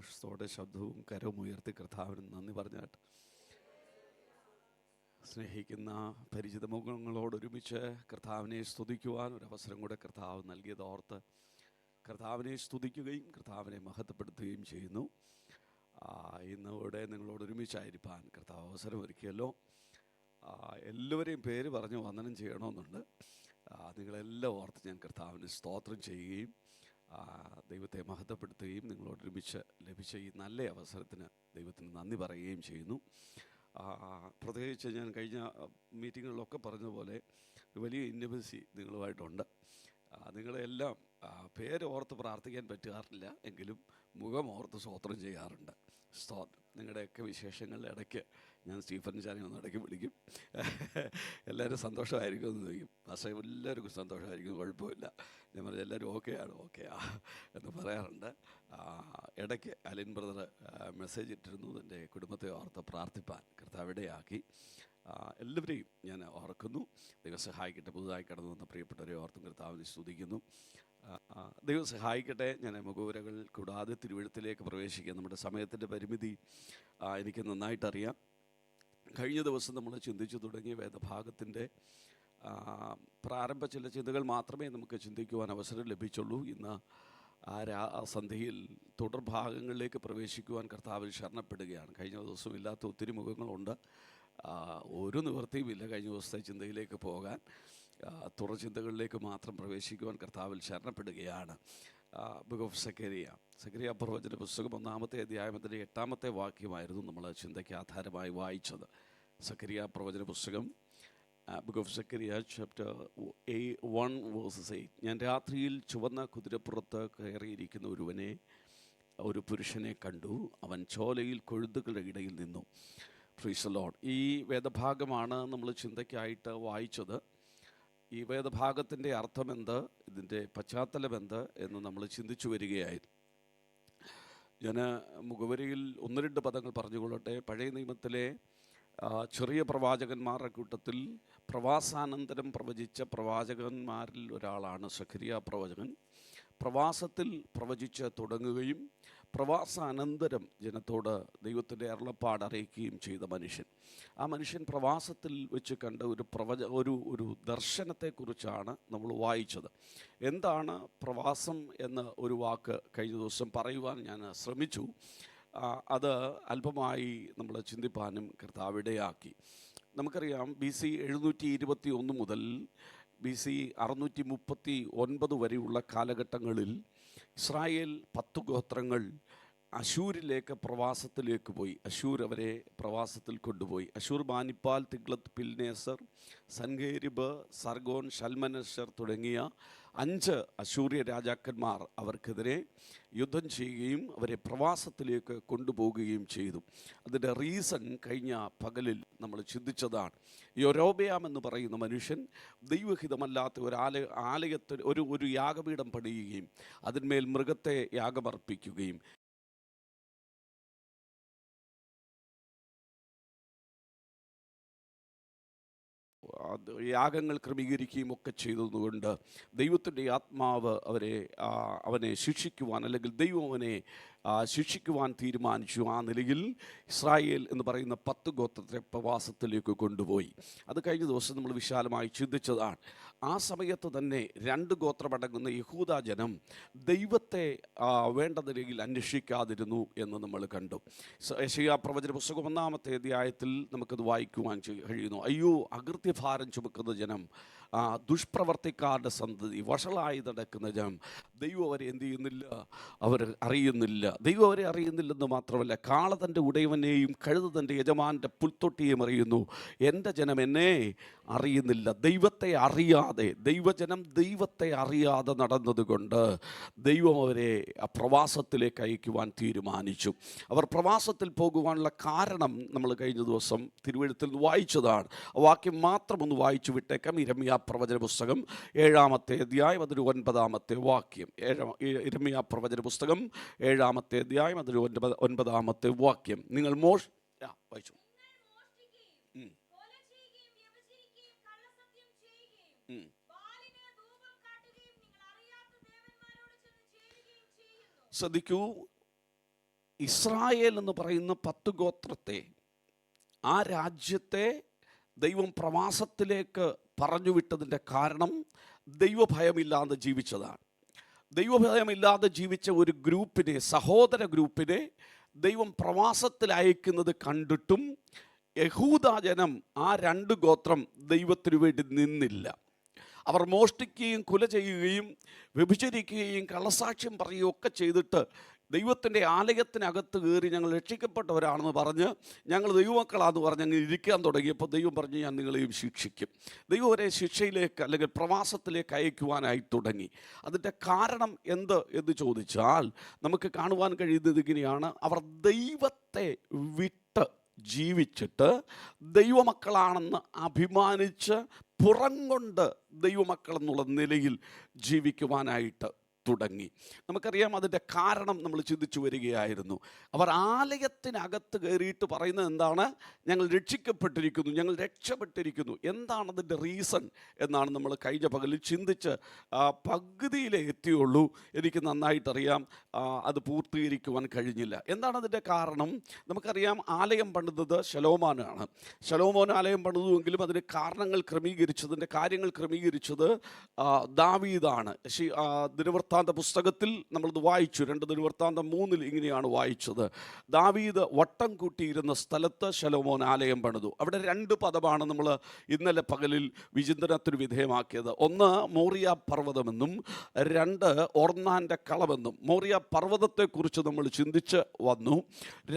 സന്തോഷത്തോടെ ശബ്ദവും കരവും ഉയർത്തി കർത്താവിന് നന്ദി പറഞ്ഞാട്ട് സ്നേഹിക്കുന്ന പരിചിത മുഖങ്ങളോടൊരുമിച്ച് കർത്താവിനെ സ്തുതിക്കുവാൻ ഒരവസരം കൂടെ കർത്താവ് നൽകിയതോർത്ത് കർത്താവിനെ സ്തുതിക്കുകയും കർത്താവിനെ മഹത്വപ്പെടുത്തുകയും ചെയ്യുന്നു. ഇന്നിവിടെ നിങ്ങളോടൊരുമിച്ചായിരിക്കാൻ കർത്താവ് അവസരമൊരുക്കിയല്ലോ. എല്ലാവരെയും പേര് പറഞ്ഞ് വന്ദനം ചെയ്യണമെന്നുണ്ട്. നിങ്ങളെല്ലാം ഓർത്ത് ഞാൻ കർത്താവിന് സ്തോത്രം ചെയ്യുകയും ദൈവത്തെ മഹത്വപ്പെടുത്തുകയും നിങ്ങളോടൊരുമിച്ച് ലഭിച്ച ഈ നല്ല അവസരത്തിന് ദൈവത്തിന് നന്ദി പറയുകയും ചെയ്യുന്നു. പ്രത്യേകിച്ച് ഞാൻ കഴിഞ്ഞ മീറ്റിങ്ങുകളിലൊക്കെ പറഞ്ഞതുപോലെ വലിയ ഇൻറ്റിമസി നിങ്ങളുമായിട്ടുണ്ട്. നിങ്ങളെല്ലാം പേര് ഓർത്ത് പ്രാർത്ഥിക്കാൻ പറ്റാറില്ല എങ്കിലും മുഖം ഓർത്ത് സ്തോത്രം ചെയ്യാറുണ്ട്. സ്തോത്രം. നിങ്ങളുടെയൊക്കെ വിശേഷങ്ങളുടെ ഇടയ്ക്ക് ഞാൻ സ്റ്റീഫൻ ചാനെ ഒന്ന് ഇടയ്ക്ക് വിളിക്കും. എല്ലാവരും സന്തോഷമായിരിക്കും എന്ന് ചോദിക്കും. പക്ഷേ എല്ലാവർക്കും സന്തോഷമായിരിക്കും, കുഴപ്പമില്ല. ഞാൻ പറഞ്ഞാൽ എല്ലാവരും ഓക്കെയാണ്, ഓക്കെയാ എന്ന് പറയാറുണ്ട്. ഇടയ്ക്ക് അലിൻ ബ്രദർ മെസ്സേജ് ഇട്ടിരുന്നു, എൻ്റെ കുടുംബത്തെ ഓർത്ത് പ്രാർത്ഥിപ്പാൻ കർത്താവിടെയാക്കി. എല്ലാവരെയും ഞാൻ ഓർക്കുന്നു. ദൈവം സഹായിക്കട്ടെ. പുതുതായി കടന്നു വന്ന പ്രിയപ്പെട്ടവരെ ഓർത്തും കർത്താവിനെ സ്തുതിക്കുന്നു. ദൈവം സഹായിക്കട്ടെ. ഞാൻ മുഖവുരകൾ കൂടാതെ തിരുവഴുത്തിലേക്ക് പ്രവേശിക്കുക. നമ്മുടെ സമയത്തിൻ്റെ പരിമിതി എനിക്ക് നന്നായിട്ടറിയാം. കഴിഞ്ഞ ദിവസം നമ്മൾ ചിന്തിച്ചു തുടങ്ങിയ വേദഭാഗത്തിൻ്റെ പ്രാരംഭ ചില ചിന്തകൾ മാത്രമേ നമുക്ക് ചിന്തിക്കുവാൻ അവസരം ലഭിച്ചുള്ളൂ. ഇന്ന് സന്ധ്യയിൽ തുടർഭാഗങ്ങളിലേക്ക് പ്രവേശിക്കുവാൻ കർത്താവിൽ ശരണപ്പെടുകയാണ്. കഴിഞ്ഞ ദിവസം ഇല്ലാത്ത ഒത്തിരി മുഖങ്ങളുണ്ട്. ഒരു നിവൃത്തിയുമില്ല കഴിഞ്ഞ ദിവസത്തെ ചിന്തയിലേക്ക് പോകാൻ. തുടർ ചിന്തകളിലേക്ക് മാത്രം പ്രവേശിക്കുവാൻ കർത്താവിൽ ശരണപ്പെടുകയാണ്. ബുക്ക് ഓഫ് സക്കറിയ പ്രവചന പുസ്തകം 1-ാമത്തെ അധ്യായത്തിൻ്റെ 8-ാമത്തെ വാക്യമായിരുന്നു നമ്മൾ ചിന്തയ്ക്ക് ആധാരമായി വായിച്ചത്. സക്കറിയ പ്രവചന പുസ്തകം ബുക്ക് ഓഫ് സക്കറിയ ചാപ്റ്റർ 1:8. ഞാൻ രാത്രിയിൽ ചുവന്ന കുതിരപ്പുറത്ത് കയറിയിരിക്കുന്ന ഒരു പുരുഷനെ കണ്ടു. അവൻ ചോലയിൽ കൊഴുതുകളുടെ ഇടയിൽ നിന്നു. Price the Lord. ഈ വേദഭാഗമാണ് നമ്മൾ ചിന്തയ്ക്കായിട്ട് വായിച്ചത്. ഈ വേദഭാഗത്തിൻ്റെ അർത്ഥമെന്ത്, ഇതിൻ്റെ പശ്ചാത്തലമെന്ത് എന്ന് നമ്മൾ ചിന്തിച്ചു വരികയായിരുന്നു. ഞാൻ മുഖവരിയിൽ 1-2 പദങ്ങൾ പറഞ്ഞുകൊള്ളട്ടെ. പഴയ നിയമത്തിലെ ചെറിയ പ്രവാചകന്മാരുടെ കൂട്ടത്തിൽ പ്രവാസാനന്തരം പ്രവചിച്ച പ്രവാചകന്മാരിൽ ഒരാളാണ് സഖരിയ പ്രവചകൻ. പ്രവാസത്തിൽ പ്രവചിച്ച് തുടങ്ങുകയും പ്രവാസാനന്തരം ജനത്തോട് ദൈവത്തിൻ്റെ അരുളപ്പാട് അറിയിക്കുകയും ചെയ്ത മനുഷ്യൻ. ആ മനുഷ്യൻ പ്രവാസത്തിൽ വെച്ച് കണ്ട ഒരു ദർശനത്തെക്കുറിച്ചാണ് നമ്മൾ വായിച്ചത്. എന്താണ് പ്രവാസം എന്ന ഒരു വാക്ക് കഴിഞ്ഞ ദിവസം പറയുവാൻ ഞാൻ ശ്രമിച്ചു. അത് അല്പമായി നമ്മൾ ചിന്തിപ്പാനും കർത്താവിടയാക്കി. നമുക്കറിയാം BC 721 മുതൽ BC 639 വരെയുള്ള കാലഘട്ടങ്ങളിൽ ഇസ്രായേൽ 10 ഗോത്രങ്ങൾ അശൂരിലേക്ക് പ്രവാസത്തിലേക്ക് പോയി. അശൂർ അവരെ പ്രവാസത്തിൽ കൊണ്ടുപോയി. അശൂർ, ബാനിപ്പാൽ, തിഗ്ലത്ത് പിൽനേസർ, സൻഹേരിബ്, സർഗോൻ, ഷൽമനേസർ തുടങ്ങിയ 5 അശൂര്യ രാജാക്കന്മാർ അവർക്കെതിരെ യുദ്ധം ചെയ്യുകയും അവരെ പ്രവാസത്തിലേക്ക് കൊണ്ടുപോവുകയും ചെയ്തു. അതിൻ്റെ റീസൺ കഴിഞ്ഞ പകലിൽ നമ്മൾ ചിന്തിച്ചതാണ്. യൊരോബെയാം എന്ന് പറയുന്ന മനുഷ്യൻ ദൈവഹിതമല്ലാത്ത ആലയത്തിൽ ഒരു യാഗപീഠം പണിയുകയും അതിന്മേൽ മൃഗത്തെ യാഗമർപ്പിക്കുകയും യാഗങ്ങൾ ക്രമീകരിക്കുകയും ഒക്കെ ചെയ്തതുകൊണ്ട് ദൈവത്തിൻ്റെ ആത്മാവ് അവനെ ശിക്ഷിക്കുവാൻ, അല്ലെങ്കിൽ ദൈവം അവനെ ശിക്ഷിക്കുവാൻ തീരുമാനിച്ചു. ആ നിലയിൽ ഇസ്രായേൽ എന്ന് പറയുന്ന 10 ഗോത്രത്തെ പ്രവാസത്തിലേക്ക് കൊണ്ടുപോയി. അത് കഴിഞ്ഞ ദിവസം നമ്മൾ വിശാലമായി ചിന്തിച്ചതാണ്. ആ സമയത്ത് തന്നെ 2 ഗോത്രമടങ്ങുന്ന യഹൂദ ജനം ദൈവത്തെ വേണ്ട നിലയിൽ അന്വേഷിക്കാതിരുന്നു എന്ന് നമ്മൾ കണ്ടു. യെശയ്യാ പ്രവചന പുസ്തകം 1-ാമത്തെ അധ്യായത്തിൽ നമുക്കത് വായിക്കുവാൻ കഴിയുന്നു. അയ്യോ, അകൃത്യഭാരം ചുമക്കുന്ന ജനം, ദുഷ്പ്രവർത്തിക്കാരുടെ സന്തതി, വഷളായി നടക്കുന്ന ജനം, ദൈവം അവരെ എന്ത് ചെയ്യുന്നില്ല, അവർ അറിയുന്നില്ല. ദൈവം അവരെ അറിയുന്നില്ലെന്ന് മാത്രമല്ല, കാള തൻ്റെ ഉടയവനെയും കഴുത തൻ്റെ യജമാൻ്റെ പുൽത്തൊട്ടിയും അറിയുന്നു, എൻ്റെ ജനം എന്നെ അറിയുന്നില്ല. ദൈവത്തെ അറിയാതെ, ദൈവജനം ദൈവത്തെ അറിയാതെ നടന്നതുകൊണ്ട് ദൈവം അവരെ പ്രവാസത്തിലേക്ക് അയക്കുവാൻ തീരുമാനിച്ചു. അവർ പ്രവാസത്തിൽ പോകുവാനുള്ള കാരണം നമ്മൾ കഴിഞ്ഞ ദിവസം തിരുവെഴുത്തിൽ വായിച്ചതാണ്. വാക്യം മാത്രം ഒന്ന് വായിച്ചു വിട്ടേക്കാം. യിരെമ്യാ പ്രവചന പുസ്തകം 7-ാമത്തെ അധ്യായം അതിൽ 9-ാമത്തെ വാക്യം. യിരെമ്യാ പ്രവചന പുസ്തകം 7-ാമത്തെ അധ്യായം അതിൽ 9-ാമത്തെ വാക്യം. നിങ്ങൾ വായിച്ചു. ശ്രദ്ധിക്കൂ, ഇസ്രായേൽ എന്ന് പറയുന്ന 10 ഗോത്രത്തെ, ആ രാജ്യത്തെ ദൈവം പ്രവാസത്തിലേക്ക് പറഞ്ഞു വിട്ടതിൻ്റെ കാരണം ദൈവഭയമില്ലാതെ ജീവിച്ചതാണ്. ദൈവഭയമില്ലാതെ ജീവിച്ച ഒരു ഗ്രൂപ്പിനെ, സഹോദര ഗ്രൂപ്പിനെ ദൈവം പ്രവാസത്തിൽ അയക്കുന്നത് കണ്ടിട്ടും യഹൂദ ജനം, ആ 2 ഗോത്രം ദൈവത്തിനു വേണ്ടി നിന്നില്ല. അവർ മോഷ്ടിക്കുകയും കുല ചെയ്യുകയും വ്യഭിചരിക്കുകയും കള്ളസാക്ഷ്യം പറയുകയും ഒക്കെ ചെയ്തിട്ട് ദൈവത്തിൻ്റെ ആലയത്തിനകത്ത് കയറി ഞങ്ങൾ രക്ഷിക്കപ്പെട്ടവരാണെന്ന് പറഞ്ഞ്, ഞങ്ങൾ ദൈവമക്കളാന്ന് പറഞ്ഞ് അങ്ങ് ഇരിക്കാൻ തുടങ്ങിയപ്പോൾ ദൈവം പറഞ്ഞ് ഞാൻ നിങ്ങളെയും ശിക്ഷിക്കും. ദൈവം അവരെ ശിക്ഷയിലേക്ക് അല്ലെങ്കിൽ പ്രവാസത്തിലേക്ക് അയക്കുവാനായി തുടങ്ങി. അതിൻ്റെ കാരണം എന്ത് എന്ന് ചോദിച്ചാൽ നമുക്ക് കാണുവാൻ കഴിയുന്നത് ഇങ്ങനെയാണ്. അവർ ദൈവത്തെ വിട്ട് ജീവിച്ചിട്ട് ദൈവമക്കളാണെന്ന് അഭിമാനിച്ച് പുറം കൊണ്ട് ദൈവമക്കളെന്നുള്ള നിലയിൽ ജീവിക്കുവാനായിട്ട് തുടങ്ങി. നമുക്കറിയാം അതിൻ്റെ കാരണം നമ്മൾ ചിന്തിച്ചു വരികയായിരുന്നു. അവർ ആലയത്തിനകത്ത് കയറിയിട്ട് പറയുന്നത് എന്താണ്? ഞങ്ങൾ രക്ഷിക്കപ്പെട്ടിരിക്കുന്നു, ഞങ്ങൾ രക്ഷപ്പെട്ടിരിക്കുന്നു. എന്താണ് അതിൻ്റെ റീസൺ എന്നാണ് നമ്മൾ കഴിഞ്ഞ പകലിൽ ചിന്തിച്ച് പകുതിയിലേ എത്തിയുള്ളൂ. എനിക്ക് നന്നായിട്ടറിയാം അത് പൂർത്തീകരിക്കുവാൻ കഴിഞ്ഞില്ല. എന്താണ് അതിൻ്റെ കാരണം? നമുക്കറിയാം ആലയം പണിതത് ശലോമോനാണ്. ശലോമോൻ ആലയം പണിതുവെങ്കിലും അതിന് ക്രമീകരിച്ചതിൻ്റെ കാര്യങ്ങൾ ക്രമീകരിച്ചത് ദാവീദാണ്. ദിനവൃത്താന്ത പുസ്തകത്തിൽ നമ്മളിത് വായിച്ചു. 2 ദിനവൃത്താന്തം 3 ഇങ്ങനെയാണ് വായിച്ചത്. ദാവീദ് വട്ടം കൂട്ടിയിരുന്ന സ്ഥലത്ത് ശലോമോൻ ആലയം പണിതു. അവിടെ 2 പദമാണ് നമ്മൾ ഇന്നലെ പകലിൽ വിചിന്തനത്തിന് വിധേയമാക്കിയത്. ഒന്ന് മോറിയ പർവ്വതമെന്നും 2 ഒർന്നാൻ്റെ കളമെന്നും. മോറിയ പർവ്വതത്തെക്കുറിച്ച് നമ്മൾ ചിന്തിച്ച് വന്നു.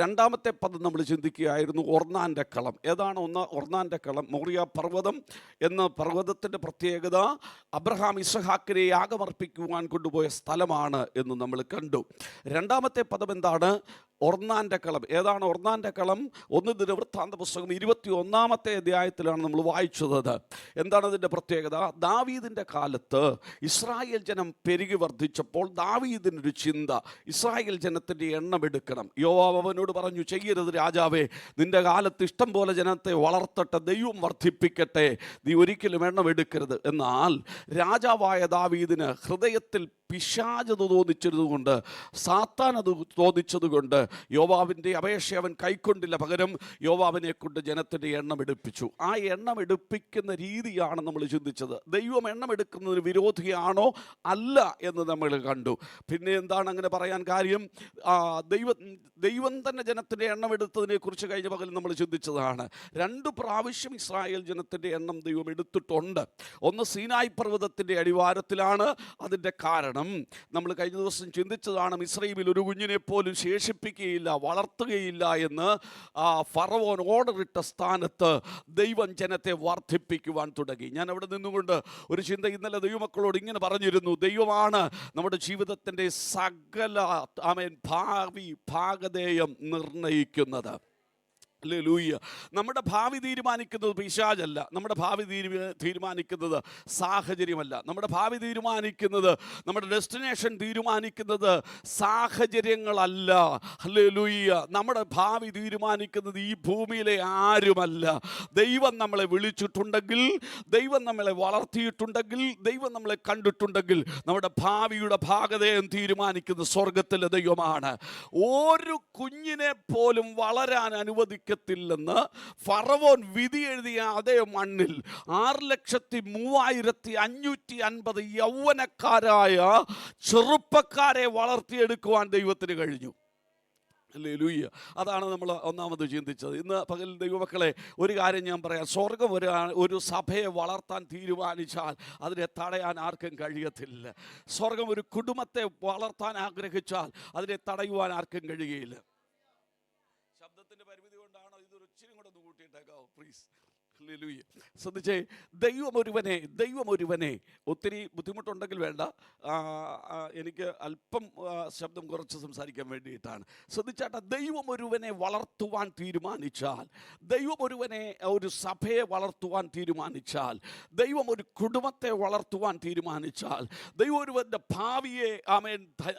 2ാമത്തെ പദം നമ്മൾ ചിന്തിക്കുകയായിരുന്നു ഒർന്നാൻ്റെ കളം. ഏതാണ് ഒർന്നാൻ്റെ കളം? മോറിയ പർവ്വതം എന്ന പർവ്വതത്തിൻ്റെ പ്രത്യേകത അബ്രഹാം ഇസ്ഹാക്കിനെ യാഗമർപ്പിക്കുവാൻ കൊണ്ടുപോയ സ്ഥലമാണ് എന്ന് നമ്മൾ കണ്ടു. 2ാമത്തെ പദം എന്താണ്? ഒർന്നാൻ്റെ കളം. ഏതാണ് ഒർന്നാൻ്റെ കളം? 1 ദിനവൃത്താന്ത പുസ്തകം 21ാമത്തെ അധ്യായത്തിലാണ് നമ്മൾ വായിച്ചത്. എന്താണ് അതിൻ്റെ പ്രത്യേകത? ദാവീദിൻ്റെ കാലത്ത് ഇസ്രായേൽ ജനം പെരുകി വർദ്ധിച്ചപ്പോൾ ദാവീദിനൊരു ചിന്ത, ഇസ്രായേൽ ജനത്തിൻ്റെ എണ്ണം എടുക്കണം. യോവാബ് അവനോട് പറഞ്ഞു, ചെയ്യരുത് രാജാവേ, നിൻ്റെ കാലത്ത് ഇഷ്ടം പോലെ ജനത്തെ വളർത്തട്ടെ, ദൈവം വർദ്ധിപ്പിക്കട്ടെ, നീ ഒരിക്കലും എണ്ണം എടുക്കരുത്. എന്നാൽ രാജാവായ ദാവീദിന് ഹൃദയത്തിൽ പിശാചത് തോന്നിച്ചതുകൊണ്ട്, സാത്താൻ അത് തോന്നിച്ചതുകൊണ്ട് യോവാബിൻ്റെ അപേക്ഷ അവൻ കൈക്കൊണ്ടില്ല. പകരം യോവാബിനെ കൊണ്ട് ജനത്തിൻ്റെ എണ്ണം എടുപ്പിച്ചു. ആ എണ്ണം എടുപ്പിക്കുന്ന രീതിയാണ് നമ്മൾ ചിന്തിച്ചത്. ദൈവം എണ്ണം എടുക്കുന്നതിന് വിരോധിയാണോ? അല്ല എന്ന് നമ്മൾ കണ്ടു. പിന്നെ എന്താണ് അങ്ങനെ പറയാൻ കാര്യം? ദൈവം തന്നെ ജനത്തിൻ്റെ എണ്ണം എടുത്തതിനെ കുറിച്ച് കഴിഞ്ഞ പകൽ നമ്മൾ ചിന്തിച്ചതാണ്. 2 പ്രാവശ്യം ഇസ്രായേൽ ജനത്തിൻ്റെ എണ്ണം ദൈവം എടുത്തിട്ടുണ്ട്. ഒന്ന് സീനായി പർവ്വതത്തിൻ്റെ അടിവാരത്തിലാണ്. അതിൻ്റെ കാരണം നമ്മൾ കഴിഞ്ഞ ദിവസം ചിന്തിച്ചതാണ്. മിസ്രയീമിൽ ഒരു കുഞ്ഞിനെ പോലും ശേഷിപ്പിക്കുകയില്ല, വളർത്തുകയില്ല എന്ന് ഫറവോൻ ഓർഡറിട്ട സ്ഥാനത്ത് ദൈവം ജനത്തെ വർദ്ധിപ്പിക്കുവാൻ തുടങ്ങി. ഞാൻ അവിടെ നിന്നുകൊണ്ട് ഒരു ചിന്ത ഇന്നലെ ദൈവമക്കളോട് ഇങ്ങനെ പറഞ്ഞിരുന്നു. ദൈവമാണ് നമ്മുടെ ജീവിതത്തിൻ്റെ സകല ഭാവി ഭാഗധേയം നിർണയിക്കുന്നത്. ഹല്ലേലൂയ. നമ്മുടെ ഭാവി തീരുമാനിക്കുന്നത് പിശാചല്ല. നമ്മുടെ ഭാവി തീരുമാനിക്കുന്നത് സാഹചര്യമല്ല. നമ്മുടെ ഭാവി തീരുമാനിക്കുന്നത്, നമ്മുടെ ഡെസ്റ്റിനേഷൻ തീരുമാനിക്കുന്നത് സാഹചര്യങ്ങളല്ല. ഹല്ലേലൂയ. നമ്മുടെ ഭാവി തീരുമാനിക്കുന്നത് ഈ ഭൂമിയിലെ ആരുമല്ല. ദൈവം നമ്മളെ വിളിച്ചിട്ടുണ്ടെങ്കിൽ, ദൈവം നമ്മളെ വളർത്തിയിട്ടുണ്ടെങ്കിൽ, ദൈവം നമ്മളെ കണ്ടിട്ടുണ്ടെങ്കിൽ നമ്മുടെ ഭാവിയുടെ ഭാഗതയും തീരുമാനിക്കുന്നത് സ്വർഗത്തിലെ ദൈവമാണ്. ഒരു കുഞ്ഞിനെ പോലും വളരാൻ അനുവദിക്കുന്ന ത്തില്ലെന്ന് ഫറവോൻ വിധി എഴുതിയ അതേ മണ്ണിൽ 6,3550 യൗവനക്കാരായ ചെറുപ്പക്കാരെ വളർത്തിയെടുക്കുവാൻ ദൈവത്തിന് കഴിഞ്ഞു. ഹല്ലേലൂയ. അതാണ് നമ്മൾ ഒന്നാമത് ചിന്തിച്ചത്. ഇന്ന് പകൽ ദൈവമക്കളെ ഒരു കാര്യം ഞാൻ പറയാം. സ്വർഗം ഒരു സഭയെ വളർത്താൻ തീരുമാനിച്ചാൽ അതിനെ തടയാൻ ആർക്കും കഴിയത്തില്ല. സ്വർഗം ഒരു കുടുംബത്തെ വളർത്താൻ ആഗ്രഹിച്ചാൽ അതിനെ തടയുവാൻ ആർക്കും കഴിയുകയില്ല. ശബ്ദത്തിൻ്റെ പരിമിതി കൊണ്ടാണോ ഇതൊരു ഇച്ചിരി കൂടെ ഒന്ന് കൂട്ടിയിട്ടേക്കാവോ പ്ലീസ്? ഹല്ലേലൂയ. ശ്രദ്ധിച്ചേ, ദൈവം ഒരുവനെ ഒത്തിരി ബുദ്ധിമുട്ടുണ്ടെങ്കിൽ വേണ്ട, എനിക്ക് അല്പം ശബ്ദം കുറച്ച് സംസാരിക്കാൻ വേണ്ടിയിട്ടാണ്. ശ്രദ്ധിച്ചാട്ട, ദൈവം ഒരുവനെ വളർത്തുവാൻ തീരുമാനിച്ചാൽ, ദൈവം ഒരുവനെ ഒരു സഭയെ വളർത്തുവാൻ തീരുമാനിച്ചാൽ, ദൈവം ഒരു കുടുംബത്തെ വളർത്തുവാൻ തീരുമാനിച്ചാൽ, ദൈവം ഒരുവൻ്റെ ഭാവിയെ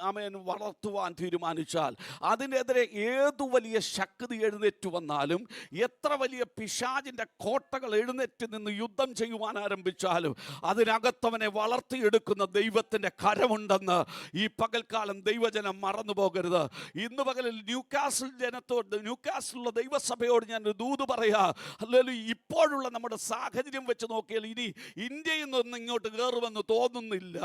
ആമേൻ വളർത്തുവാൻ തീരുമാനിച്ചാൽ, അതിനെതിരെ ഏതു വലിയ ശക്തി എഴുന്നേറ്റ് വന്നാലും, എത്ര വലിയ പിശാചിൻ്റെ കോട്ട കോട്ടകൾ എഴുന്നേറ്റ് നിന്ന് യുദ്ധം ചെയ്യുവാൻ ആരംഭിച്ചാലും അതിനകത്തവനെ വളർത്തിയെടുക്കുന്ന ദൈവത്തിൻ്റെ കരമുണ്ടെന്ന് ഈ പകൽക്കാലം ദൈവജനം മറന്നു പോകരുത്. ഇന്ന് പകലിൽ ന്യൂകാസിലുള്ള ദൈവസഭയോട് ഞാൻ ഒരു ദൂത് പറയാ. അല്ലെങ്കിൽ ഇപ്പോഴുള്ള നമ്മുടെ സാഹചര്യം വെച്ച് നോക്കിയാൽ ഇനി ഇന്ത്യയിൽ നിന്ന് ഇങ്ങോട്ട് കയറുമെന്ന് തോന്നുന്നില്ല.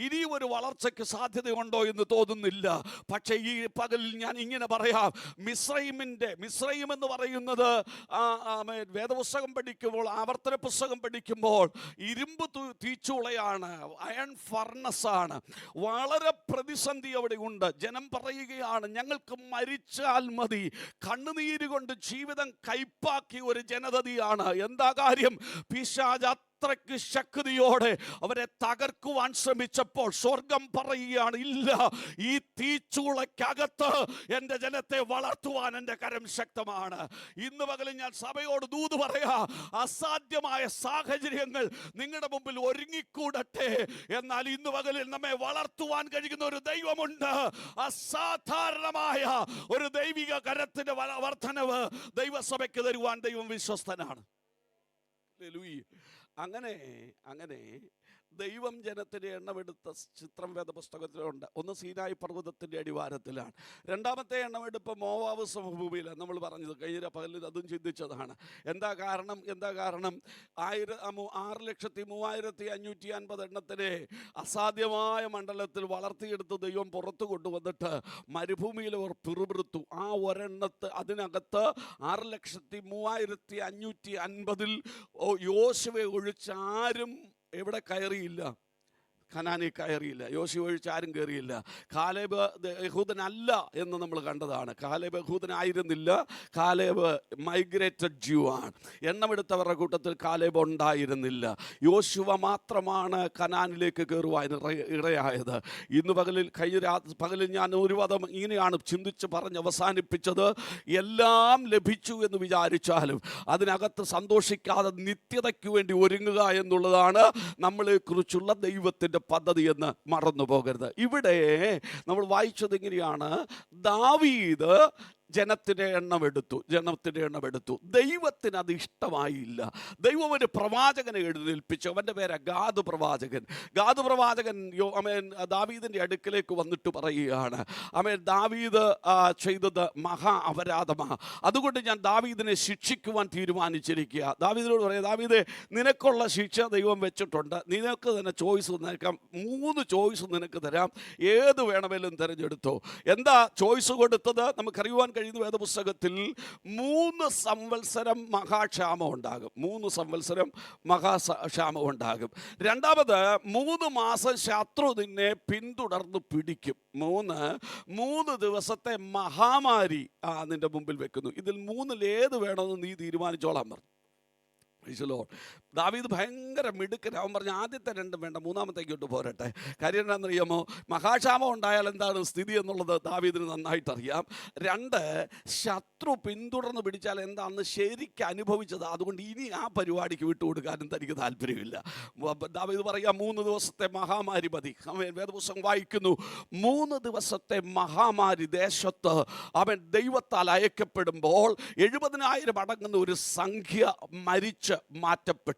ഇനിയും ഒരു വളർച്ചയ്ക്ക് സാധ്യതയുണ്ടോ എന്ന് തോന്നുന്നില്ല. പക്ഷേ ഈ പകലിൽ ഞാൻ ഇങ്ങനെ പറയാം, മിസ്രൈം എന്ന് പറയുന്നത് വേദപുസ്തകം പഠിക്കുമ്പോൾ, ആവർത്തന പുസ്തകം പഠിക്കുമ്പോൾ ഇരുമ്പ് തീച്ചൂളയാണ്, അയൺ ഫർണസ് ആണ്. വളരെ പ്രതിസന്ധി അവിടെ ഉണ്ട്. ജനം പറയുകയാണ്, ഞങ്ങൾക്ക് മരിച്ചാൽ മതി. കണ്ണുനീര് കൊണ്ട് ജീവിതം കൈപ്പാക്കിയ ഒരു ജനതയാണ്. എന്താ കാര്യം? പിശാച് അത്രയ്ക്ക് ശക്തിയോടെ അവരെ തകർക്കുവാൻ ശ്രമിച്ചപ്പോൾ സ്വർഗം പറയുകയാണ്, ഇല്ല, ഈ തീച്ചൂളയ്ക്കകത്ത് എൻ്റെ ജനത്തെ വളർത്തുവാൻ എൻ്റെ കരം ശക്തമാണ്. ഇന്ന് പകലും ഞാൻ സഭയോട് ദൂത് പറയാ, അസാധ്യമായ സാഹചര്യങ്ങൾ നിങ്ങളുടെ മുമ്പിൽ ഒരുങ്ങിക്കൂടട്ടെ, എന്നാൽ ഇന്ന് പകലിൽ നമ്മെ വളർത്തുവാൻ കഴിയുന്ന ഒരു ദൈവമുണ്ട്. അസാധാരണമായ ഒരു ദൈവിക കരത്തിന്റെ വർധനവ് ദൈവസഭയ്ക്ക് തരുവാൻ ദൈവം വിശ്വസ്തനാണ്. അങ്ങനെ ദൈവം ജനത്തിൻ്റെ എണ്ണമെടുത്ത ചിത്രം വേദപുസ്തകത്തിലുണ്ട്. ഒന്ന് സീനായി പർവ്വതത്തിൻ്റെ അടിവാരത്തിലാണ്. രണ്ടാമത്തെ എണ്ണമെടുപ്പ് മോവാബ് സമഭൂമിയിലാണ്. നമ്മൾ പറഞ്ഞത് കഴിഞ്ഞ പകലിൽ അതും ചിന്തിച്ചതാണ്. എന്താ കാരണം? 6,03,550 എണ്ണത്തിനെ അസാധ്യമായ മണ്ഡലത്തിൽ വളർത്തിയെടുത്ത് ദൈവം പുറത്തു കൊണ്ടുവന്നിട്ട് മരുഭൂമിയിൽ അവർ പിറുപിറുത്തു. ആ ഒരെണ്ണത്ത് അതിനകത്ത് 6,03,550 യോശുവയെ ഒഴിച്ച് ആരും എവിടെ കയറിയില്ല, കനാനിൽ കയറിയില്ല. യോശുവ ഒഴിച്ച് ആരും കയറിയില്ല. കാലേബ് യഹൂദനല്ല എന്ന് നമ്മൾ കണ്ടതാണ്. കാലേബ് യഹൂദനായിരുന്നില്ല. കാലേബ് മൈഗ്രേറ്റഡ് ജ്യൂ ആണ്. എണ്ണമെടുത്തവരുടെ കൂട്ടത്തിൽ കാലേബ് ഉണ്ടായിരുന്നില്ല. യോശുവ മാത്രമാണ് കനാനിലേക്ക് കയറുവാൻ ഇടയായത്. ഇന്ന് പകലിൽ ഞാൻ ഒരു വധം ഇങ്ങനെയാണ് ചിന്തിച്ച് പറഞ്ഞ് അവസാനിപ്പിച്ചത്. എല്ലാം ലഭിച്ചു എന്ന് വിചാരിച്ചാലും അതിനകത്ത് സന്തോഷിക്കാതെ നിത്യതയ്ക്ക് വേണ്ടി ഒരുങ്ങുക എന്നുള്ളതാണ് നമ്മളെക്കുറിച്ചുള്ള ദൈവത്തിൻ്റെ പദ്ധതി എന്ന് മറന്നു പോകരുത്. ഇവിടെ നമ്മൾ വായിച്ചത് ഇങ്ങനെയാണ്, ദാവീദ് ജനത്തിൻ്റെ എണ്ണമെടുത്തു. ദൈവത്തിന് അത് ഇഷ്ടമായില്ല. ദൈവം ഒരു പ്രവാചകനെ എഴുന്നേൽപ്പിച്ചു. അവൻ്റെ പേര് ഗാദ് പ്രവാചകൻ. ദാവീദിൻ്റെ അടുക്കലേക്ക് വന്നിട്ട് പറയുകയാണ്, ദാവീദ് ചെയ്തത് മഹാ അപരാധമാണ്, അതുകൊണ്ട് ഞാൻ ദാവീദിനെ ശിക്ഷിക്കുവാൻ തീരുമാനിച്ചിരിക്കുക. ദാവീദിനോട് പറയാം, ദാവീദേ, നിനക്കുള്ള ശിക്ഷ ദൈവം വെച്ചിട്ടുണ്ട്, നിനക്ക് തന്നെ ചോയ്സ് തന്നേക്കാം, 3 ചോയ്സ് നിനക്ക് തരാം, ഏത് വേണമെങ്കിലും തിരഞ്ഞെടുത്തോ. എന്താ ചോയ്സ് കൊടുത്തത്? നമുക്കറിയുവാൻ കഴിയുന്ന വേദപുസ്തകത്തിൽ 3 സംവത്സരം മഹാക്ഷാമം ഉണ്ടാകും. രണ്ടാമത് 3 മാസം ശത്രു നിന്നെ പിന്തുടർന്ന് പിടിക്കും. 3 ദിവസത്തെ മഹാമാരി നിന്റെ മുമ്പിൽ വെക്കുന്നു. ഇതിൽ 3-ൽ ഏത് വേണമെന്ന് നീ തീരുമാനിച്ചോളാൻ പറഞ്ഞു. ദാവീദ് ഭയങ്കര മിടുക്കൻ. അവൻ പറഞ്ഞു, ആദ്യത്തെ 2 വേണ്ട, 3-ാമത്തേക്കോട്ട് പോരട്ടെ. കാര്യം എന്താണെന്നറിയാമോ? മഹാക്ഷാമം ഉണ്ടായാൽ എന്താണ് സ്ഥിതി എന്നുള്ളത് ദാവീദിന് നന്നായിട്ടറിയാം. 2, ശത്രു പിന്തുടർന്ന് പിടിച്ചാൽ എന്താണെന്ന് ശരിക്കും അനുഭവിച്ചത്. അതുകൊണ്ട് ഇനി ആ പരിപാടിക്ക് വിട്ടുകൊടുക്കാനും തനിക്ക് താല്പര്യമില്ല. ദാവീദ് പറയാം, 3 ദിവസത്തെ മഹാമാരി മതി. വേദപുസ്തകം വായിക്കുന്നു, 3 ദിവസത്തെ മഹാമാരി ദേശത്ത് അവൻ ദൈവത്താൽ അയക്കപ്പെടുമ്പോൾ 70,000 അടങ്ങുന്ന ഒരു സംഖ്യ മരിച്ച് മാറ്റപ്പെട്ടു.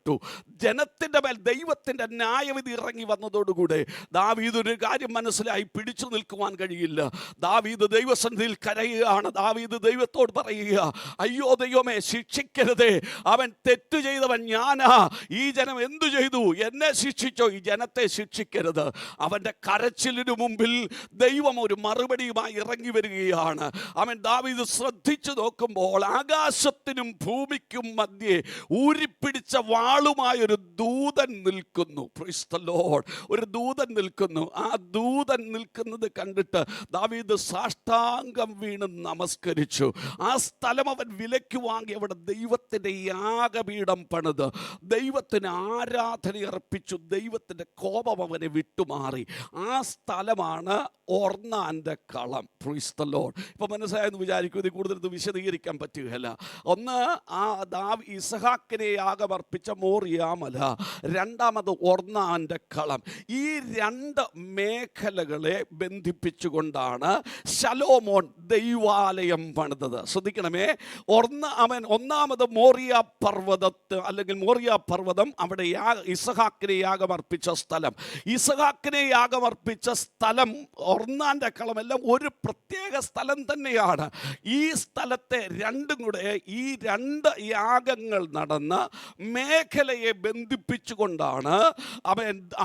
ജനത്തിൻ്റെ മേൽ ദൈവത്തിൻ്റെ ന്യായവിധി ഇറങ്ങി വന്നതോടുകൂടെ ദാവീദ് ഒരു കാര്യം മനസ്സിലായി, പിടിച്ചു നിൽക്കുവാൻ കഴിയില്ല. ദാവീദ് ദൈവസന്നിധിയിൽ കരയുകയാണ്. ദാവീദ് ദൈവത്തോട് പറയുക, അയ്യോ ദൈവമേ, ശിക്ഷിക്കരുതേ, അവൻ തെറ്റു ചെയ്തവൻ ഞാനാ. ഈ ജനം എന്തു ചെയ്തു? എന്നെ ശിക്ഷിച്ചോ, ഈ ജനത്തെ ശിക്ഷിക്കരുത്. അവൻ്റെ കരച്ചിലിനു മുമ്പിൽ ദൈവം ഒരു മറുപടിയുമായി ഇറങ്ങി വരികയാണ്. ദാവീദ് ശ്രദ്ധിച്ചു നോക്കുമ്പോൾ ആകാശത്തിനും ഭൂമിക്കും മധ്യേ ഊരിപ്പിടിച്ച വാളുമായൊരു ദൂതൻ നിൽക്കുന്നു. Price the Lord. ഒരു ദൂതൻ നിൽക്കുന്നു. ആ ദൂതൻ നിൽക്കുന്നത് കണ്ടിട്ട് ദാവീദ് സാഷ്ടാംഗം വീണ് നമസ്കരിച്ചു. ആ സ്ഥലം അവൻ വിലയ്ക്ക് വാങ്ങി അവിടെ ദൈവത്തിൻ്റെ യാഗപീഠം പണിത് ദൈവത്തിന് ആരാധന അർപ്പിച്ചു. ദൈവത്തിൻ്റെ കോപം അവനെ വിട്ടുമാറി. ആ സ്ഥലമാണ് ഒർന്നാൻ്റെ കളം. Price the Lord. ഇപ്പം മനസ്സിലായെന്ന് വിചാരിക്കും. ഇത് കൂടുതൽ വിശദീകരിക്കാൻ പറ്റുകയില്ല. ഒന്ന്, ആ ഇസഹാക്കിനെ യാഗമർപ്പിച്ച മോറിയാമല, രണ്ടാമത് ഒർന്നാന്റെ കളം. ഈ രണ്ട് മേഖലകളെ ബന്ധിപ്പിച്ചുകൊണ്ടാണ് ശലോമോൻ ദൈവാലയം പണിതത്. ശ്രദ്ധിക്കണമേ, ഒന്നാമത് മോറിയ പർവ്വതത്ത് അല്ലെങ്കിൽ മോറിയ പർവ്വതം, അവിടെ ഇസഹാക്കിനെ യാഗമർപ്പിച്ച സ്ഥലം. ഇസഹാക്കിനെ യാഗമർപ്പിച്ച സ്ഥലം, ഒർന്നാന്റെ കളമെല്ലാം ഒരു പ്രത്യേക സ്ഥലം തന്നെയാണ്. ഈ സ്ഥലത്തെ രണ്ടും കൂടെ, ഈ രണ്ട് യാഗങ്ങൾ നടന്ന മേഖലയെ ബന്ധിപ്പിച്ചുകൊണ്ടാണ്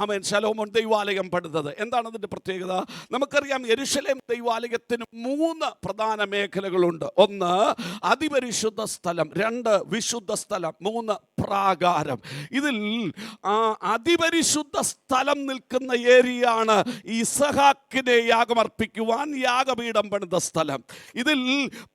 അവൻ ശലോമോൻ ദൈവാലയം പണിതത്. എന്താണ് അതിൻ്റെ പ്രത്യേകത? നമുക്കറിയാം, യെരുശലേം ദൈവാലയത്തിന് 3 പ്രധാന മേഖലകളുണ്ട്. 1 അതിപരിശുദ്ധ സ്ഥലം, 2 വിശുദ്ധ സ്ഥലം, 3 പ്രാകാരം. ഇതിൽ അതിപരിശുദ്ധ സ്ഥലം നിൽക്കുന്ന ഏരിയയാണ് ഇസഹാക്കിനെ യാഗമർപ്പിക്കുവാൻ യാഗപീഠം പണിത സ്ഥലം. ഇതിൽ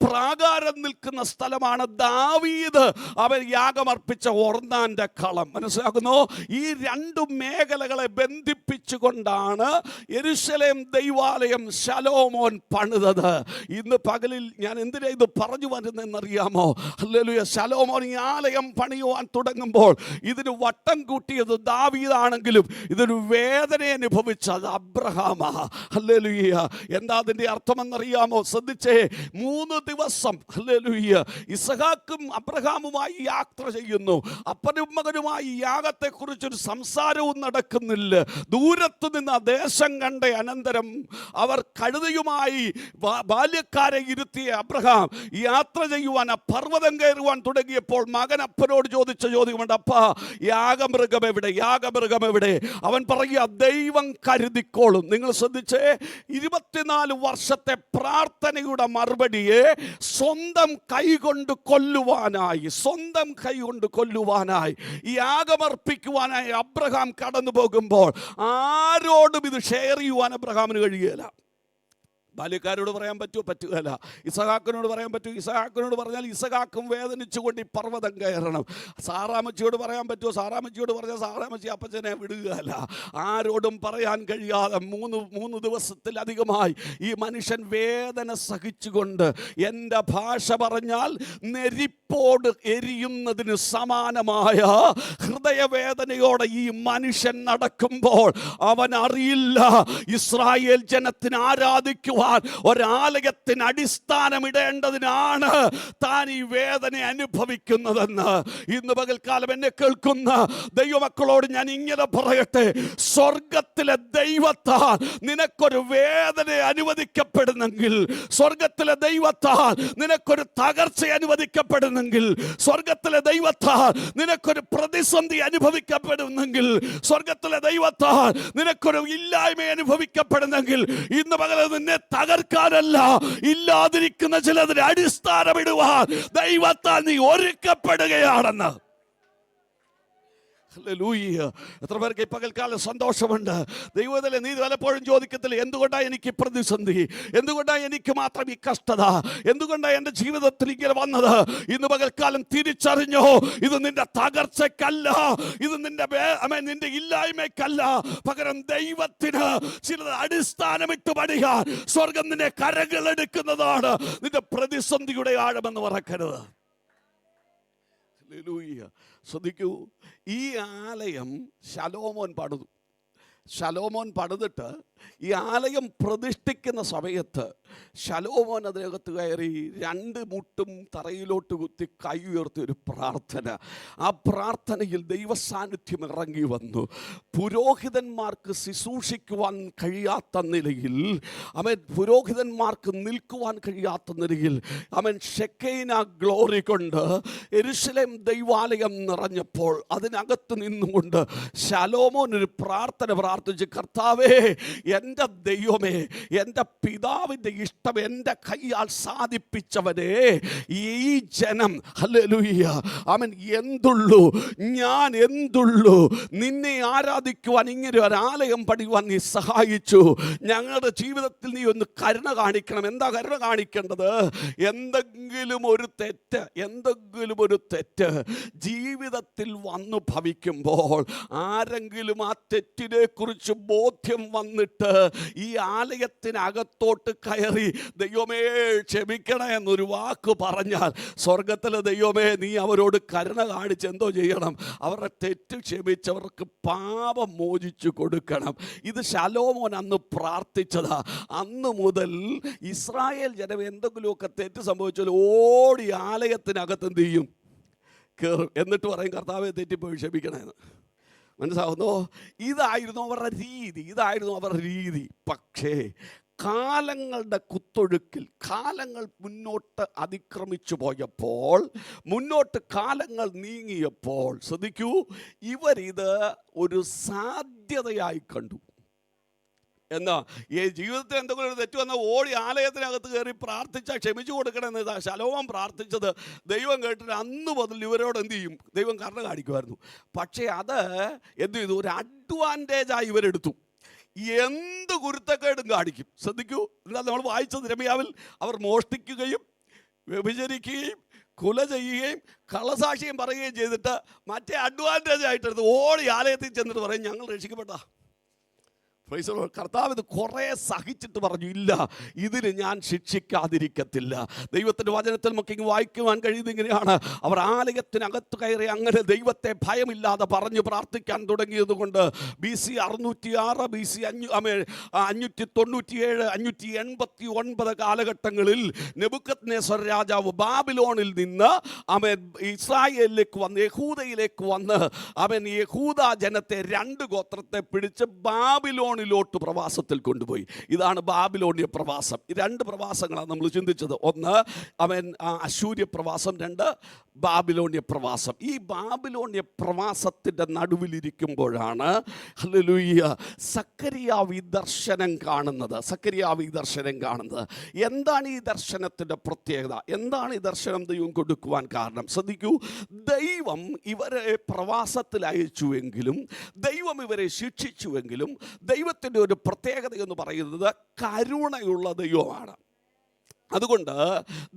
പ്രാകാരം നിൽക്കുന്ന സ്ഥലമാണ് ദാവീദ് അവൻ യാഗമർപ്പിച്ച ഒർന്നാന്റെ കളം. മനസ്സിലാക്കുന്നു? ഈ 2 മേഖലകളെ ബന്ധിപ്പിച്ചുകൊണ്ടാണ് യെരുശലേം ദൈവാലയം ശലോമോൻ പണിതത്. ഇന്ന് പകലിൽ ഞാൻ എന്തിനാ ഇത് പറഞ്ഞു വരുന്നതെന്നറിയാമോ? ഹല്ലേലൂയ. ശലോമോൻ ഈ ആലയം പണിയുവാൻ തുടങ്ങുമ്പോൾ ഇതിന് വട്ടം കൂട്ടിയത് ദാവീദാണെങ്കിലും ഇതൊരു വേദന അനുഭവിച്ചത് അബ്രഹാമാ. ഹല്ലേലൂയ. എന്താ അതിൻ്റെ അർത്ഥമെന്നറിയാമോ? ശ്രദ്ധിച്ചേ, 3 ദിവസം ഹല്ലേലൂയ ഇസഹാക്കും അബ്രഹാമുമായി യാത്ര ചെയ്യുന്നു. അപ്പനും മകനുമായി യാഗത്തെക്കുറിച്ചൊരു സംസാരവും നടക്കുന്നില്ല. ദൂരത്തു നിന്ന് ദേശം കണ്ട അനന്തരം അവർ കഴുതയുമായി ബാല്യക്കാരെ ഇരുത്തിയ അബ്രഹാം യാത്ര ചെയ്യുവാൻ പർവ്വതം കയറുവാൻ തുടങ്ങിയപ്പോൾ മകൻ അപ്പനോട് ചോദിച്ച ചോദ്യമുണ്ട്, അപ്പാ യാഗമൃഗം എവിടെ? യാഗമൃഗം എവിടെ? അവൻ പറയുക, ദൈവം കരുതിക്കോളും. നിങ്ങൾ ശ്രദ്ധിച്ചേ, 24 വർഷത്തെ പ്രാർത്ഥനയുടെ മറുപടിയെ സ്വന്തം കൈകൊണ്ട് കൊല്ലുവാനായി യാഗമർപ്പിക്കുവാനായി അബ്രഹാം കടന്നു പോകുമ്പോൾ ആരോടും ഇത് ഷെയർ ചെയ്യുവാൻ അബ്രഹാമിന് കഴിയുകയില്ല. ബാല്യക്കാരോട് പറയാൻ പറ്റുമോ? പറ്റുകയില്ല. ഇസഹാക്കിനോട് പറയാൻ പറ്റുമോ? ഇസഹാക്കിനോട് പറഞ്ഞാൽ ഇസഹാക്കും വേദനിച്ചുകൊണ്ട് ഈ പർവ്വതം കയറണം. സാറാമ്മച്ചിയോട് പറയാൻ പറ്റുമോ? സാറാമ്മച്ചിയോട് പറഞ്ഞാൽ സാറാമ്മച്ചി അപ്പച്ചനെ വിടുകയില്ല. ആരോടും പറയാൻ കഴിയാതെ 3 ദിവസത്തിലധികമായി ഈ മനുഷ്യൻ വേദന സഹിച്ചുകൊണ്ട്, എൻ്റെ ഭാഷ പറഞ്ഞാൽ നെരിപ്പോട് എരിയുന്നതിന് സമാനമായ ഹൃദയവേദനയോടെ ഈ മനുഷ്യൻ നടക്കുമ്പോൾ അവൻ അറിയില്ല ഇസ്രായേൽ ജനത്തിന് ആരാധിക്കുവാൻ ഒരാലയത്തിന് അടിസ്ഥാനമിടേണ്ടതിനാണ് താൻ ഈ വേദന അനുഭവിക്കുന്നതെന്ന്. ഇന്ന് പകൽക്കാലം എന്നെ കേൾക്കുന്ന ദൈവമക്കളോട് ഞാൻ ഇങ്ങനെ പറയട്ടെ, സ്വർഗത്തിലെ ദൈവത്താൽ നിനക്കൊരു വേദന അനുവദിക്കപ്പെടുന്നെങ്കിൽ, സ്വർഗത്തിലെ ദൈവത്താൽ നിനക്കൊരു തകർച്ച അനുവദിക്കപ്പെടുന്നെങ്കിൽ, സ്വർഗത്തിലെ ദൈവത്താൽ നിനക്കൊരു പ്രതിസന്ധി അനുഭവിക്കപ്പെടുന്നെങ്കിൽ, സ്വർഗത്തിലെ ദൈവത്താൽ നിനക്കൊരു ഇല്ലായ്മ അനുഭവിക്കപ്പെടുന്നെങ്കിൽ, ഇന്ന് പകൽ നിന്നെ തകർക്കാനല്ല, ഇല്ലാതിരിക്കുന്ന ചിലതിന് അടിസ്ഥാനമിടുവാൻ ദൈവത്താൽ നീ ഒരുക്കപ്പെടുകയാണെന്ന്. ഹല്ലേലൂയ. എത്ര പേർക്ക് ഈ പകൽക്കാലം സന്തോഷമുണ്ട്? ദൈവത്തിലെ നീ പലപ്പോഴും ചോദിക്കത്തില്ല, എന്തുകൊണ്ടാണ് എനിക്ക് പ്രതിസന്ധി, എന്തുകൊണ്ടാണ് എനിക്ക് മാത്രം ഈ കഷ്ടത, എന്തുകൊണ്ടാണ് എൻ്റെ ജീവിതത്തിൽ ഇങ്ങനെ വന്നത്? ഇന്ന് പകൽക്കാലം തിരിച്ചറിഞ്ഞോ, ഇത് നിന്റെ തകർച്ചക്കല്ല, ഇത് നിന്റെ ഇല്ലായ്മയ്ക്കല്ല, പകരം ദൈവത്തിന് ചിലത് അടിസ്ഥാനമിട്ട് പണിയാൻ സ്വർഗം നിന്നെ കരങ്ങളെടുക്കുന്നതാണ്. നിന്റെ പ്രതിസന്ധിയുടെ ആഴമെന്ന് മറക്കരുത്. ഹല്ലേലൂയ. ശ്രദ്ധിക്കൂ, ഈ ആലയം ശലോമോൻ പണിതിട്ട് ഈ ആലയം പ്രതിഷ്ഠിക്കുന്ന സമയത്ത് ശലോമോൻ അതിനകത്ത് കയറി 2 മുട്ടും തറയിലോട്ട് കുത്തി കൈ ഉയർത്തി ഒരു പ്രാർത്ഥന. ആ പ്രാർത്ഥനയിൽ ദൈവസാന്നിധ്യം ഇറങ്ങി വന്നു. പുരോഹിതന്മാർക്ക് ശുശ്രൂഷിക്കുവാൻ കഴിയാത്ത നിലയിൽ, പുരോഹിതന്മാർക്ക് നിൽക്കുവാൻ കഴിയാത്ത നിലയിൽ ഷെക്കൈന ഗ്ലോറി കൊണ്ട് യെരുശലേം ദൈവാലയം നിറഞ്ഞപ്പോൾ അതിനകത്ത് നിന്നുകൊണ്ട് ശലോമോൻ ഒരു പ്രാർത്ഥന പ്രാർത്ഥിച്ച്, കർത്താവേ, എൻ്റെ ദൈവമേ, എൻ്റെ പിതാവിൻ്റെ ഇഷ്ടം എൻ്റെ കൈയാൽ സാധിപ്പിച്ചവനെ, ഈ ജനം ഹല്ലേലൂയ ഞാൻ എന്തുള്ളൂ നിന്നെ ആരാധിക്കുവാൻ ഇങ്ങനെ ഒരു ആലയം പണിയുവാൻ നീ സഹായിച്ചു. ഞങ്ങളുടെ ജീവിതത്തിൽ നീ ഒന്ന് കരുണ കാണിക്കണം. എന്താ കരുണ കാണിക്കേണ്ടത്? എന്തെങ്കിലും ഒരു തെറ്റ് ജീവിതത്തിൽ വന്നു ഭവിക്കുമ്പോൾ, ആരെങ്കിലും ആ തെറ്റിനെ കുറിച്ച് ബോധ്യം വന്നിട്ട് വന്നിട്ട് ഈ ആലയത്തിനകത്തോട്ട് കയറി ദൈവമേ ക്ഷമിക്കണേ എന്നൊരു വാക്ക് പറഞ്ഞാൽ സ്വർഗത്തിലെ ദൈവമേ നീ അവരോട് കരുണ കാണിച്ച് എന്തോ ചെയ്യണം? അവരുടെ തെറ്റ് ക്ഷമിച്ചവർക്ക് പാപം മോചിച്ചു കൊടുക്കണം. ഇത് ശലോമോൻ അന്ന് പ്രാർത്ഥിച്ചതാ. അന്ന് മുതൽ ഇസ്രായേൽ ജനം എന്തെങ്കിലുമൊക്കെ തെറ്റ് സംഭവിച്ചാൽ ഓടി ആലയത്തിനകത്ത് എന്ത് ചെയ്യും? കയറും. എന്നിട്ട് പറയും കർത്താവെ തെറ്റിപ്പോയി ക്ഷമിക്കണമെന്ന്. മനസ്സിലാവുന്നോ? ഇതായിരുന്നു അവരുടെ രീതി. പക്ഷേ കാലങ്ങളുടെ കുത്തൊഴുക്കിൽ കാലങ്ങൾ മുന്നോട്ട് അതിക്രമിച്ചു പോയപ്പോൾ, മുന്നോട്ട് കാലങ്ങൾ നീങ്ങിയപ്പോൾ, ശ്രദ്ധിക്കൂ, ഇവരിത് ഒരു സാധ്യതയായി കണ്ടു. എന്നാ ഈ ജീവിതത്തിൽ എന്തെങ്കിലും ഒരു തെറ്റ് വന്നാൽ ഓടി ആലയത്തിനകത്ത് കയറി പ്രാർത്ഥിച്ചാൽ ക്ഷമിച്ചു കൊടുക്കണമെന്ന് ശലോമോൻ പ്രാർത്ഥിച്ചത് ദൈവം കേട്ടിട്ട് അന്ന് മുതൽ ഇവരോട് എന്ത് ചെയ്യും? ദൈവം കരുണ കാണിക്കുമായിരുന്നു. പക്ഷേ അത് എന്ത് ചെയ്തു? ഒരു അഡ്വാൻറ്റേജായി ഇവരെടുത്തു. എന്ത് കുരുത്തക്കേടും കാണിക്കും. ശ്രദ്ധിക്കൂ, എന്നാൽ നമ്മൾ വായിച്ചത് ഇരമ്യാവിൽ അവർ മോഷ്ടിക്കുകയും വ്യഭിചരിക്കുകയും കൊല ചെയ്യുകയും കള്ളസാക്ഷിയും പറയുകയും ചെയ്തിട്ട് മറ്റേ അഡ്വാൻറ്റേജ് ആയിട്ടെടുത്ത് ഓടി ആലയത്തിൽ ചെന്നിട്ട് പറയും ഞങ്ങൾ രക്ഷിക്കപ്പെട്ട. കർത്താവ് ഇത് കുറേ സഹിച്ചിട്ട് പറഞ്ഞു, ഇല്ല, ഇതിന് ഞാൻ ശിക്ഷിക്കാതിരിക്കത്തില്ല. ദൈവത്തിൻ്റെ വചനത്തിൽ നമുക്ക് ഇങ്ങനെ വായിക്കുവാൻ കഴിയുന്നത് ഇങ്ങനെയാണ്. അവർ ആലയത്തിനകത്ത് കയറി അങ്ങനെ ദൈവത്തെ ഭയമില്ലാതെ പറഞ്ഞു പ്രാർത്ഥിക്കാൻ തുടങ്ങിയത് കൊണ്ട് BC 606, BC 597, 589 കാലഘട്ടങ്ങളിൽ നെബൂഖദ്നേസർ രാജാവ് ബാബിലോണിൽ നിന്ന് ഇസ്രായേലിലേക്ക് വന്ന് യഹൂദയിലേക്ക് വന്ന് യഹൂദ ജനത്തെ 2 ഗോത്രത്തെ പിടിച്ച് ബാബിലോണിലോട്ട് പ്രവാസത്തിൽ കൊണ്ടുപോയി. ഇതാണ് ബാബിലോണിയ പ്രവാസം. ഈ 2 പ്രവാസങ്ങളാണ് നമ്മൾ ചിന്തിച്ചത്. ഒന്ന് അശൂര്യ പ്രവാസം, 2 ബാബിലോണിയ പ്രവാസം. ഈ ബാബിലോണിയ പ്രവാസത്തിൻ്റെ നടുവിലിരിക്കുമ്പോഴാണ് ഹല്ലേലൂയ സക്കറിയാവ് ഈ ദർശനം കാണുന്നത്. എന്താണ് ഈ ദർശനത്തിൻ്റെ പ്രത്യേകത? എന്താണ് ഈ ദർശനം ദൈവം കൊടുക്കുവാൻ കാരണം? ശ്രദ്ധിക്കൂ, ദൈവം ഇവരെ പ്രവാസത്തിൽ അയച്ചുവെങ്കിലും, ദൈവം ഇവരെ ശിക്ഷിച്ചുവെങ്കിലും, ദൈവത്തിൻ്റെ ഒരു പ്രത്യേകത എന്ന് പറയുന്നത് കരുണയുള്ള ദൈവമാണ്. അതുകൊണ്ട്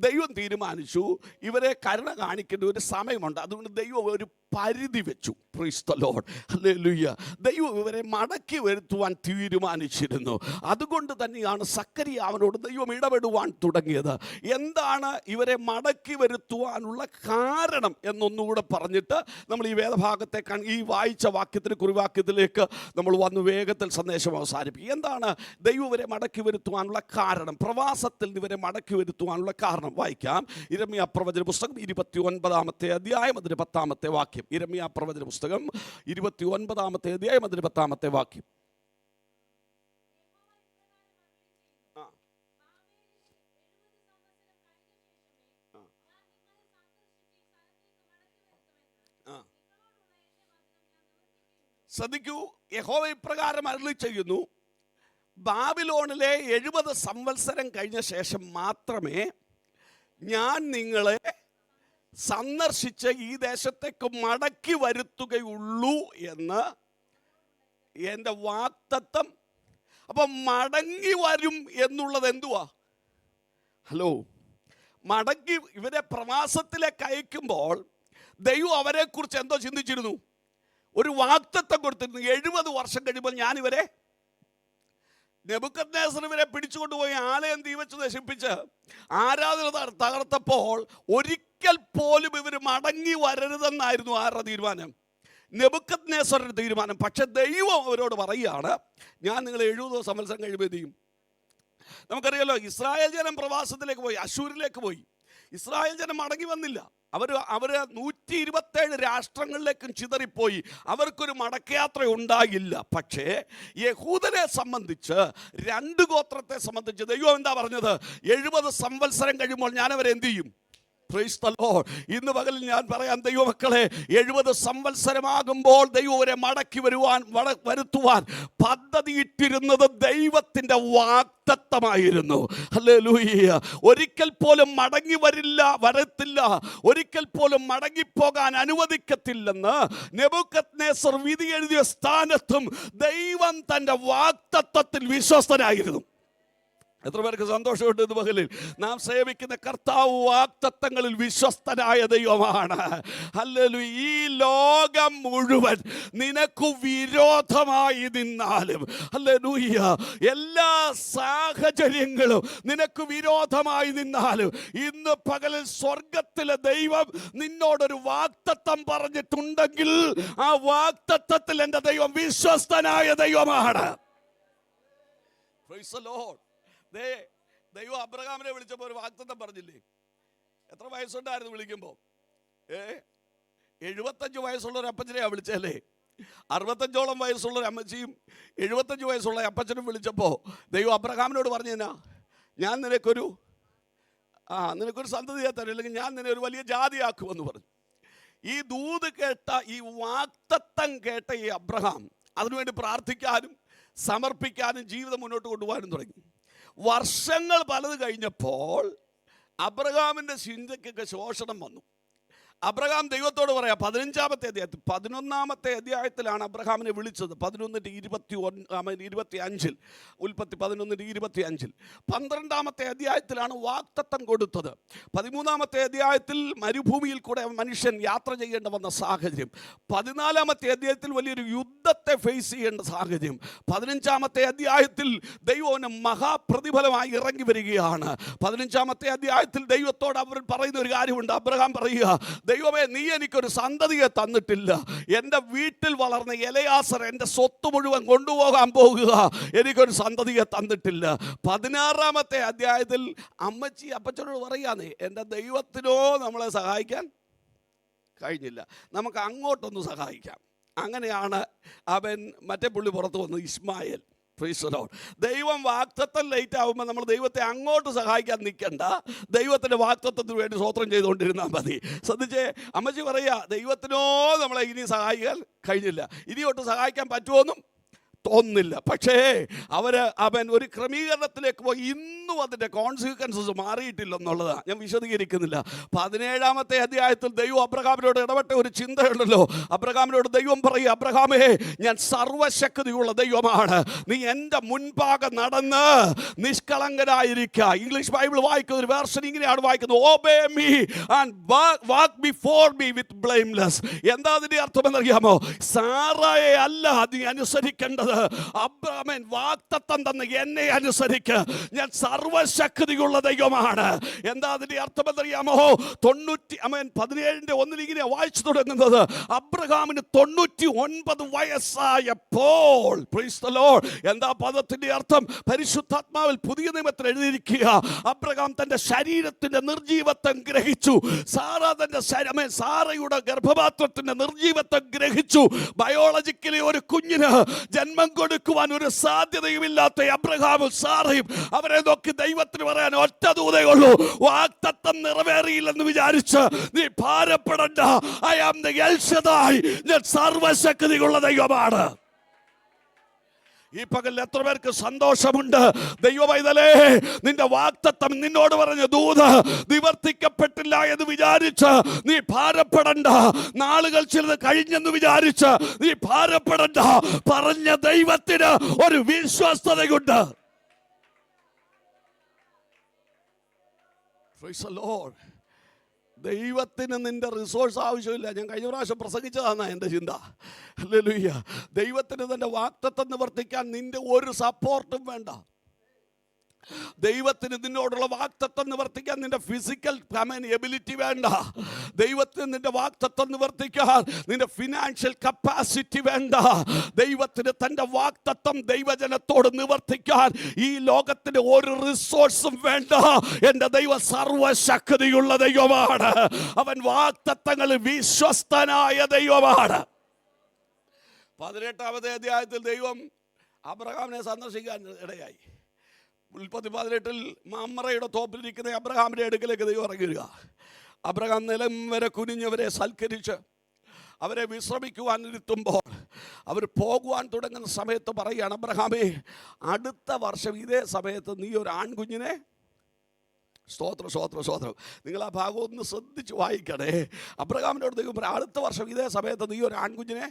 ദൈവം തീരുമാനിച്ചു ഇവരെ കരുണ കാണിക്കേണ്ട ഒരു സമയമുണ്ട്. അതുകൊണ്ട് ദൈവം ഒരു പരിധി വെച്ചു. Price the Lord, hallelujah. ദൈവം ഇവരെ മടക്കി വരുത്തുവാൻ തീരുമാനിച്ചിരുന്നു. അതുകൊണ്ട് തന്നെയാണ് സക്കറിയാവിനോട് ദൈവം ഇടപെടുവാൻ തുടങ്ങിയത്. എന്താണ് ഇവരെ മടക്കി വരുത്തുവാനുള്ള കാരണം എന്നൊന്നുകൂടെ പറഞ്ഞിട്ട് നമ്മൾ ഈ വേദഭാഗത്തെ ഈ വായിച്ച വാക്യത്തിന് കുറിവാക്യത്തിലേക്ക് നമ്മൾ വന്ന് വേഗത്തിൽ സന്ദേശം അവസാനിപ്പിക്കും. എന്താണ് ദൈവം ഇവരെ മടക്കി വരുത്തുവാനുള്ള കാരണം? പ്രവാസത്തിൽ ഇവരെ മടക്കി വരുത്തുവാനുള്ള കാരണം വായിക്കാം. യിരെമ്യാ പ്രവചന പുസ്തകം 29-ാമത്തെ അധ്യായം അതിന്റെ 10-ാമത്തെ വാക്യം. യിരെമ്യാ പ്രവചന പുസ്തകം 29-ാമത്തെ അധ്യായം അതിന്റെ 10-ാമത്തെ വാക്യം. ശ്രദ്ധിക്കൂ, യഹോവ ഇപ്രകാരം അരുളി ചെയ്യുന്നു, ബാബിലോണിലെ 70 സംവത്സരം കഴിഞ്ഞ ശേഷം മാത്രമേ ഞാൻ നിങ്ങളെ സന്ദർശിച്ച് ഈ ദേശത്തേക്ക് മടക്കി വരുത്തുകയുള്ളൂ എന്ന് എൻ്റെ വാഗ്ദത്തം. അപ്പം മടങ്ങി വരും എന്നുള്ളത് എന്തുവാ? ഹലോ, മടങ്ങി ഇവരെ പ്രവാസത്തിലേക്ക് അയക്കുമ്പോൾ ദൈവം അവരെക്കുറിച്ച് എന്തോ ചിന്തിച്ചിരുന്നു? ഒരു വാഗ്ദത്തം കൊടുത്തിരുന്നു. 70 വർഷം കഴിയുമ്പോൾ ഞാനിവരെ നെബൂഖദ്നേസർ ഇവരെ പിടിച്ചുകൊണ്ടുപോയി ആലയം തീവച്ച് നശിപ്പിച്ച് ആരാധന തകർത്തപ്പോൾ ഒരിക്കൽ പോലും ഇവർ മടങ്ങി വരരുതെന്നായിരുന്നു ആരുടെ തീരുമാനം? നെബൂഖദ്നേസറിന്റെ തീരുമാനം. പക്ഷെ ദൈവം അവരോട് പറയുകയാണ്, ഞാൻ നിങ്ങളെ 70 സംവത്സരം കഴിയുമ്പോൾ ചെയ്യും. നമുക്കറിയാലോ, ഇസ്രായേൽ ജനം പ്രവാസത്തിലേക്ക് പോയി, അശൂരിലേക്ക് പോയി. ഇസ്രായേൽ ജനം മടങ്ങി വന്നില്ല. അവർ 127 രാഷ്ട്രങ്ങളിലേക്കും ചിതറിപ്പോയി. അവർക്കൊരു മടക്കയാത്ര ഉണ്ടാകില്ല. പക്ഷേ യഹൂദരെ സംബന്ധിച്ച്, 2 ഗോത്രത്തെ സംബന്ധിച്ച് ദൈവം എന്താ പറഞ്ഞത്? 70 സംവത്സരം കഴിയുമ്പോൾ ഞാൻ അവരെ എന്ത് ചെയ്യും? Price the Lord. ഇന്ന് പകലിൽ ഞാൻ പറയാം, ദൈവമക്കളെ, 70 സംവത്സരമാകുമ്പോൾ ദൈവം അവരെ മടക്കി വരുത്തുവാൻ പദ്ധതിയിട്ടിരുന്നത് ദൈവത്തിൻ്റെ വാഗ്ദത്തമായിരുന്നു. ഹല്ലേലൂയ. ഒരിക്കൽ പോലും മടങ്ങി വരത്തില്ല, ഒരിക്കൽ പോലും മടങ്ങിപ്പോകാൻ അനുവദിക്കത്തില്ലെന്ന് നെബൂഖദ്നേസർ വിധി എഴുതിയ സ്ഥാനത്തും ദൈവം തൻ്റെ വാഗ്ദത്തത്തിൽ വിശ്വസ്തനായിരുന്നു. എത്ര പേർക്ക് സന്തോഷമുണ്ട് ഇന്ന് പകലിൽ? നാം സേവിക്കുന്ന കർത്താവ് വാഗ്ദത്തങ്ങളിൽ വിശ്വസ്തനായ ദൈവമാണ്. ഹല്ലേലൂയ. ഈ ലോകം മുഴുവൻ നിനക്ക് വിരോധമായി നിന്നാലും, ഹല്ലേലൂയ, എല്ലാ സാഹചര്യങ്ങളും നിനക്ക് വിരോധമായി നിന്നാലും, ഇന്ന് പകലിൽ സ്വർഗത്തിലെ ദൈവം നിന്നോടൊരു വാഗ്ദത്തം പറഞ്ഞിട്ടുണ്ടെങ്കിൽ ആ വാഗ്ദത്തത്തിൽ എൻ്റെ ദൈവം വിശ്വസ്തനായ ദൈവമാണ്. Price the Lord. ദൈവം അബ്രഹാമിനെ വിളിച്ചപ്പോൾ ഒരു വാഗ്ദത്തം പറഞ്ഞില്ലേ? എത്ര വയസ്സുണ്ടായിരുന്നു വിളിക്കുമ്പോൾ? 75 വയസ്സുള്ള ഒരു അപ്പച്ചനെയാണ് വിളിച്ചല്ലേ? 65ഓളം വയസ്സുള്ള ഒരു അമ്മച്ചിയും 75 വയസ്സുള്ള അപ്പച്ചനും വിളിച്ചപ്പോൾ ദൈവം അബ്രഹാമിനോട് പറഞ്ഞാ, ഞാൻ നിനക്കൊരു സന്തതിയെ തരും, അല്ലെങ്കിൽ ഞാൻ നിന്നെ ഒരു വലിയ ജാതിയാക്കുമെന്ന് പറഞ്ഞു. ഈ ദൂത് കേട്ട, ഈ വാഗ്ദത്തം കേട്ട ഈ അബ്രഹാം അതിനുവേണ്ടി പ്രാർത്ഥിക്കാനും സമർപ്പിക്കാനും ജീവിതം മുന്നോട്ട് കൊണ്ടുപോകാനും തുടങ്ങി. വർഷങ്ങൾ പലത് കഴിഞ്ഞപ്പോൾ അബ്രഹാമിൻ്റെ ചിന്തയ്ക്കൊക്കെ ശോഷണം വന്നു. അബ്രഹാം ദൈവത്തോട് പറയാം, 15-ാമത്തെ അധ്യായത്തിൽ 11-ാമത്തെ അധ്യായത്തിലാണ് അബ്രഹാമിനെ വിളിച്ചത്. 11:25 ഉൽപ്പത്തി 11:25. 12-ാമത്തെ അധ്യായത്തിലാണ് വാഗ്ദത്തം കൊടുത്തത്. 13-ാമത്തെ അധ്യായത്തിൽ മരുഭൂമിയിൽ കൂടെ മനുഷ്യൻ യാത്ര ചെയ്യേണ്ട വന്ന സാഹചര്യം. 14-ാമത്തെ അധ്യായത്തിൽ വലിയൊരു യുദ്ധത്തെ ഫേസ് ചെയ്യേണ്ട സാഹചര്യം. 15-ാമത്തെ അധ്യായത്തിൽ ദൈവം മഹാപ്രതിഫലമായി ഇറങ്ങി വരികയാണ്. 15-ാമത്തെ അധ്യായത്തിൽ ദൈവത്തോട് അവർ പറയുന്ന ഒരു കാര്യമുണ്ട്. അബ്രഹാം പറയുക, ദൈവമേ, നീ എനിക്കൊരു സന്തതിയെ തന്നിട്ടില്ല. എൻ്റെ വീട്ടിൽ വളർന്ന എലയാസർ എൻ്റെ സ്വത്ത് മുഴുവൻ കൊണ്ടുപോകാൻ പോകുക, എനിക്കൊരു സന്തതിയെ തന്നിട്ടില്ല. 16-ാമത്തെ അധ്യായത്തിൽ അമ്മച്ചി അപ്പച്ചനോട് പറയാന്നേ, എൻ്റെ ദൈവത്തിനോ നമ്മളെ സഹായിക്കാൻ കഴിഞ്ഞില്ല, നമുക്ക് അങ്ങോട്ടൊന്ന് സഹായിക്കാം. അങ്ങനെയാണ് അവൻ മറ്റേ പുള്ളി പുറത്ത് വന്നു, ഇസ്മായേൽ. Price the Lord. ദൈവം വാഗ്ദത്തം ലേറ്റ് ആകുമ്പോൾ നമ്മൾ ദൈവത്തെ അങ്ങോട്ട് സഹായിക്കാൻ നിൽക്കണ്ട, ദൈവത്തിൻ്റെ വാഗ്ദത്തത്തിന് വേണ്ടി സ്തോത്രം ചെയ്തുകൊണ്ടിരുന്നാൽ മതി. ശ്രദ്ധിച്ചേ, അമ്മച്ചി പറയുക, ദൈവത്തിനോ നമ്മളെ ഇനി സഹായിക്കാൻ കഴിഞ്ഞില്ല, ഇനിയോട്ട് സഹായിക്കാൻ പറ്റുമോന്നും തോന്നുന്നില്ല. പക്ഷേ അവൻ ഒരു ക്രമീകരണത്തിലേക്ക് പോയി. ഇന്നും അതിൻ്റെ കോൺസിക്വൻസസ് മാറിയിട്ടില്ലെന്നുള്ളതാണ്. ഞാൻ വിശദീകരിക്കുന്നില്ല. 17-ാമത്തെ അധ്യായത്തിൽ ദൈവം അബ്രഹാമിനോട് ഇടപെട്ട ഒരു ചിന്തയുണ്ടല്ലോ. അബ്രഹാമിനോട് ദൈവം പറയുക, അബ്രഹാമേ, ഞാൻ സർവശക്തിയുള്ള ദൈവമാണ്, നീ എൻ്റെ മുൻപാകെ നടന്ന് നിഷ്കളങ്കനായിരിക്കുക. ഇംഗ്ലീഷ് ബൈബിൾ വായിക്കുന്ന ഒരു വേർഷൻ ഇങ്ങനെയാണ് വായിക്കുന്നത്, obey me and walk before me with blameless. എന്താ അതിൻ്റെ അർത്ഥം എന്നറിയാമോ? സാറായെ അല്ല നീ അനുസരിക്കേണ്ടത്, അബ്രഹാമൻ വാഗ്ദത്തം തന്ന് എന്നെ അനുസരിക്ക്, ഞാൻ സർവശക്തിയുള്ള ദൈവമാണ്. എന്താ അതിന്റെ അർത്ഥം എന്നറിയാമോ? 17-1 ഇങ്ങനെ വായിച്ചു തുടങ്ങുന്നത്, അബ്രഹാമിന് 99 വയസ്സായപ്പോൾ. Price the Lord. എന്താ പദത്തിന്റെ അർത്ഥം? പരിശുദ്ധാത്മാവിൽ പുതിയ നിയമത്തിൽ എഴുതിയിരിക്കുക, അബ്രഹാം തന്റെ ശരീരത്തിന്റെ നിർജീവത്വം ഗ്രഹിച്ചു. സാറയുടെ ഗർഭപാത്രത്തിന്റെ നിർജീവത്വം ഗ്രഹിച്ചു. ബയോളജിക്കലി ഒരു കുഞ്ഞിന് ജന്മം കൊടുക്കുവാൻ ഒരു സാധ്യതയുമില്ലാത്ത അബ്രഹാമും സാറയും അവരെ നോക്കി ദൈവത്തിന് പറയാൻ ഒറ്റ ദൂതേ ഉള്ളൂ, വാഗ്ദത്തം നിറവേറിയില്ലെന്ന് വിചാരിച്ച് നീ ഭാരപ്പെടണ്ട, ഐ ആം ദി എൽ ശദായ്, ഞാൻ സർവശക്തിയുള്ള ദൈവമാണ്. ഈ പകൽ എത്ര പേർക്ക് സന്തോഷമുണ്ട്? ദൈവമൈതലേ, നിന്റെ വാഗ്ദത്തം നിന്നോട് പറഞ്ഞ ദൂത് നിവർത്തിക്കപ്പെട്ടില്ല എന്ന് വിചാരിച്ച് നീ ഭാരപ്പെടണ്ട, നാളുകൾ ചിലത് കഴിഞ്ഞെന്ന് വിചാരിച്ച് നീ ഭാരപ്പെടണ്ട. പറഞ്ഞ ദൈവത്തിന് ഒരു വിശ്വസ്തതയുണ്ട്. Price the Lord. ദൈവത്തിന് നിന്റെ റിസോഴ്സ് ആവശ്യമില്ല. ഞാൻ കഴിഞ്ഞ പ്രാവശ്യം പ്രസംഗിച്ചതാണ് എൻ്റെ ചിന്ത. ഹല്ലേലൂയ. ദൈവത്തിന് തൻ്റെ വാഗ്ദത്തം നിവർത്തിക്കാൻ നിന്റെ ഒരു സപ്പോർട്ടും വേണ്ട. ദൈവത്തിന് നിന്നോടുള്ള വാഗ്ദത്തം നിവർത്തിക്കാൻ നിന്റെ ഫിസിക്കൽ എബിലിറ്റി വേണ്ട. ദൈവത്തിന് നിന്റെ വാഗ്ദത്തം നിവർത്തിക്കാൻ നിന്റെ ഫിനാൻഷ്യൽ കപ്പാസിറ്റി വേണ്ട. ദൈവത്തിന് തൻ്റെ വാഗ്ദത്തം ദൈവജനത്തോട് നിവർത്തിക്കാൻ ഈ ലോകത്തിന് ഒരു റിസോഴ്സും വേണ്ട. എൻ്റെ ദൈവം സർവശക്തിയുള്ള ദൈവമാണ്. അവൻ വാഗ്ദത്തങ്ങളിൽ വിശ്വസ്തനായ ദൈവമാണ്. 18-ാമത്തെ അധ്യായത്തിൽ ദൈവം അബ്രഹാമിനെ സന്ദർശിക്കാൻ ഇടയായി. ഉൽപ്പത്തി 18-ൽ മമ്രയുടെ തോപ്പിലിരിക്കുന്ന അബ്രഹാമിൻ്റെ അടുക്കലേക്ക് ദൈവം ഇറങ്ങി വരിക. അബ്രഹാം നിലം വരെ കുനിഞ്ഞവരെ സൽക്കരിച്ച് അവരെ വിശ്രമിക്കുവാൻ ഇരുത്തുമ്പോൾ അവർ പോകുവാൻ തുടങ്ങുന്ന സമയത്ത് പറയുകയാണ്, അബ്രഹാമേ, അടുത്ത വർഷം ഇതേ സമയത്ത് നീ ഒരു ആൺകുഞ്ഞിനെ, സ്തോത്രം സ്തോത്രം സ്തോത്രം, നിങ്ങൾ ആ ഭാഗം ഒന്ന് ശ്രദ്ധിച്ച് വായിക്കണേ. അബ്രഹാമിനോട് ദൈവം പറയാം, അടുത്ത വർഷം ഇതേ സമയത്ത് നീ ഒരു ആൺകുഞ്ഞിനെ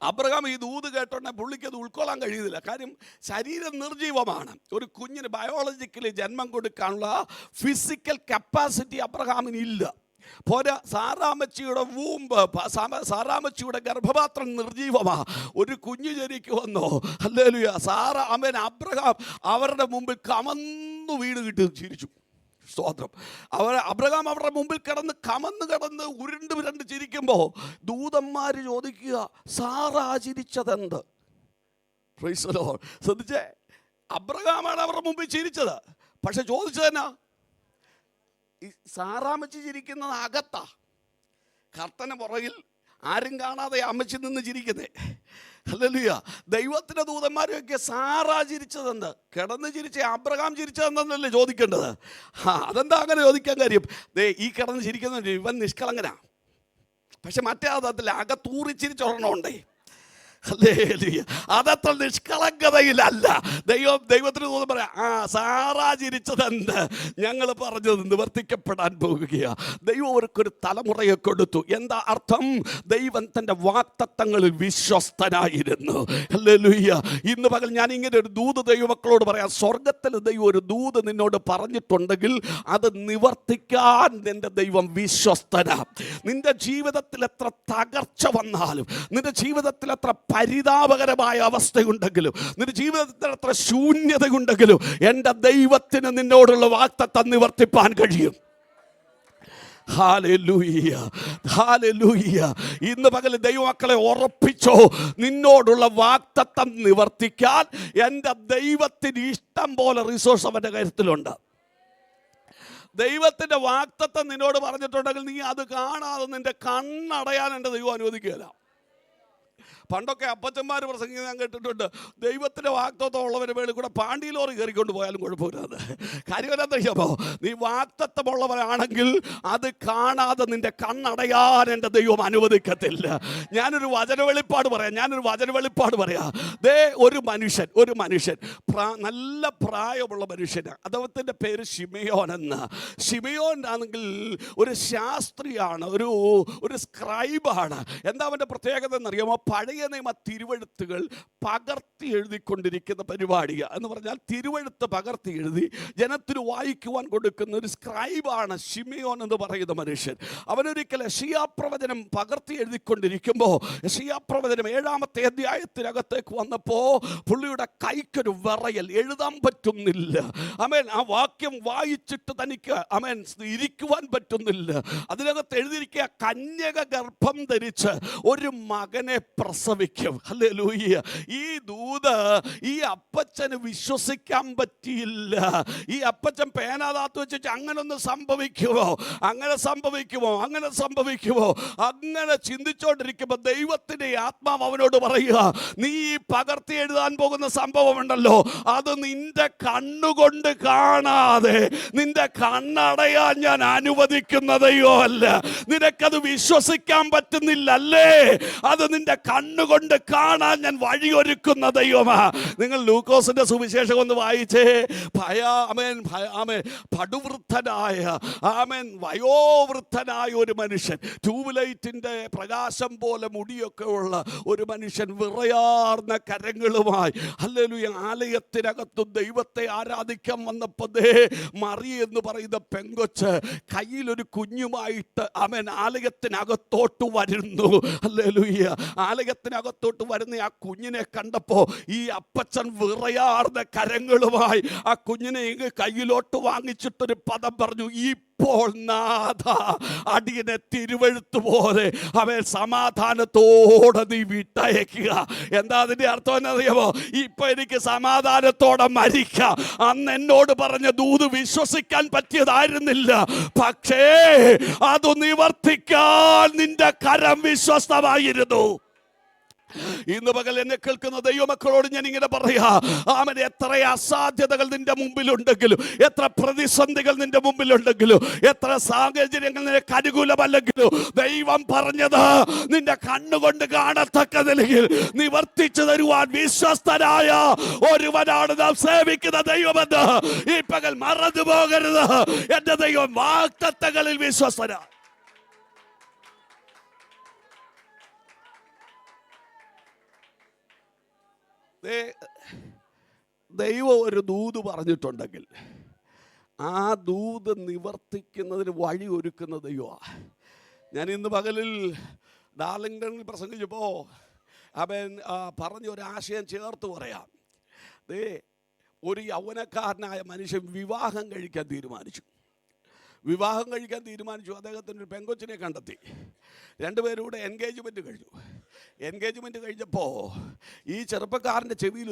അബ്രഹാം ഈ ദൂത് കേട്ടോണ്ടെ പുള്ളിക്ക് അത് ഉൾക്കൊള്ളാൻ കഴിയുന്നില്ല. കാര്യം ശരീരം നിർജീവമാണ്. ഒരു കുഞ്ഞിന് ബയോളജിക്കലി ജന്മം കൊടുക്കാനുള്ള ഫിസിക്കൽ കപ്പാസിറ്റി അബ്രഹാമിന് ഇല്ല. പോരാ, സാറാമ്മച്ചിയുടെ സാറാമ്മച്ചിയുടെ ഗർഭപാത്രം നിർജീവമാ. ഒരു കുഞ്ഞു ജനിക്കുവന്നോ, ഹല്ലേലൂയ. അബ്രഹാം അവരുടെ മുമ്പിൽ കമന്നു വീട് കിട്ടി ചിരിച്ചു. സ്തോത്രം. അബ്രഹാം അവരുടെ മുമ്പിൽ കമന്ന് ഉരുണ്ട് ചിരിക്കുമ്പോൾ ദൂതന്മാർ ചോദിക്കുക, സാറാ ചിരിച്ചതെന്ത്? Praise the Lord. ശ്രദ്ധിച്ചേ, അബ്രഹാമാണ് അവരുടെ മുമ്പിൽ ചിരിച്ചത്. പക്ഷെ ചോദിച്ചതെന്നാ? ഈ സാറാമ്മച്ചി ചിരിക്കുന്നത് അകത്താ, കർത്തന് പുറകിൽ ആരും കാണാതെ അമ്മച്ചി നിന്ന് ചിരിക്കുന്നേ. ഹല്ലേലൂയ. ദൈവത്തിൻ്റെ ദൂതന്മാരൊക്കെ സാറാ ചിരിച്ചതെന്ത്? കിടന്ന് ചിരിച്ച അബ്രഹാം ചിരിച്ചതെന്നല്ലേ ചോദിക്കേണ്ടത്. അതെന്താ അങ്ങനെ ചോദിക്കാൻ കാര്യം? ഈ കിടന്ന് ചിരിക്കുന്ന ഇവൻ നിഷ്കളങ്കനാ. പക്ഷെ മറ്റേ അതല്ല, അകത്തൂറി ചിരിച്ചൊരെണ്ണമുണ്ടേ. അതത്ര നിഷ്കളങ്കതയിലല്ല. ദൈവത്തിന് തോന്നുന്നു പറയാം, സാറാ ചിരിച്ചതെന്ത്? ഞങ്ങൾ പറഞ്ഞത് നിവർത്തിക്കപ്പെടാൻ പോകുകയാ. ദൈവം അവർക്കൊരു തലമുറയെ കൊടുത്തു. എന്താ അർത്ഥം? ദൈവം തൻ്റെ വാഗ്ദത്തങ്ങളിൽ വിശ്വസ്തനായിരുന്നു. ഹല്ലേലൂയ. ഇന്ന് പകൽ ഞാൻ ഇങ്ങനെ ഒരു ദൂത് ദൈവമക്കളോട് പറയാം. സ്വർഗത്തിൽ ദൈവം ഒരു ദൂത് നിന്നോട് പറഞ്ഞിട്ടുണ്ടെങ്കിൽ അത് നിവർത്തിക്കാൻ നിന്റെ ദൈവം വിശ്വസ്തനാ. നിന്റെ ജീവിതത്തിൽ എത്ര തകർച്ച വന്നാലും, നിന്റെ ജീവിതത്തിൽ എത്ര പരിതാപകരമായ അവസ്ഥയുണ്ടെങ്കിലും, നിന്റെ ജീവിതത്തിൽ എത്ര ശൂന്യതയുണ്ടെങ്കിലും, എൻ്റെ ദൈവത്തിന് നിന്നോടുള്ള വാഗ്ദത്തം നിവർത്തിപ്പാൻ കഴിയും. Hallelujah, hallelujah. ഇന്ന് പകൽ ദൈവമക്കളെ ഉറപ്പിച്ചോ, നിന്നോടുള്ള വാഗ്ദത്തം നിവർത്തിക്കാൻ എൻ്റെ ദൈവത്തിന് ഇഷ്ടം പോലെ റിസോഴ്സ് അവൻ്റെ കാര്യത്തിലുണ്ട്. ദൈവത്തിൻ്റെ വാഗ്ദത്തം നിന്നോട് പറഞ്ഞിട്ടുണ്ടെങ്കിൽ നീ അത് കാണാതെ നിന്റെ കണ്ണടയാൻ എൻ്റെ ദൈവം അനുവദിക്കുകയില്ല. പണ്ടൊക്കെ അപ്പച്ചന്മാർ പ്രസംഗിക്കാൻ ഞാൻ കേട്ടിട്ടുണ്ട്, ദൈവത്തിൻ്റെ വാഗ്ദത്തം ഉള്ളവരുടെ മേളിൽ കൂടെ പാണ്ടി ലോറി കയറിക്കൊണ്ട് പോയാലും കുഴപ്പമില്ലാതെ. കാര്യം എന്താ അറിയാമോ? നീ വാഗ്ദത്തമുള്ളവരാണെങ്കിൽ അത് കാണാതെ നിന്റെ കണ്ണടയാൻ എൻ്റെ ദൈവം അനുവദിക്കത്തില്ല. ഞാനൊരു വചനവെളിപ്പാട് പറയാം. ഒരു മനുഷ്യൻ നല്ല പ്രായമുള്ള മനുഷ്യനാണ്. അദ്ദേഹത്തിൻ്റെ പേര് ശിമയോൻ എന്ന്. ശിമയോൻ ആണെങ്കിൽ ഒരു ശാസ്ത്രിയാണ്, ഒരു സ്ക്രൈബാണ്. എന്താ അവൻ്റെ പ്രത്യേകത എന്നറിയാമോ? പഴയ നിയമ തിരുവെഴുത്തുകൾ പകർത്തി എഴുതിക്കൊണ്ടിരിക്കുന്ന പരിപാടിയാണ്. എന്ന് പറഞ്ഞാൽ തിരുവെഴുത്ത് പകർത്തി എഴുതി ജനത്തിന് വായിക്കുവാൻ കൊടുക്കുന്ന ഒരു സ്ക്രൈബാണ് ശിമയോൻ എന്ന് പറയുന്ന മനുഷ്യൻ. അവനൊരിക്കൽ യെശയ്യാപ്രവചനം പകർത്തി എഴുതിക്കൊണ്ടിരിക്കുമ്പോൾ യെശയ്യാപ്രവചനം 7-ാമത്തെ അധ്യായത്തിനകത്തേക്ക് വന്നപ്പോൾ പുള്ളിയുടെ കൈക്കൊരു വിറയൽ, എഴുതാൻ പറ്റുന്നില്ല. ആ വാക്യം വായിച്ചിട്ട് തനിക്ക് ഇരിക്കുവാൻ പറ്റുന്നില്ല. അതിനകത്ത് എഴുതിയിരിക്കുക, കന്യക ഗർഭം ധരിച്ച് ഒരു മകനെ പ്രസവിക്കും. ഹല്ലേലൂയ. ഈ ദൂത് ഈ അപ്പച്ചന് വിശ്വസിക്കാൻ പറ്റിയില്ല. ഈ അപ്പച്ചൻ പേനാതാത്ത് വെച്ചിട്ട് അങ്ങനെ സംഭവിക്കുമോ അങ്ങനെ ചിന്തിച്ചോണ്ടിരിക്കുമ്പോൾ ദൈവത്തിന്റെ ആത്മാവ് അവനോട് പറയുക, നീ പകർത്തി എഴുതാൻ പോകുന്ന സംഭവമുണ്ടല്ലോ, അത് നിന്റെ കണ്ണുകൊണ്ട് കാണാതെ നിന്റെ കണ്ണടയാൻ ഞാൻ അനുവദിക്കുന്നതയോ അല്ല. നിനക്കത് വിശ്വസിക്കാൻ പറ്റുന്നില്ലല്ലേ? അത് നിന്റെ കണ്ണുകൊണ്ട് കാണാൻ ഞാൻ വഴിയൊരുക്കുന്ന ദൈവമാ. നിങ്ങൾ ലൂക്കോസിന്റെ സുവിശേഷം ഒന്ന് വായിച്ചേ. വയോവൃദ്ധനായ ഒരു മനുഷ്യൻ, ട്യൂബ്ലൈറ്റിന്റെ പ്രകാശം പോലെ മുടിയൊക്കെ ഉള്ള ഒരു മനുഷ്യൻ വിറയാർന്ന കരങ്ങളുമായി ഹല്ലേലൂയ ആലയത്തിനകത്തും ദൈവത്തെ ആരാധിക്കാൻ വന്നപ്പോൾ മറി എന്ന് പറയുന്ന പെങ്കൊച്ച് കയ്യിലൊരു കുഞ്ഞുമായിട്ട് ആലയത്തിനകത്തോട്ട് വരുന്നു. ഹല്ലേലൂയ. ആലയത്തിനകത്തോട്ട് വരുന്ന ആ കുഞ്ഞിനെ കണ്ടപ്പോൾ ഈ അപ്പച്ചൻ വിറയാർന്ന കരങ്ങളുമായി ആ കുഞ്ഞിനെ കയ്യിലോട്ട് വാങ്ങിച്ചിട്ടൊരു പദം പറഞ്ഞു, ഇപ്പോൾ നാഥ അടിയനെ തിരുവെഴുത്ത് പോലെ അവൻ സമാധാനത്തോടെ നീ വിട്ടയക്കുക. എന്താ അതിന്റെ അർത്ഥം എന്നറിയാമോ? ഇപ്പൊ എനിക്ക് സമാധാനത്തോടെ മരിക്കാം. അന്ന് എന്നോട് പറഞ്ഞ ദൂത് വിശ്വസിക്കാൻ പറ്റിയതായിരുന്നില്ല, പക്ഷേ അത് നിവർത്തിക്കാൻ നിന്റെ കരം വിശ്വസ്തമായിരുന്നു. ഇന്ന് പകൽ എന്നെ കേൾക്കുന്ന ദൈവമക്കളോട് ഞാൻ ഇങ്ങനെ പറയാ, എത്ര അസാധ്യതകൾ നിന്റെ മുമ്പിലുണ്ടെങ്കിലും, എത്ര പ്രതിസന്ധികൾ നിന്റെ മുമ്പിലുണ്ടെങ്കിലും, എത്ര സാഹചര്യങ്ങൾ നിനക്ക് അനുകൂലമല്ലെങ്കിലും, ദൈവം പറഞ്ഞത് നിന്റെ കണ്ണുകൊണ്ട് കാണത്തക്ക നിലയിൽ നിവർത്തിച്ചു തരുവാൻ വിശ്വസ്തനായ ഒരുവനാണ് നാം സേവിക്കുന്ന ദൈവമെന്ന് ഈ പകൽ മറന്നു പോകരുത്. എന്റെ ദൈവം വാഗ്ദത്തങ്ങളിൽ വിശ്വസ്തനാണ്. ദൈവം ഒരു ദൂത് പറഞ്ഞിട്ടുണ്ടെങ്കിൽ ആ ദൂത് നിവർത്തിക്കുന്നതിന് വഴി ഒരുക്കുന്ന ദൈവമാണ്. ഞാൻ ഇന്ന് പകലിൽ ഡാർലിംഗ്ടണിൽ പ്രസംഗിച്ചപ്പോൾ അവൻ പറഞ്ഞ ഒരു ആശയം ചേർത്ത് പറയാം. ഒരു യൗവനക്കാരനായ മനുഷ്യൻ വിവാഹം കഴിക്കാൻ തീരുമാനിച്ചു. അദ്ദേഹത്തിന് ഒരു പെങ്കൊച്ചിനെ കണ്ടെത്തി. രണ്ടുപേരൂടെ എൻഗേജ്മെൻറ്റ് കഴിഞ്ഞു. എൻഗേജ്മെൻറ്റ് കഴിഞ്ഞപ്പോൾ ഈ ചെറുപ്പക്കാരൻ്റെ ചെവിയിൽ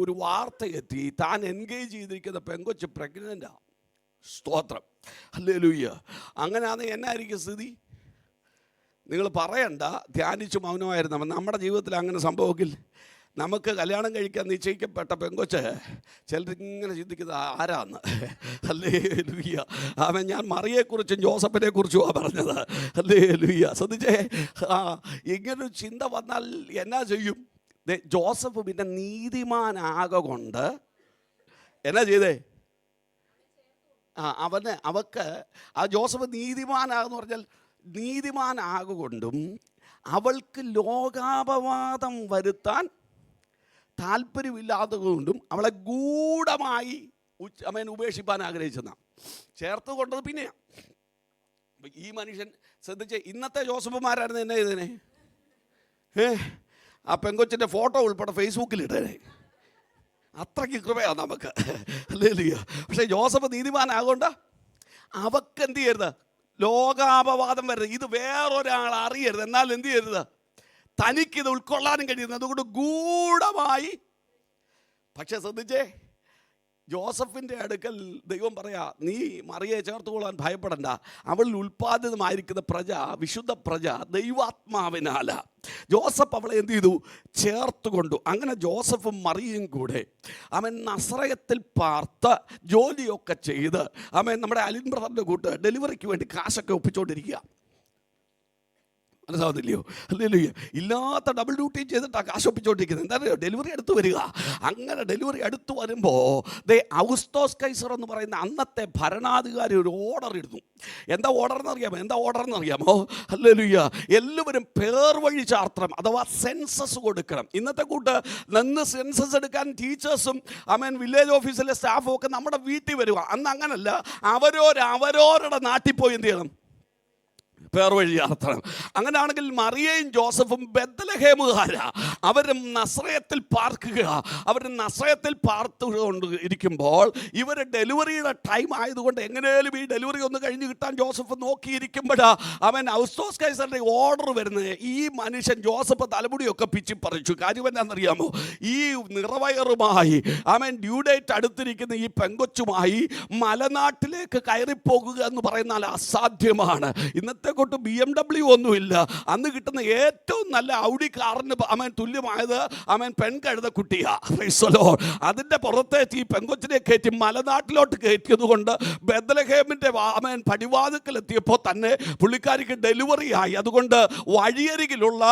ഒരു വാർത്ത എത്തി. താൻ എൻഗേജ് ചെയ്തിരിക്കുന്ന പെങ്കൊച്ച് പ്രഗ്നൻ്റാണ്. സ്തോത്രം, ഹല്ലേലൂയ. അങ്ങനെയാണെങ്കിൽ എന്നായിരിക്കും സ്ഥിതി? നിങ്ങൾ പറയണ്ട, ധ്യാനിച്ച് മൗനമായിരുന്നു. നമ്മുടെ ജീവിതത്തിൽ അങ്ങനെ സംഭവിക്കില്ല. നമുക്ക് കല്യാണം കഴിക്കാൻ നിശ്ചയിക്കപ്പെട്ട പെങ്കൊച്ച് ചിലരിങ്ങനെ ചിന്തിക്കുന്നത് ആരാന്ന്. ഹല്ലേലൂയ. ഞാൻ മറിയെക്കുറിച്ചും ജോസഫിനെ കുറിച്ചുമാണ് പറഞ്ഞത്. ഹല്ലേലൂയ. ശ്രദ്ധിച്ചേ, ഇങ്ങനൊരു ചിന്ത വന്നാൽ എന്നാ ചെയ്യും? ജോസഫ് പിന്നെ നീതിമാനാകൊണ്ട് എന്നാ ചെയ്തേ? അവക്ക് ജോസഫ് നീതിമാനാകുന്ന പറഞ്ഞാൽ നീതിമാനാകൊണ്ടും അവൾക്ക് ലോകാപവാദം വരുത്താൻ താല്പര്യമില്ലാത്തതുകൊണ്ടും അവളെ ഗൂഢമായി ഉപേക്ഷിപ്പാൻ ആഗ്രഹിച്ചെന്നാണ് ചേർത്ത് കൊണ്ടത്. പിന്നെ ഈ മനുഷ്യൻ ശ്രദ്ധിച്ച്, ഇന്നത്തെ ജോസഫുമാരായിരുന്നു എന്നെ ഇതിനെ ആ പെങ്കൊച്ചിൻ്റെ ഫോട്ടോ ഉൾപ്പെടെ ഫേസ്ബുക്കിൽ ഇട്ടേനെ. അത്രയ്ക്ക് കൃപയാണ് നമുക്ക്. ഹല്ലേലൂയ. പക്ഷേ ജോസഫ് നീതിമാനാകൊണ്ട അവക്ക് എന്ത് ചെയ്യരുത്? ലോകാപവാദം വരരുത്. ഇത് വേറൊരാൾ അറിയരുത്. എന്നാൽ എന്ത് ചെയ്യരുത്? തനിക്കിത് ഉൾക്കൊള്ളാനും കഴിയുന്നത്. അതുകൊണ്ട് ഗൂഢമായി. പക്ഷെ ശ്രദ്ധിച്ചേ, ജോസഫിൻ്റെ അടുക്കൽ ദൈവം പറയാ, നീ മറിയെ ചേർത്തുകൊള്ളാൻ ഭയപ്പെടണ്ട. അവളിൽ ഉൽപ്പാദിതമായിരിക്കുന്ന പ്രജ, വിശുദ്ധ പ്രജ ദൈവാത്മാവിനാല. ജോസഫ് അവളെ എന്ത് ചെയ്തു? ചേർത്തുകൊണ്ടു. അങ്ങനെ ജോസഫും മറിയയും കൂടെ നസറയത്തിൽ പാർത്ത് ജോലിയൊക്കെ ചെയ്ത് നമ്മുടെ അലിൻ ബ്രദറിൻ്റെ കൂട്ട് ഡെലിവറിക്ക് വേണ്ടി കാശൊക്കെ ഒപ്പിച്ചുകൊണ്ടിരിക്കുക. മനസ്സിലാവുന്നില്ലയോ? ഹല്ലേലൂയ. ഇല്ലാത്ത ഡബിൾ ഡ്യൂട്ടി ചെയ്തിട്ടാണ് കാശ് ഒപ്പിച്ചുകൊണ്ടിരിക്കുന്നത്. എന്താ പറയുക? ഡെലിവറി അടുത്ത് വരിക. അങ്ങനെ ഡെലിവറി അടുത്ത് വരുമ്പോൾ ഔഗുസ്തോസ് കൈസർ എന്ന് പറയുന്ന അന്നത്തെ ഭരണാധികാരി ഒരു ഓർഡർ ഇടുന്നു. എന്താ ഓർഡർ എന്നറിയാമോ? ഹല്ലേലൂയ. എല്ലാവരും പേർ വഴി ചാർത്തണം, അഥവാ സെൻസസ് കൊടുക്കണം. ഇന്നത്തെ കൂട്ട് നിന്ന് സെൻസസ് എടുക്കാൻ ടീച്ചേഴ്സും വില്ലേജ് ഓഫീസിലെ സ്റ്റാഫും ഒക്കെ നമ്മുടെ വീട്ടിൽ വരിക. അന്ന് അങ്ങനല്ല. അവരോരുടെ നാട്ടിൽ പോയി എന്ത് ചെയ്യണം? പേർ വഴി ചാർത്തണം. അങ്ങനെയാണെങ്കിൽ മറിയയും ജോസഫും ബെത്ലഹേമുകാരാ. അവരും നസ്രയത്തിൽ പാർക്കുക. പാർത്തുകൊണ്ട് ഇരിക്കുമ്പോൾ ഇവർ ഡെലിവറിയുടെ ടൈം ആയതുകൊണ്ട് എങ്ങനെയും ഈ ഡെലിവറി ഒന്ന് കഴിഞ്ഞ് കിട്ടാൻ ജോസഫ് നോക്കിയിരിക്കുമ്പോഴാണ് ഔഗുസ്തോസ് കൈസറിൻ്റെ ഓർഡർ വരുന്നത്. ഈ മനുഷ്യൻ ജോസഫ് തലമുടിയൊക്കെ പിച്ചി പറിച്ചു. കാര്യം എന്താണെന്നറിയാമോ? ഈ നിറവയറുമായി ഡ്യൂ ഡേറ്റ് അടുത്തിരിക്കുന്ന ഈ പെങ്കൊച്ചുമായി മലനാട്ടിലേക്ക് കയറിപ്പോകുക എന്ന് പറയുന്നാൽ അസാധ്യമാണ്. ഇന്നത്തെ BMW ഒന്നുമില്ല. അന്ന് കിട്ടുന്ന ഏറ്റവും നല്ല ഔഡി കാറിന് തുല്യമായത് പെൺകഴുത കുട്ടിയാ. അതിൻ്റെ പുറത്തേക്ക് ഈ പെങ്കൊച്ചിനെ കയറ്റി മലനാട്ടിലോട്ട് കയറ്റിയത് കൊണ്ട് ബെത്ലഹേമിൻ്റെ പടിവാതിക്കൽ എത്തിയപ്പോൾ തന്നെ പുള്ളിക്കാരിക്ക് ഡെലിവറി ആയി. അതുകൊണ്ട് വഴിയരികിലുള്ള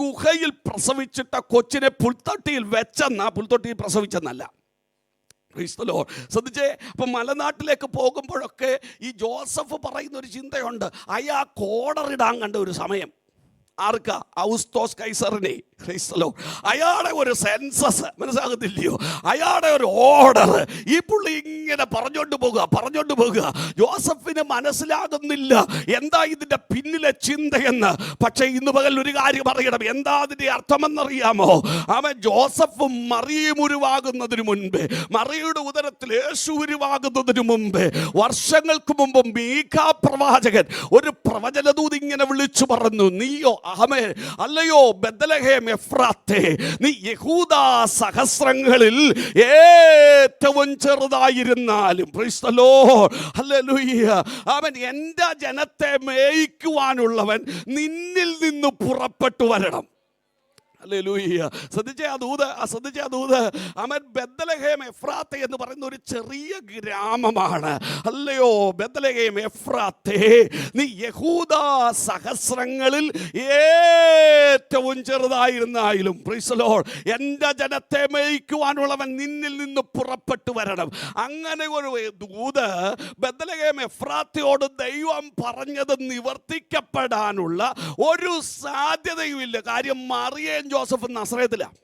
ഗുഹയിൽ പ്രസവിച്ചിട്ട കൊച്ചിനെ പുൽത്തൊട്ടിയിൽ പ്രസവിച്ചെന്നല്ല. ശ്രദ്ധിച്ചേ. അപ്പം മലനാട്ടിലേക്ക് പോകുമ്പോഴൊക്കെ ഈ ജോസഫ് പറയുന്ന ഒരു ചിന്തയുണ്ട്. അയാൾക്ക് ഓർഡർ ഇടാൻ കണ്ട ഒരു സമയം. ആർക്കാ? ഔഗുസ്തോസ് കൈസറിനെ. അയാളുടെ ഒരു സെൻസസ് മനസ്സിലാകത്തില്ലയോ? അയാളുടെ ഒരു ഓർഡർ ഈ പുള്ളി ഇങ്ങനെ പറഞ്ഞോണ്ട് പോകുക. ജോസഫിന് മനസ്സിലാകുന്നില്ല എന്താ ഇതിന്റെ പിന്നിലെ ചിന്തയെന്ന്. പക്ഷെ ഇന്ന് പകൽ ഒരു കാര്യം അറിയണം. എന്താ അതിന്റെ അർത്ഥമെന്നറിയാമോ? ജോസഫ് മറിയം ഉരുവാകുന്നതിന് മുൻപ്, മറിയുടെ ഉദരത്തിൽ യേശു ഉരുവാകുന്നതിന് മുമ്പ്, വർഷങ്ങൾക്ക് മുമ്പ് മീഖാ പ്രവാചകൻ ഒരു പ്രവചനദൂത് ഇങ്ങനെ വിളിച്ചു പറഞ്ഞു, നീയോ അല്ലയോ ബെത്ലഹേം എഫ്രാത്തേ, നീ യഹൂദാ സഹസ്രങ്ങളിൽ ഏറ്റവും ചെറുതായിരുന്നാലും എൻ്റെ ജനത്തെ മേയിക്കുവാനുള്ളവൻ നിന്നിൽ നിന്ന് പുറപ്പെട്ടു വരണം. ഹല്ലേലൂയ. ശ്രദ്ധിച്ച ആ ദൂത് ബെത്ലഹേം എഫ്രാത്തെ എന്ന് പറയുന്ന ഒരു ചെറിയ ഗ്രാമമാണ്. അല്ലയോ ബെത്ലഹേം എഫ്രാത്തെ, നീ യഹൂദാ സഹസ്രങ്ങളിൽ ഏറ്റവും ചെറുതായിരുന്നാലും എൻ്റെ ജനത്തെ മേയിക്കുവാനുള്ളവൻ നിന്നിൽ നിന്ന് പുറപ്പെട്ടു വരണം. അങ്ങനെ ഒരു ദൂത് ബെത്ലഹേം എഫ്രാത്തയോട് ദൈവം പറഞ്ഞത് നിവർത്തിക്കപ്പെടാനുള്ള ഒരു സാധ്യതയുമില്ല. കാര്യം മറിയയും ജോസഫ് നസറേത്തിലാണ്.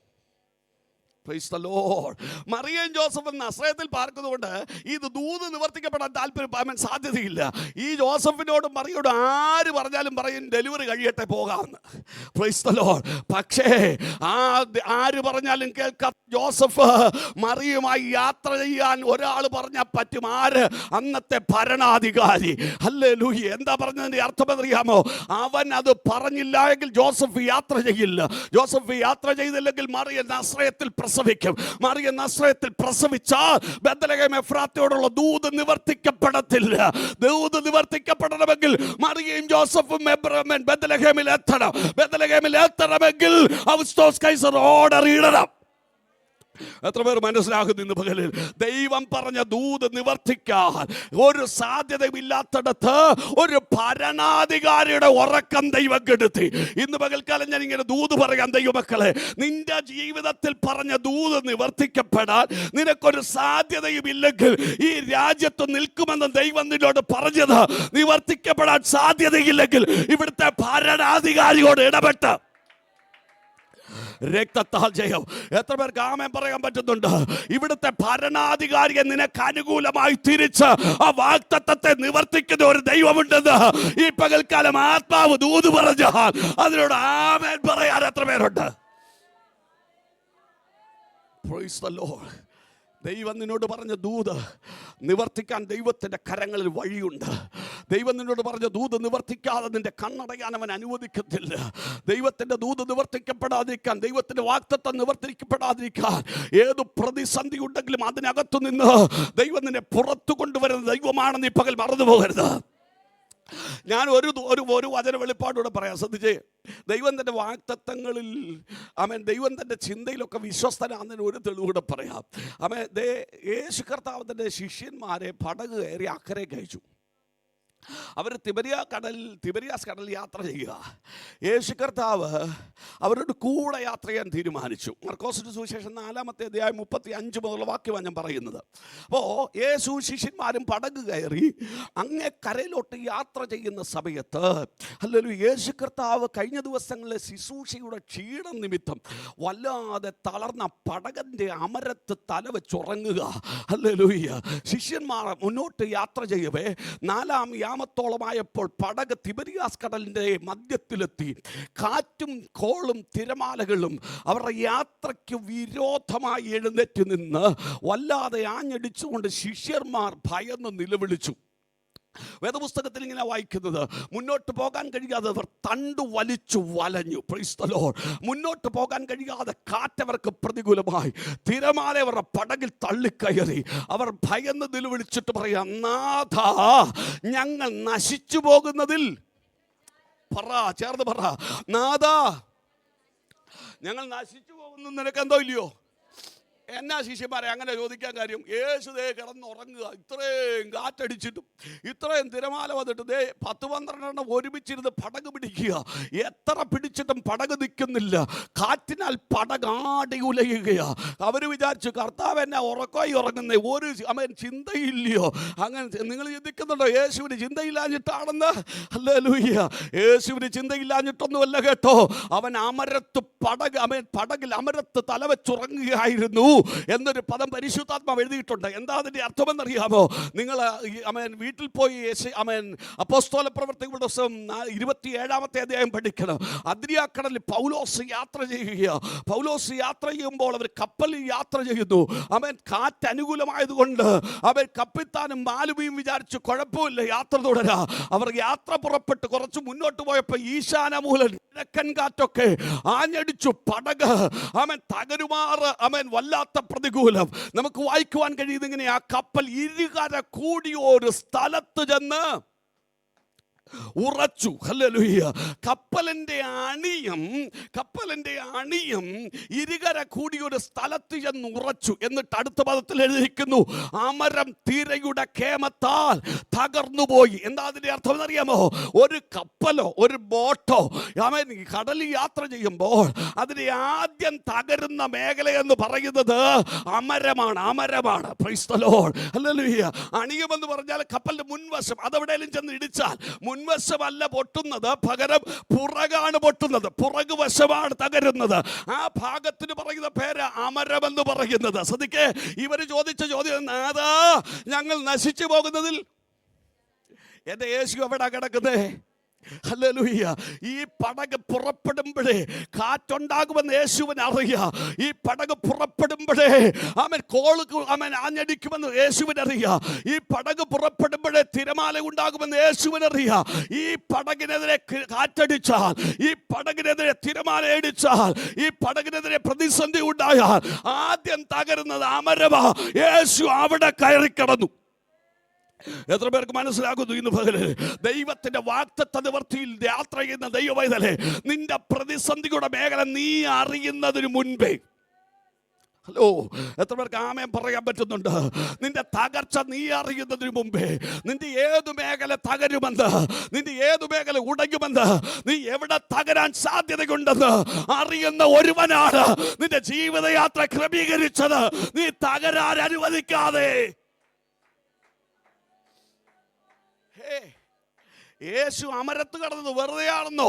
Praise the Lord. മറിയയും ജോസഫും നസ്രയത്തിൽ പാർക്കുന്നതുകൊണ്ട് ഇത് ദൂത് നിവർത്തിക്കപ്പെടാൻ സാധ്യതയില്ല. ഈ ജോസഫിനോടും മറിയോടും ആര് പറഞ്ഞാലും പറയും ഡെലിവറി കഴിയട്ടെ പോകാമെന്ന്. Praise the Lord. പക്ഷേ ആര് പറഞ്ഞാലും കേൾക്കാത്ത ജോസഫ് മറിയുമായി യാത്ര ചെയ്യാൻ ഒരാൾ പറഞ്ഞാൽ പറ്റും. ആര്? അന്നത്തെ ഭരണാധികാരി. ഹല്ലേലൂയ. എന്താ പറഞ്ഞതിന്റെ അർത്ഥം അറിയാമോ? അവൻ അത് പറഞ്ഞില്ല എങ്കിൽ ജോസഫ് യാത്ര ചെയ്യില്ല. ജോസഫ് യാത്ര ചെയ്തില്ലെങ്കിൽ മറിയ നസ്രയത്തിൽ പ്രസവിക്കും. മറിയ നസ്രയത്തിൽ പ്രസവിച്ചാൽ ബേത്ലഹേം എഫ്രാത്തയോടുള്ള ദൂത് നിവർത്തിക്കപ്പെടത്തില്ല. ദൂത് നിവർത്തിക്കപ്പെടണമെങ്കിൽ മറിയയും ജോസഫും ബേത്ലഹേമിൽ എത്തണം. ബേത്ലഹേമിൽ എത്തണമെങ്കിൽ ഔഗുസ്തോസ് കൈസർ ഓർഡർ ഇടണം. എത്ര പേർ മനസ്സിലാകുന്നു ഇന്ന് പകലിൽ? ദൈവം പറഞ്ഞ ദൂത് നിവർത്തിക്കാൻ ഒരു സാധ്യതയില്ലാത്തടത്ത് ഒരു ഭരണാധികാരിയുടെ ഉറക്കം ദൈവം കെടുത്തി. ഇന്ന് പകൽക്കാലം ഞാൻ ഇങ്ങനെ ദൂത് പറയാം ദൈവമക്കളെ, നിന്റെ ജീവിതത്തിൽ പറഞ്ഞ ദൂത് നിവർത്തിക്കപ്പെടാൻ നിനക്കൊരു സാധ്യതയും ഇല്ലെങ്കിൽ ഈ രാജ്യത്ത് നിൽക്കുമെന്ന് ദൈവം നിന്നോട് പറഞ്ഞത് നിവർത്തിക്കപ്പെടാൻ സാധ്യതയില്ലെങ്കിൽ ഇവിടുത്തെ ഭരണാധികാരിയോട് ഇടപെട്ട് രക്തത്താൽ ജയം. എത്ര പേർക്ക് ആമേൻ പറയാൻ പറ്റുന്നുണ്ട്? ഇവിടുത്തെ ഭരണാധികാരിയെ നിനക്ക് അനുകൂലമായി തിരിച്ച് ആ വാഗ്ദത്തത്തെ നിവർത്തിക്കുന്ന ഒരു ദൈവമുണ്ടെന്ന് ഈ പകൽക്കാലം ആത്മാവ് ദൂത് പറഞ്ഞാൽ അതിനോട് ആമേൻ പറയാൻ എത്ര പേരുണ്ട്? Praise the Lord. ദൈവം നിന്നോട് പറഞ്ഞ ദൂത് നിവർത്തിക്കാൻ ദൈവത്തിൻ്റെ കരങ്ങളിൽ വഴിയുണ്ട്. ദൈവം നിന്നോട് പറഞ്ഞ ദൂത് നിവർത്തിക്കാതെ നിന്റെ കണ്ണടയാൻ അവൻ അനുവദിക്കത്തില്ല. ദൈവത്തിൻ്റെ ദൂത് നിവർത്തിക്കപ്പെടാതിരിക്കാൻ, ദൈവത്തിൻ്റെ വാഗ്ദത്തം നിവർത്തിക്കപ്പെടാതിരിക്കാൻ ഏത് പ്രതിസന്ധി ഉണ്ടെങ്കിലും അതിനകത്തു നിന്ന് ദൈവം നിന്നെ പുറത്തു കൊണ്ടുവരുന്ന ദൈവമാണെന്ന് ഈ പകൽ മറന്നു പോകരുത്. ഞാൻ ഒരു വചന വെളിപ്പാടൂടെ പറയാം, ശ്രദ്ധിച്ചേ. ദൈവം തൻ്റെ വാഗ്ദത്തങ്ങളിൽ ദൈവം തൻ്റെ ചിന്തയിലൊക്കെ വിശ്വസ്തനാണെന്ന് ഒരു തെളിവൂടെ പറയാം. യേശു കർത്താവ് തൻ്റെ ശിഷ്യന്മാരെ പടക് കയറി അക്കരയ്ക്ക് അയച്ചു. അവർ തിബരിയാസ് കടൽ യാത്ര ചെയ്യുക. യേശു കർത്താവ് അവരോട് കൂടെ യാത്ര ചെയ്യാൻ തീരുമാനിച്ചു. മർക്കോസിന്റെ സുവിശേഷം 4-ാമത്തെ അധ്യായം 35 മുതലുള്ള വാക്യമാണ് ഞാൻ പറയുന്നത്. അപ്പോൾ യേശു ശിഷ്യന്മാരും പടക് കയറി അങ്ങേ കരയിലോട്ട് യാത്ര ചെയ്യുന്ന സമയത്ത് ഹല്ലേലൂയ, യേശു കർത്താവ് കഴിഞ്ഞ ദിവസങ്ങളിലെ ശുശ്രൂഷയുടെ ക്ഷീണം നിമിത്തം വല്ലാതെ തളർന്ന പടകന്റെ അമരത്ത് തല വെച്ചുറങ്ങുക. ഹല്ലേലൂയ. ശിഷ്യന്മാർ മുന്നോട്ട് യാത്ര ചെയ്യവേ 4-ാം യാമത്തോളമായപ്പോൾ പടക് തിബരിയാസ് കടലിൻ്റെ മധ്യത്തിലെത്തി. കാറ്റും കോളും തിരമാലകളും അവരുടെ യാത്രയ്ക്ക് വിരോധമായി എഴുന്നേറ്റ് നിന്ന് വല്ലാതെ ആഞ്ഞടിച്ചുകൊണ്ട് ശിഷ്യന്മാർ ഭയന്ന് നിലവിളിച്ചു. വേദപുസ്തകത്തിൽ ഇങ്ങനെ വായിക്കുന്നത്, മുന്നോട്ട് പോകാൻ കഴിയാതെ അവർ തണ്ടു വലിച്ചു വലഞ്ഞു. Praise the Lord. മുന്നോട്ട് പോകാൻ കഴിയാതെ കാറ്റവർക്ക് പ്രതികൂലമായി, തിരമാല അവരുടെ പടകിൽ തള്ളിക്കയറി. അവർ ഭയന്ന് നിലവിളിച്ചിട്ട് പറയാം, നാഥാ, ഞങ്ങൾ നശിച്ചു പോകുന്നതിൽ ചേർന്ന് പറ, നാഥാ, ഞങ്ങൾ നശിച്ചു പോകുന്നു. നിനക്ക് എന്തോ ഇല്ലയോ? എന്നാ ശിഷ്യന്മാരെ അങ്ങനെ ചോദിക്കാൻ കാര്യം? യേശുദേ കിടന്നുറങ്ങുക. ഇത്രയും കാറ്റടിച്ചിട്ടും ഇത്രയും തിരമാല വന്നിട്ട് 10-12 ഒരുമിച്ചിരുന്ന് പടക് പിടിക്കുക. എത്ര പിടിച്ചിട്ടും പടക് നിൽക്കുന്നില്ല. കാറ്റിനാൽ പടക് ആടി ഉലയുകയാ. അവർ വിചാരിച്ചു, കർത്താവ് എന്നാ ഉറക്കമായി ഉറങ്ങുന്നേ, ഒരു ചിന്തയില്ലയോ? അങ്ങനെ നിങ്ങൾ ചിന്തിക്കുന്നുണ്ടോ യേശുവിന് ചിന്തയില്ലാഞ്ഞിട്ടാണെന്ന്? ഹല്ലേലൂയ. യേശുവിന് ചിന്തയില്ലാഞ്ഞിട്ടൊന്നുമല്ല കേട്ടോ. അവൻ അമരത്ത് പടകിൽ അമരത്ത് തലവെച്ചുറങ്ങുകയായിരുന്നു എന്നൊരു പദം പരിശുദ്ധാത്മാവ് എഴുതിയിട്ടുണ്ട്. എന്താ അതിൻ്റെ അർത്ഥമെന്നറിയാമോ? നിങ്ങൾ വീട്ടിൽ പോയി അപ്പോസ്തല പ്രവർത്തനങ്ങളുടെ ദിവസം 27-ാമത്തെ അധ്യായം പഠിക്കണം. അദ്രിയാക്കടലിൽ പൗലോസ് യാത്ര ചെയ്യുക. പൗലോസ് യാത്ര ചെയ്യുമ്പോൾ അവർ കപ്പലിൽ യാത്ര ചെയ്യുന്നു. കാറ്റ് അനുകൂലമായതുകൊണ്ട് കപ്പിത്താനും മാലുമിയും വിചാരിച്ചു കുഴപ്പമില്ല, യാത്ര തുടരാ. അവർ യാത്ര പുറപ്പെട്ട് കുറച്ച് മുന്നോട്ട് പോയപ്പോൾ ഈശാനമൂലൻ കിഴക്കൻ കാറ്റൊക്കെ ആഞ്ഞടിച്ചു. പടക് തകരുമാറ് വല്ലാത്ത പ്രതികൂലം. നമുക്ക് വായിക്കുവാൻ കഴിയുന്നത് ഇങ്ങനെ, ആ കപ്പൽ ഇരുകര കൂടിയ ഒരു സ്ഥലത്ത് ചെന്ന് ഉറച്ചു. ഹല്ലേലൂയ. കപ്പലിന്റെ അണിയം ഇരുകര കൂടിയൊരു സ്ഥലത്ത് ചെന്ന് ഉറച്ചു. എന്നിട്ട് അടുത്ത പദത്തിൽ എഴുതിയിരിക്കുന്നു, അമരം തിരയുടെ കേമത്താൽ തകർന്നുപോയി. എന്താ അതിന്റെ അർത്ഥം എന്നറിയാമോ? ഒരു കപ്പലോ ഒരു ബോട്ടോ കടലിൽ യാത്ര ചെയ്യുമ്പോൾ അതിന് ആദ്യം തകരുന്ന മേഖല എന്ന് പറയുന്നത് അമരമാണ്. Praise the Lord. ഹല്ലേലൂയ. അണിയമെന്ന് പറഞ്ഞാൽ കപ്പലിന്റെ മുൻവശം. അതെവിടെയെങ്കിലും ചെന്ന് ഇടിച്ചാൽ മുൻവശമല്ല പൊട്ടുന്നത്, പകരം പുറകാണ് പൊട്ടുന്നത്, പുറകുവശമാണ് തകരുന്നത്. ആ ഭാഗത്തിന് പറയുന്ന പേര് അമരമെന്ന് പറയുന്നത്. ശ്രദ്ധിക്കേ, ഇവർ ചോദിച്ച ചോദ്യം, നാഥാ ഞങ്ങൾ നശിച്ചു പോകുന്നതിൽ എൻ്റെ യേശു എവിടെ കിടക്കുന്നേ? ഹല്ലേലൂയ. ഈ പടക് പുറപ്പെടുമ്പോഴേ കാറ്റുണ്ടാകുമെന്ന് യേശുവിന് അറിയാം. ഈ പടക് പുറപ്പെടുമ്പോഴേ അവൻ ആഞ്ഞടിക്കുമെന്ന് യേശുവിന് അറിയാം. ഈ പടക് പുറപ്പെടുമ്പോഴേ തിരമാല ഉണ്ടാകുമെന്ന് യേശുവിന് അറിയാം. ഈ പടകിനെതിരെ കാറ്റടിച്ചാൽ, ഈ പടകിനെതിരെ തിരമാല അടിച്ചാൽ, ഈ പടകിനെതിരെ പ്രതിസന്ധി ഉണ്ടായാൽ ആദ്യം തകരുന്നത് അമരവാ. യേശു അവിടെ കയറി കിടന്നു. എത്ര പേർക്ക് മനസ്സിലാകുന്നു ഇന്ന് പകല്? ദൈവത്തിന്റെ വാഗ്ദത്ത നിവൃത്തിയിൽ യാത്ര ചെയ്യുന്ന ദൈവവൈതലേ, നിന്റെ പ്രതിസന്ധിയുടെ മേഖല നീ അറിയുന്നതിന് മുൻപേ, ഹലോ, എത്ര പേർക്ക് ആമേൻ പറയാൻ പറ്റുന്നുണ്ട്? നിന്റെ തകർച്ച നീ അറിയുന്നതിന് മുമ്പേ, നിന്റെ ഏതു മേഖല തകരുമെന്ന്, നിന്റെ ഏതു മേഖല ഉടയുമെന്ന്, നീ എവിടെ തകരാൻ സാധ്യതയുണ്ടെന്ന് അറിയുന്ന ഒരുവനാണ് നിന്റെ ജീവിതയാത്ര ക്രമീകരിച്ചത്. നീ തകരാൻ അനുവദിക്കാതെ. യേശു അമരത്ത് കടന്നത് വെറുതെയാണെന്നോ?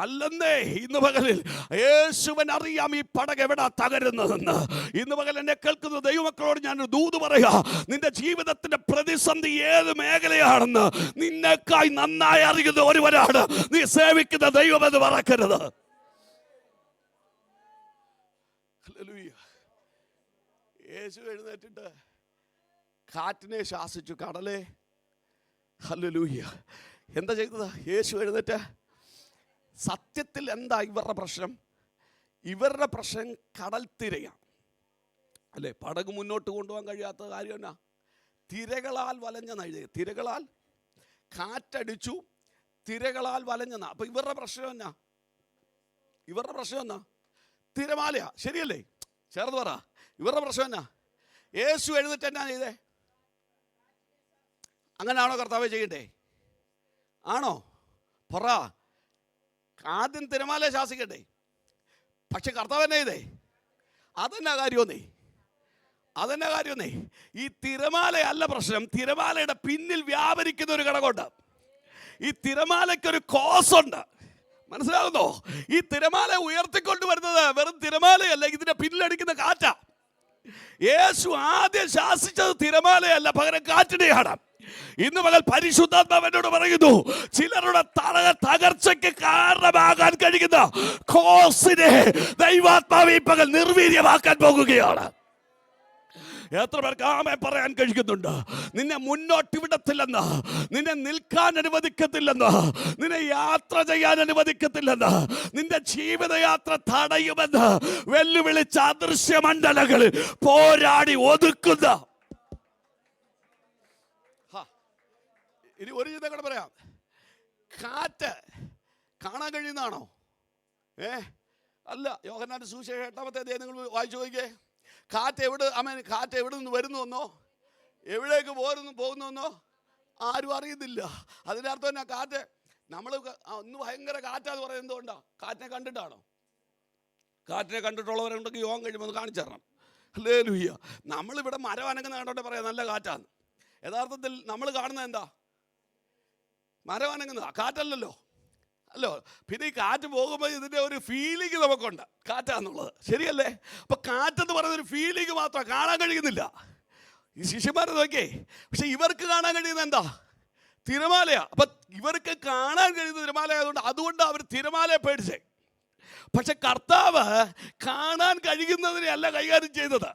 അല്ലെന്നേ. ഇന്ന് പകലിൽ യേശുവൻ അറിയാം ഈ പടക് എവിടെ തകരുന്നതെന്ന്. ഇന്ന് പകൽ എന്നെ കേൾക്കുന്ന ദൈവമക്കളോട് ഞാനൊരു ദൂത് പറയാ, നിന്റെ ജീവിതത്തിന്റെ പ്രതിസന്ധി ഏത് മേഖലയാണെന്ന് നിന്നെക്കായി നന്നായി അറിയുന്ന ഒരുവനാണ് നീ സേവിക്കുന്ന ദൈവമെന്ന് മറക്കരുത്. യേശു എഴുന്നേറ്റിട്ട് കാറ്റിനെ ശാസിച്ചു, കടലേ. ഹല്ലേലൂയ. എന്താ ചെയ്തത് യേശു എഴുന്നേറ്റ്? സത്യത്തിൽ എന്താ ഇവരുടെ പ്രശ്നം? ഇവരുടെ പ്രശ്നം കടൽ തിരയാണ് അല്ലേ? പടക് മുന്നോട്ട് കൊണ്ടുപോകാൻ കഴിയാത്ത കാര്യം എന്നാ? തിരകളാൽ വലഞ്ഞെന്നാ എഴുതിയത്. തിരകളാൽ കാറ്റടിച്ചു, തിരകളാൽ വലഞ്ഞെന്നാ. അപ്പൊ ഇവരുടെ പ്രശ്നം എന്നാ? ഇവരുടെ പ്രശ്നം എന്നാ? തിരമാലയാ. ശരിയല്ലേ? ചേർന്ന് പറ, ഇവരുടെ പ്രശ്നം എന്നാ? യേശു എഴുന്നേറ്റ് എന്നാ ചെയ്തേ? അങ്ങനെയാണോ കർത്താവേ ചെയ്യണ്ടേ? ആണോ? പറ. ആദ്യം തിരമാല ശാസിക്കട്ടെ. പക്ഷെ കർത്താവ് എന്നാ ചെയ്തേ? അതെന്നാ കാര്യമെന്നേ? അതെന്നാ കാര്യമെന്നേ? ഈ തിരമാലയല്ല പ്രശ്നം, തിരമാലയുടെ പിന്നിൽ വ്യാപരിക്കുന്ന ഒരു ഘടകമുണ്ട്. ഈ തിരമാലയ്ക്കൊരു കോസുണ്ട്. മനസ്സിലാകുന്നോ? ഈ തിരമാല ഉയർത്തിക്കൊണ്ടുവരുന്നത് വെറും തിരമാലയല്ല, ഇതിന്റെ പിന്നിലടിക്കുന്ന കാറ്റാ. യേശു ആദ്യം ശാസിച്ചത് തിരമാലയല്ല, പകരം കാറ്റിനെയാണ്. ഇന്ന് പകൽ പരിശുദ്ധാത്മാവനോട് പറയുന്നു, ചിലരുടെ തകർച്ചയ്ക്ക് കാരണമാകാൻ കഴിയുന്ന കോസിനെ ദൈവാത്മാവ് ഈ പകൽ നിർവീര്യമാക്കാൻ പോകുകയാണ്. എത്ര പേർക്ക് ആമേൻ പറയാൻ കഴിയുന്നുണ്ട്? നിന്നെ മുന്നോട്ട് വിടത്തില്ലെന്ന്, നിന്നെ നിൽക്കാൻ അനുവദിക്കത്തില്ലെന്ന്, നിന്നെ യാത്ര ചെയ്യാൻ അനുവദിക്കത്തില്ലെന്ന്, നിന്റെ ജീവിതയാത്ര തടയുമെന്ന് വെല്ലുവിളിച്ച അദൃശ്യ മണ്ഡലങ്ങളിൽ പോരാടി ഒതുക്കുന്ന. ഇനി ഒരു ചിന്ത കൂടെ പറയാം. കാറ്റ് കാണാൻ കഴിയുന്നതാണോ? അല്ല. യോഹന്നാന്റെ സുവിശേഷം 8-ാമത്തെ അധ്യായം നിങ്ങൾ വായിച്ചു നോക്കിയേ. കാറ്റ് എവിടെ നിന്ന് വരുന്നുവെന്നോ എവിടേക്ക് പോകുന്നുവെന്നോ ആരും അറിയുന്നില്ല. അതിൻ്റെ അർത്ഥം എന്നാ? കാറ്റ് നമ്മൾ ഒന്ന് ഭയങ്കര കാറ്റാന്ന് പറയുന്നത് എന്തുകൊണ്ടാ? കാറ്റിനെ കണ്ടിട്ടാണോ? കാറ്റിനെ കണ്ടിട്ടുള്ളവരുണ്ടെങ്കിൽ യോഗം കഴിയുമ്പോൾ ഒന്ന് കാണിച്ചു തരണം. ഹല്ലേലൂയ. നമ്മളിവിടെ മരം അനങ്ങുന്ന കണ്ടോട്ടെ പറയാം നല്ല കാറ്റാന്ന്. യഥാർത്ഥത്തിൽ നമ്മൾ കാണുന്നത് എന്താ? മരം അനങ്ങുന്നതാ, കാറ്റല്ലല്ലോ. അല്ലോ. പിന്നെ ഈ കാറ്റ് പോകുമ്പോൾ ഇതിൻ്റെ ഒരു ഫീലിംഗ് നമുക്കുണ്ട്, കാറ്റാന്നുള്ളത്. ശരിയല്ലേ? അപ്പൊ കാറ്റെന്ന് പറയുന്ന ഒരു ഫീലിംഗ് മാത്രം, കാണാൻ കഴിയുന്നില്ല. ഈ ശിഷ്യന്മാരെ നോക്കിയേ. പക്ഷെ ഇവർക്ക് കാണാൻ കഴിയുന്നത് എന്താ? തിരമാലയാ. അപ്പൊ ഇവർക്ക് കാണാൻ കഴിയുന്ന തിരമാല ആയതുകൊണ്ട് അതുകൊണ്ട് അവർ തിരമാലയെ പേടിച്ചേ. പക്ഷെ കർത്താവ് കാണാൻ കഴിയുന്നതിനെ അല്ല കൈകാര്യം ചെയ്തത്,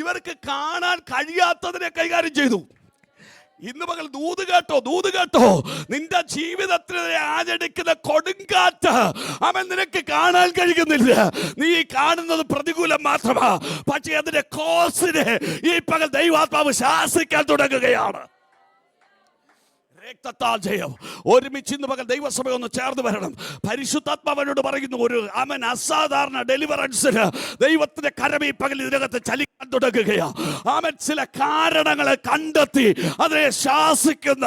ഇവർക്ക് കാണാൻ കഴിയാത്തതിനെ കൈകാര്യം ചെയ്തു. ഇന്ന് പകൽ ദൂത് കേട്ടോ. നിന്റെ ജീവിതത്തിനെതിരെ ആഞ്ഞടിക്കുന്ന കൊടുങ്കാറ്റ് അവൻ നിനക്ക് കാണാൻ കഴിയുന്നില്ല. നീ കാണുന്നത് പ്രതികൂലം മാത്രമാ. പക്ഷേ അതിന്റെ കോസിനെ ഈ പകൽ ദൈവാത്മാവ് ശാസിക്കാൻ തുടങ്ങുകയാണ്. രക്തത്താൽ ജയം. ഒരുമിച്ച് ഇന്ന് പകൽ ദൈവസഭ ഒന്ന് ചേർന്ന് വരണം. പരിശുദ്ധാത്മാവനോട് പറയുന്നു, ഒരു അസാധാരണ ഡെലിവറൻസിന് ദൈവത്തിന്റെ കരം ഈ പകൽ ഇതിനകത്ത് ചലിക്കാൻ തുടങ്ങുകയാണ്. അവൻ ചില കാരണങ്ങളെ കണ്ടെത്തി അതിനെ ശാസിക്കുന്ന.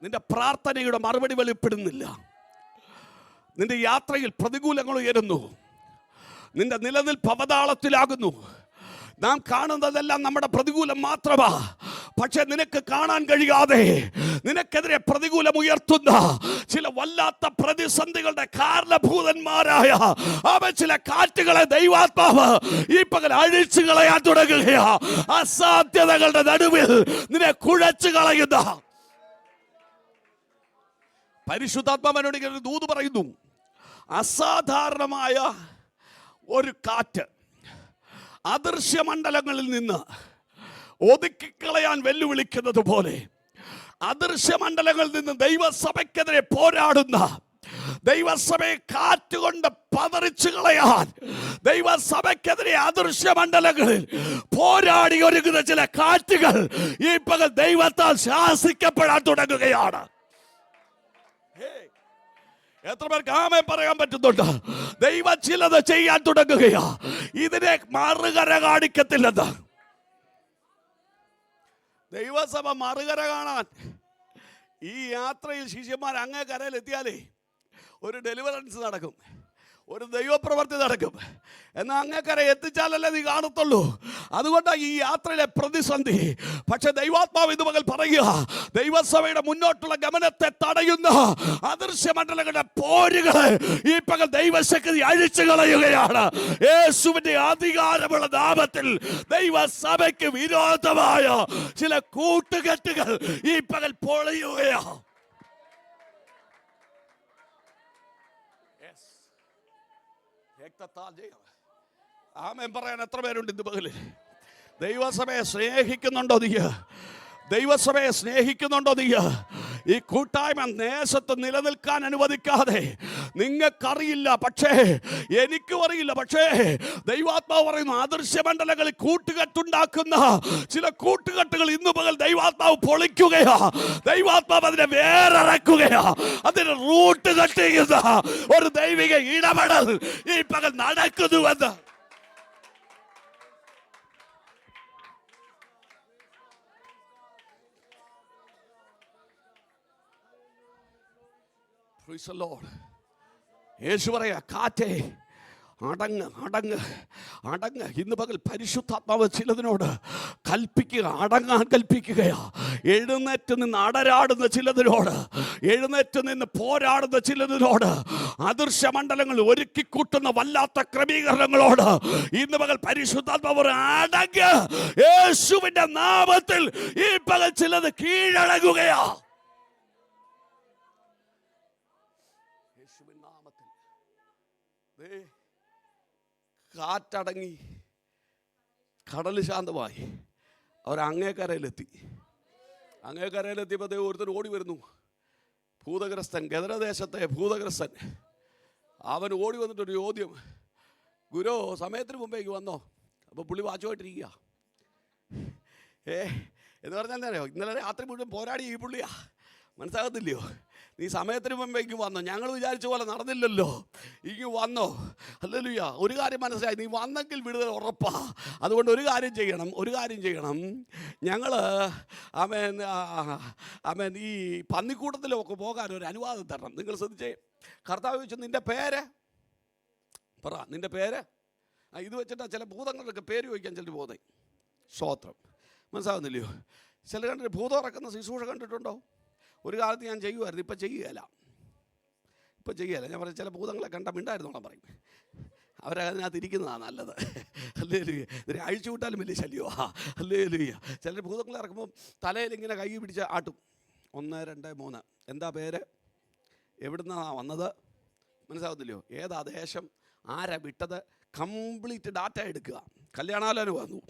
നിന്റെ പ്രാർത്ഥനയുടെ മറുപടി വെളിപ്പെടുന്നില്ല. നിന്റെ യാത്രയിൽ പ്രതികൂലങ്ങൾ ഉയരുന്നു. നിന്റെ നിലനിൽപ്പ് അവതാളത്തിലാകുന്നു. നാം കാണുന്നതെല്ലാം നമ്മുടെ പ്രതികൂലം മാത്രമാ. പക്ഷെ നിനക്ക് കാണാൻ കഴിയാതെ നിനക്കെതിരെ പ്രതികൂലം ഉയർത്തുന്ന ചില വല്ലാത്ത പ്രതിസന്ധികളുടെ കാരണഭൂതന്മാരായ ചില കാറ്റുകളെ ദൈവാത്മാവ് ഈ പകൽ അഴിച്ചു കളയാൻ തുടങ്ങുകയാ. അസാധ്യതകളുടെ നടുവിൽ നിന്നെ കുഴച്ചു കളയുന്ന പരിശുദ്ധാത്മാവിനോട് ഒരു ദൂത് പറയുന്നു. അസാധാരണമായ ഒരു കാറ്റ് അദൃശ്യമണ്ഡലങ്ങളിൽ നിന്ന് ഒതുക്കിക്കളയാൻ വെല്ലുവിളിക്കുന്നത് പോലെ അദൃശ്യമണ്ഡലങ്ങളിൽ നിന്ന് ദൈവസഭയ്ക്കെതിരെ പോരാടുന്ന, ദൈവസഭയെ കാറ്റുകൊണ്ട് പതറിച്ചു കളയാൻ ദൈവസഭയ്ക്കെതിരെ അദൃശ്യമണ്ഡലങ്ങളിൽ പോരാടി ഒരുങ്ങുന്ന ചില കാറ്റുകൾ ഈ പകൽ ദൈവത്താൽ ശാസിക്കപ്പെടാൻ തുടങ്ങുകയാണ്. എത്ര പേർക്ക് ആമേൻ പറയാൻ പറ്റുന്നുണ്ട്? ദൈവം ചിലത് ചെയ്യാൻ തുടങ്ങുകയാ. ഇതിനെ മറുകര കാണിക്കത്തില്ലെന്ന്. ദൈവസഭ മറുകര കാണാൻ ഈ യാത്രയിൽ ശിഷ്യന്മാർ അങ്ങേ കരയിലെത്തിയാലേ ഒരു ഡെലിവറൻസ് നടക്കും, ഒരു ദൈവപ്രവൃത്തി നടക്കും. എന്നാൽ അങ്ങേക്കരെ എത്തിച്ചാലല്ലേ നീ കാണത്തുള്ളൂ. അതുകൊണ്ടാണ് ഈ യാത്രയിലെ പ്രതിസന്ധി. പക്ഷെ ദൈവാത്മാവ് ഇത് മകൾ പറയുക, ദൈവസഭയുടെ മുന്നോട്ടുള്ള ഗമനത്തെ തടയുന്ന അദൃശ്യമണ്ഡലങ്ങളുടെ പോരുകളെ ഈ പകൽ ദൈവശക്തി അഴിച്ചു കളയുകയാണ്. യേശുവിന്റെ അധികാരമുള്ള നാമത്തിൽ ദൈവസഭയ്ക്ക് വിരോധമായ ചില കൂട്ടുകെട്ടുകൾ ഈ പകൽ പൊളിയുകയാണ്. ആമേൻ പറയാൻ എത്ര പേരുണ്ട് ഇന്ന് പകല്? ദൈവസഭയെ സ്നേഹിക്കുന്നുണ്ടോ നീ? ദൈവസഭയെ സ്നേഹിക്കുന്നുണ്ടോ നീ? ഈ കൂട്ടായ്മ നേശത്ത് നിലനിൽക്കാൻ അനുവദിക്കാതെ നിങ്ങൾക്കറിയില്ല, പക്ഷേ എനിക്കും അറിയില്ല, പക്ഷേ ദൈവാത്മാവ് പറയുന്നു അദൃശ്യമണ്ഡലങ്ങളിൽ കൂട്ടുകെട്ടുണ്ടാക്കുന്ന ചില കൂട്ടുകെട്ടുകൾ ഇന്ന് പകൽ ദൈവാത്മാവ് പൊളിക്കുകയാ. ദൈവാത്മാവ് അതിനെ വേറിറക്കുകയാ. അതിന് റൂട്ട് കട്ട് ചെയ്യുന്ന ഒരു ദൈവിക ഇടപെടൽ ഈ പകൽ നടക്കുന്നുവെന്ന് യേശു പറയാ, കാറ്റേ അടങ്ങ് അടങ്ങ് അടങ്ങ്. ഇന്ന് പകൽ പരിശുദ്ധാത്മാവ് ചിലതിനോട് കൽപ്പിക്കുക, അടങ്ങാൻ കൽപ്പിക്കുകയാ. എഴുന്നേറ്റ് നിന്ന് അടരാടുന്ന ചിലതിനോട്, എഴുന്നേറ്റ് നിന്ന് പോരാടുന്ന ചിലതിനോട്, അദൃശ്യമണ്ഡലങ്ങൾ ഒരുക്കിക്കൂട്ടുന്ന വല്ലാത്ത ക്രമീകരണങ്ങളോട് ഇന്ന് പകൽ പരിശുദ്ധാത്മാവ് അടങ്ങ്. യേശുവിന്റെ നാമത്തിൽ ഈ പകൽ ചിലത് കീഴടങ്ങുകയാ. കാറ്റടങ്ങി, കടൽ ശാന്തമായി. അവർ അങ്ങേക്കരയിലെത്തി. അങ്ങേക്കരയിലെത്തിയപ്പോൾ ഒരുത്തൻ ഓടി വരുന്നു. ഭൂതഗ്രസ്തൻ, ഗദരദേശത്തെ ഭൂതഗ്രസ്തൻ. അവൻ ഓടി വന്നിട്ടൊരു ചോദ്യം, ഗുരു സമയത്തിന് മുമ്പേക്ക് വന്നോ? അപ്പോൾ പുള്ളി വാച്ചുമായിട്ടിരിക്കുക. എന്ന് പറഞ്ഞാൽ അറിയോ, ഇന്നലെ രാത്രി മുഴുവൻ പോരാടി ഈ പുള്ളിയാ. മനസ്സിലാകത്തില്ലയോ? നീ സമയത്തിന് മുമ്പേക്ക് വന്നോ? ഞങ്ങൾ വിചാരിച്ച പോലെ നടന്നില്ലല്ലോ, ഇങ്ങ് വന്നോ? ഹല്ലേലൂയ. ഒരു കാര്യം മനസ്സിലായി, നീ വന്നെങ്കിൽ വിടുതൽ ഉറപ്പാ. അതുകൊണ്ട് ഒരു കാര്യം ചെയ്യണം. ഞങ്ങൾ ആമേൻ ഈ പന്നിക്കൂട്ടത്തിലൊക്കെ പോകാൻ ഒരു അനുവാദം തരണം. നിങ്ങൾ ശ്രദ്ധിച്ചേ. കർത്താവ് ചോദിച്ചു, നിൻ്റെ പേര് പറ, നിൻ്റെ പേര്. ഇത് വെച്ചിട്ടാണ് ചില ഭൂതങ്ങളുടെയൊക്കെ പേര് ചോദിക്കാൻ ചിലർ പോകുന്നത്. സ്തോത്രം. മനസ്സിലാകുന്നില്ലയോ? ചില കണ്ടിട്ട് ഭൂതം ഇറക്കുന്ന ശുശ്രൂഷ കണ്ടിട്ടുണ്ടോ? ഒരു കാലത്ത് ഞാൻ ചെയ്യുമായിരുന്നു, ഇപ്പം ചെയ്യുകയില്ല. ഞാൻ പറയും, ചില ഭൂതങ്ങളെ കണ്ട മിണ്ടായിരുന്നോളാം പറയും. അവരതിനകത്ത് ഇരിക്കുന്നതാണ് നല്ലത്. ഹല്ലേലൂയ. ഇതിനെ അഴിച്ചു വിട്ടാലും വലിയ ശല്യമാ. ഹല്ലേലൂയ. ചിലർ ഭൂതങ്ങളെ ഇറക്കുമ്പോൾ തലയിൽ ഇങ്ങനെ കൈ പിടിച്ച് ആട്ടും. 1, 2, 3. എന്താ പേര്? എവിടുന്നാണ് വന്നത്? മനസ്സിലാകത്തില്ലയോ? ഏതാ ദേശം? ആരാ വിട്ടത്? കംപ്ലീറ്റ് ഡാറ്റ എടുക്കുക. കല്യാണാലോചന വന്നു.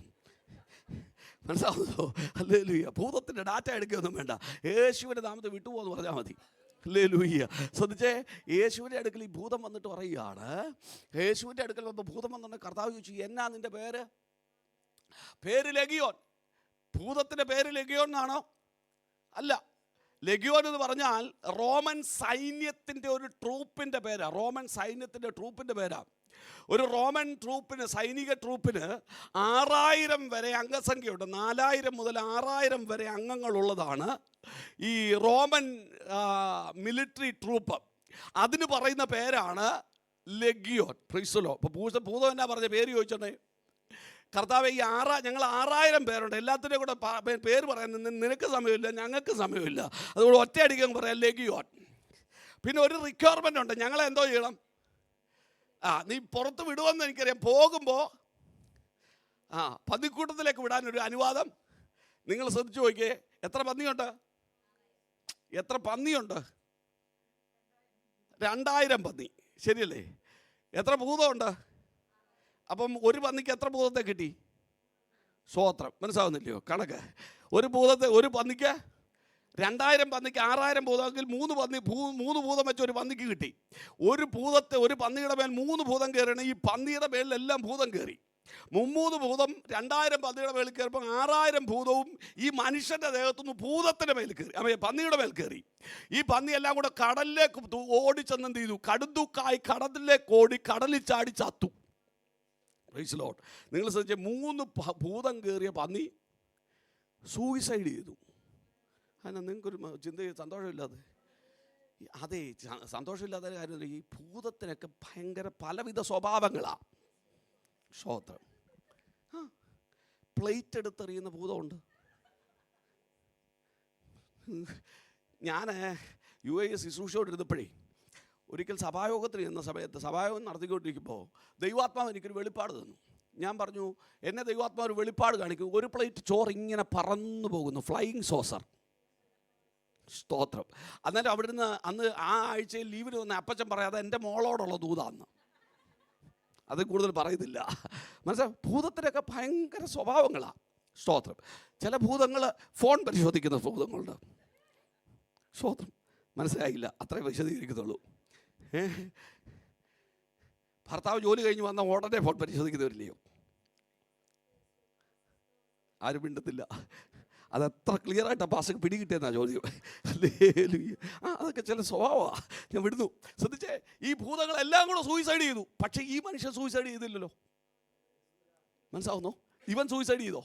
മനസ്സിലാവുന്നോ? ഹല്ലേലൂയ. ഭൂതത്തിൻ്റെ ഡാറ്റ എടുക്കുകയൊന്നും വേണ്ട. യേശുവിൻ്റെ നാമത്തെ വിട്ടുപോകുമെന്ന് പറഞ്ഞാൽ മതി. ഹല്ലേലൂയ. ശ്രദ്ധിച്ചേ. യേശുവിൻ്റെ അടുക്കൽ ഈ ഭൂതം വന്നിട്ട് പറയുകയാണ്. യേശുവിൻ്റെ അടുക്കൽ വന്നപ്പോൾ ഭൂതം വന്നിട്ട് കർത്താവ് ചോദിച്ചു, എന്നാ നിൻ്റെ പേര്? പേര് ലെഗിയോൻ. ഭൂതത്തിൻ്റെ പേര് ലെഗിയോൻ എന്നാണോ? അല്ല. ലെഗിയോൻ എന്ന് പറഞ്ഞാൽ റോമൻ സൈന്യത്തിൻ്റെ ഒരു ട്രൂപ്പിൻ്റെ പേരാണ്. റോമൻ സൈന്യത്തിൻ്റെ ട്രൂപ്പിൻ്റെ പേരാണ്. ഒരു റോമൻ ട്രൂപ്പിന്, സൈനിക ട്രൂപ്പിന് 6000 വരെ അംഗസംഖ്യയുണ്ട്. 4000 മുതൽ 6000 വരെ അംഗങ്ങളുള്ളതാണ് ഈ റോമൻ മിലിറ്ററി ട്രൂപ്പ്. അതിന് പറയുന്ന പേരാണ് ലെഗിയോൻ. Price the Lord. അപ്പോൾ ഭൂതം എന്നാ പറഞ്ഞ പേര് ചോദിച്ചോണ്ടേ? കർത്താവ് ഞങ്ങൾ 6000 പേരുണ്ട്, എല്ലാത്തിൻ്റെയും കൂടെ പേര് പറയാൻ നിനക്ക് സമയമില്ല, ഞങ്ങൾക്ക് സമയമില്ല. അതുകൊണ്ട് ഒറ്റയടിക്കാൻ പറയാം ലെഗിയോൺ. പിന്നെ ഒരു റിക്വയർമെൻ്റ് ഉണ്ട്, ഞങ്ങളെ എന്തോ ചെയ്യണം? നീ പുറത്ത് വിടുമെന്ന് എനിക്കറിയാം. പോകുമ്പോൾ പന്നിക്കൂട്ടത്തിലേക്ക് വിടാനൊരു അനുവാദം. നിങ്ങൾ ശ്രദ്ധിച്ചു നോക്കിയേ, എത്ര പന്നിയുണ്ട്? 2000 പന്നി, ശരിയല്ലേ? എത്ര ഭൂതമുണ്ട്? അപ്പം ഒരു പന്നിക്ക് എത്ര ഭൂതത്തെ കിട്ടി? സ്വോത്രം. മനസ്സിലാവുന്നില്ലയോ കണക്ക്? ഒരു പന്നിക്ക് 2000 പന്നിക്ക് 6000 ഭൂതമെങ്കിൽ 3 ഭൂതം വെച്ച് ഒരു പന്നിക്ക് കിട്ടി. ഒരു പന്നിയുടെ മേൽ 3 ഭൂതം കയറിയാണ്. ഈ പന്നിയുടെ മേലിലെല്ലാം ഭൂതം കയറി. 3 ഭൂതം 2000 പന്നിയുടെ മേൽ കയറിയപ്പോൾ 6000 ഭൂതവും ഈ മനുഷ്യൻ്റെ ദേഹത്തുനിന്ന് ഭൂതത്തിൻ്റെ മേൽ കയറി, പന്നിയുടെ മേൽ കയറി. ഈ പന്നി എല്ലാം കൂടെ കടലിലേക്ക് ഓടിച്ചെന്ന് എന്ത് ചെയ്തു? കടുന്തൂക്കായി കടലിലേക്ക് ഓടി കടലിൽ ചാടി ചത്തു. Price the Lord. നിങ്ങൾ ശ്രദ്ധിച്ച 3 ഭൂതം കയറിയ പന്നി സൂയിസൈഡ് ചെയ്തു. അതിനാ നിങ്ങൾക്കൊരു ചിന്ത സന്തോഷമില്ലാതെ? അതെ, സന്തോഷമില്ലാത്ത കാര്യം, ഈ ഭൂതത്തിനൊക്കെ ഭയങ്കര പലവിധ സ്വഭാവങ്ങളാണ്. സ്വോത്രം. പ്ലേറ്റ് എടുത്തെറിയുന്ന ഭൂതമുണ്ട്. ഞാൻ UAE ശുശ്രൂഷയോടിരുന്നപ്പോഴേ ഒരിക്കൽ സഭായോഗത്തിൽ ഇരുന്ന സമയത്ത് സഭായോഗം നടത്തിക്കൊണ്ടിരിക്കുമ്പോൾ ദൈവാത്മാവ് എനിക്കൊരു വെളിപ്പാട് തന്നു. ഞാൻ പറഞ്ഞു, എന്നെ ദൈവാത്മാവ് ഒരു വെളിപ്പാട് കാണിക്കും. ഒരു പ്ലേറ്റ് ചോറ് ഇങ്ങനെ പറന്നു പോകുന്നു, ഫ്ലൈയിങ് സോസർ. സ്തോത്രം. അന്നേരം അവിടുന്ന് അന്ന് ആ ആഴ്ചയിൽ ലീവിന് വന്ന അപ്പച്ചൻ പറയാതെ എൻ്റെ മോളോടുള്ള ദൂതാന്ന്. അത് കൂടുതൽ പറയുന്നില്ല. മനസ്സിലാവും? ഭൂതത്തിനൊക്കെ ഭയങ്കര സ്വഭാവങ്ങളാണ്. സ്തോത്രം. ചില ഭൂതങ്ങൾ ഫോൺ പരിശോധിക്കുന്ന ഭൂതങ്ങളുണ്ട്. സ്തോത്രം. മനസ്സിലായില്ല, അത്രേ വിശദീകരിക്കത്തുള്ളൂ. ഭർത്താവ് ജോലി കഴിഞ്ഞ് വന്ന ഉടനെ ഫോൺ പരിശോധിക്കുന്നവരില്ലയോ? ആരും മിണ്ടത്തില്ല. അതെത്ര ക്ലിയറായിട്ട് പാസ് പിടികിട്ടിയെന്നാ ചോദ്യം. അതൊക്കെ ചില സ്വഭാവമാണ്. ഞാൻ വിടുന്നു. ശ്രദ്ധിച്ചേ, ഈ ഭൂതങ്ങളെല്ലാം കൂടെ സൂയിസൈഡ് ചെയ്തു. പക്ഷേ ഈ മനുഷ്യൻ സൂയിസൈഡ് ചെയ്തില്ലല്ലോ. മനസ്സിലാവുന്നോ? ഇവൻ സൂയിസൈഡ് ചെയ്തോ?